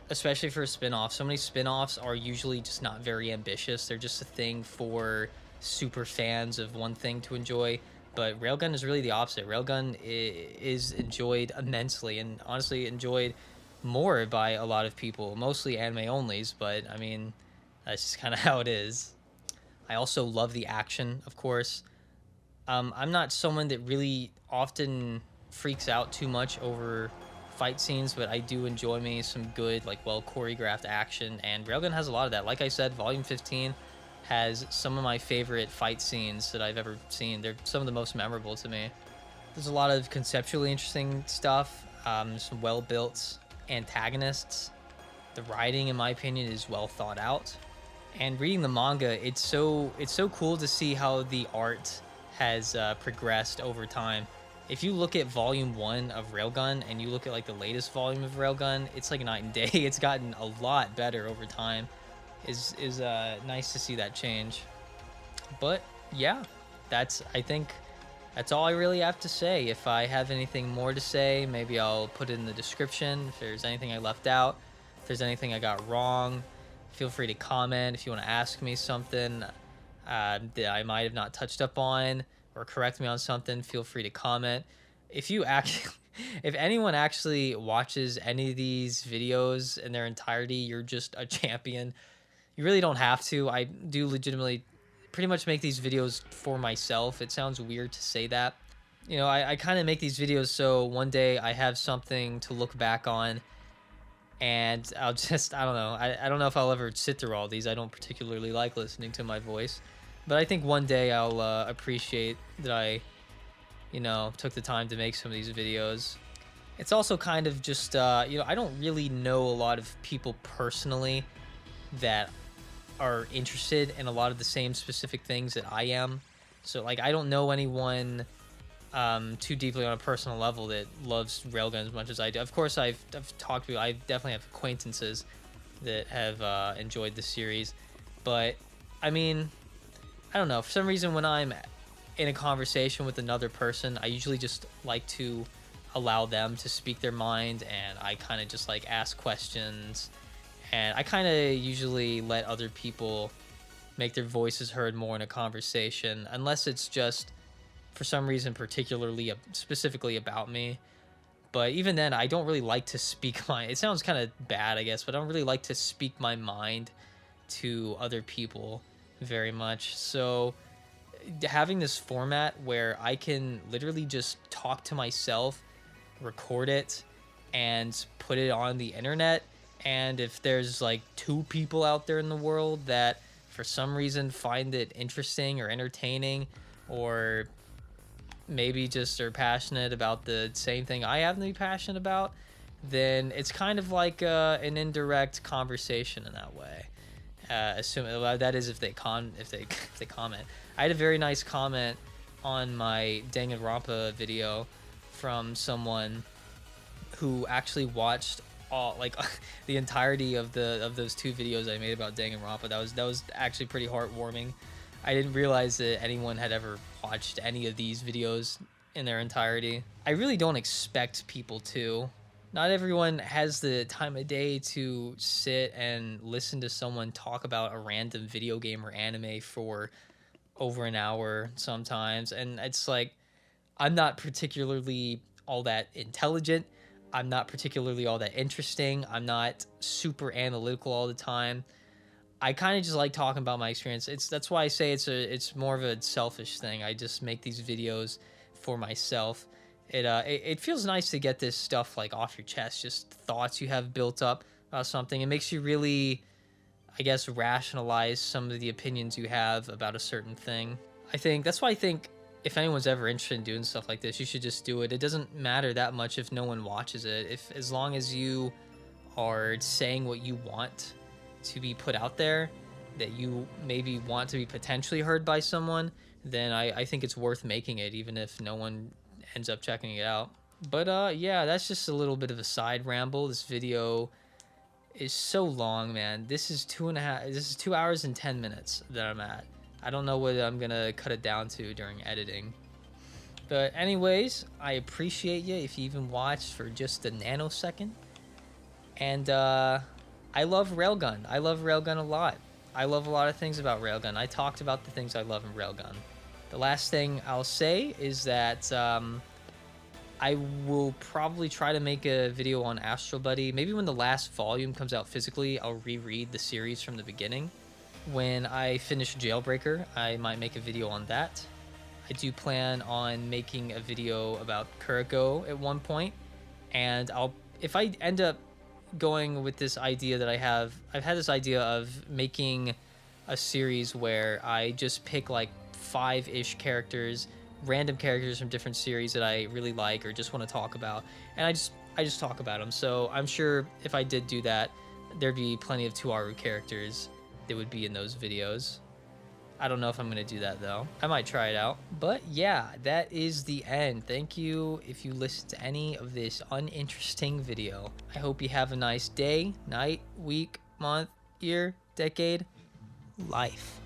especially for a spin-off. So many spin-offs are usually just not very ambitious. They're just a thing for super fans of one thing to enjoy. But Railgun is really the opposite. Railgun is enjoyed immensely, and honestly enjoyed more by a lot of people, mostly anime onlys, but I mean, that's just kind of how it is. I also love the action, of course. I'm not someone that really often freaks out too much over fight scenes, but I do enjoy me some good, like, well choreographed action, and Railgun has a lot of that. Like I said, Volume 15 has some of my favorite fight scenes that I've ever seen. They're some of the most memorable to me. There's a lot of conceptually interesting stuff, some well-built antagonists. The writing, in my opinion, is well thought out. And reading the manga, it's so cool to see how the art has progressed over time. If you look at Volume 1 of Railgun and you look at like the latest volume of Railgun, it's like night and day. It's gotten a lot better over time. Is nice to see that change. But yeah, I think that's all I really have to say. If I have anything more to say, maybe I'll put it in the description. If there's anything I left out, if there's anything I got wrong, feel free to comment. If you want to ask me something that I might have not touched up on, or correct me on something, feel free to comment. If anyone actually watches any of these videos in their entirety, you're just a champion. You really don't have to. I do legitimately pretty much make these videos for myself. It sounds weird to say that. You know, I kind of make these videos so one day I have something to look back on, and I'll just, I don't know. I don't know if I'll ever sit through all these. I don't particularly like listening to my voice. But I think one day I'll appreciate that I, you know, took the time to make some of these videos. It's also kind of just, you know, I don't really know a lot of people personally that are interested in a lot of the same specific things that I am. So, like, I don't know anyone too deeply on a personal level that loves Railgun as much as I do. Of course, I've talked to, I definitely have acquaintances that have enjoyed the series. But, I mean, I don't know. For some reason, when I'm in a conversation with another person, I usually just like to allow them to speak their mind, and I kind of just, like, ask questions. And I kind of usually let other people make their voices heard more in a conversation, unless it's just for some reason particularly specifically about me. But even then, I don't really like to speak it sounds kind of bad, I guess, but I don't really like to speak my mind to other people very much. So having this format where I can literally just talk to myself, record it, and put it on the internet, and if there's like 2 people out there in the world that for some reason find it interesting or entertaining, or maybe just are passionate about the same thing I happen to be passionate about, then it's kind of like an indirect conversation in that way. Assuming that is if they comment. I had a very nice comment on my Danganronpa video from someone who actually watched all, like, the entirety of those 2 videos I made about Danganronpa. That was actually pretty heartwarming. I didn't realize that anyone had ever watched any of these videos in their entirety. I really don't expect people to. Not everyone has the time of day to sit and listen to someone talk about a random video game or anime for over an hour sometimes. And it's like, I'm not particularly all that intelligent. I'm not particularly all that interesting. I'm not super analytical all the time. I kind of just like talking about my experience. That's why I say it's more of a selfish thing. I just make these videos for myself. It feels nice to get this stuff like off your chest, just thoughts you have built up about something. It makes you really, I guess, rationalize some of the opinions you have about a certain thing. That's why I think if anyone's ever interested in doing stuff like this, you should just do it. It doesn't matter that much if no one watches it. As long as you are saying what you want to be put out there, that you maybe want to be potentially heard by someone, then I think it's worth making it, even if no one ends up checking it out. But yeah, that's just a little bit of a side ramble. This video is so long, man. This is 2 hours and 10 minutes that I'm at. I don't know what I'm gonna cut it down to during editing. But anyways, I appreciate you if you even watched for just a nanosecond. And I love Railgun. I love Railgun a lot. I love a lot of things about Railgun. I talked about the things I love in Railgun. The last thing I'll say is that I will probably try to make a video on Astro Buddy. Maybe when the last volume comes out physically, I'll reread the series from the beginning. When I finish Jailbreaker, I might make a video on that. I do plan on making a video about Kuroko at one point, and if I end up going with this idea that I've had this idea of making a series where I just pick like 5-ish characters, random characters from different series that I really like or just want to talk about, and I just talk about them. So I'm sure if I did do that, there'd be plenty of Tuaru characters that would be in those videos. I don't know if I'm going to do that though. I might try it out. But yeah, that is the end. Thank you if you listened to any of this uninteresting video. I hope you have a nice day, night, week, month, year, decade, life.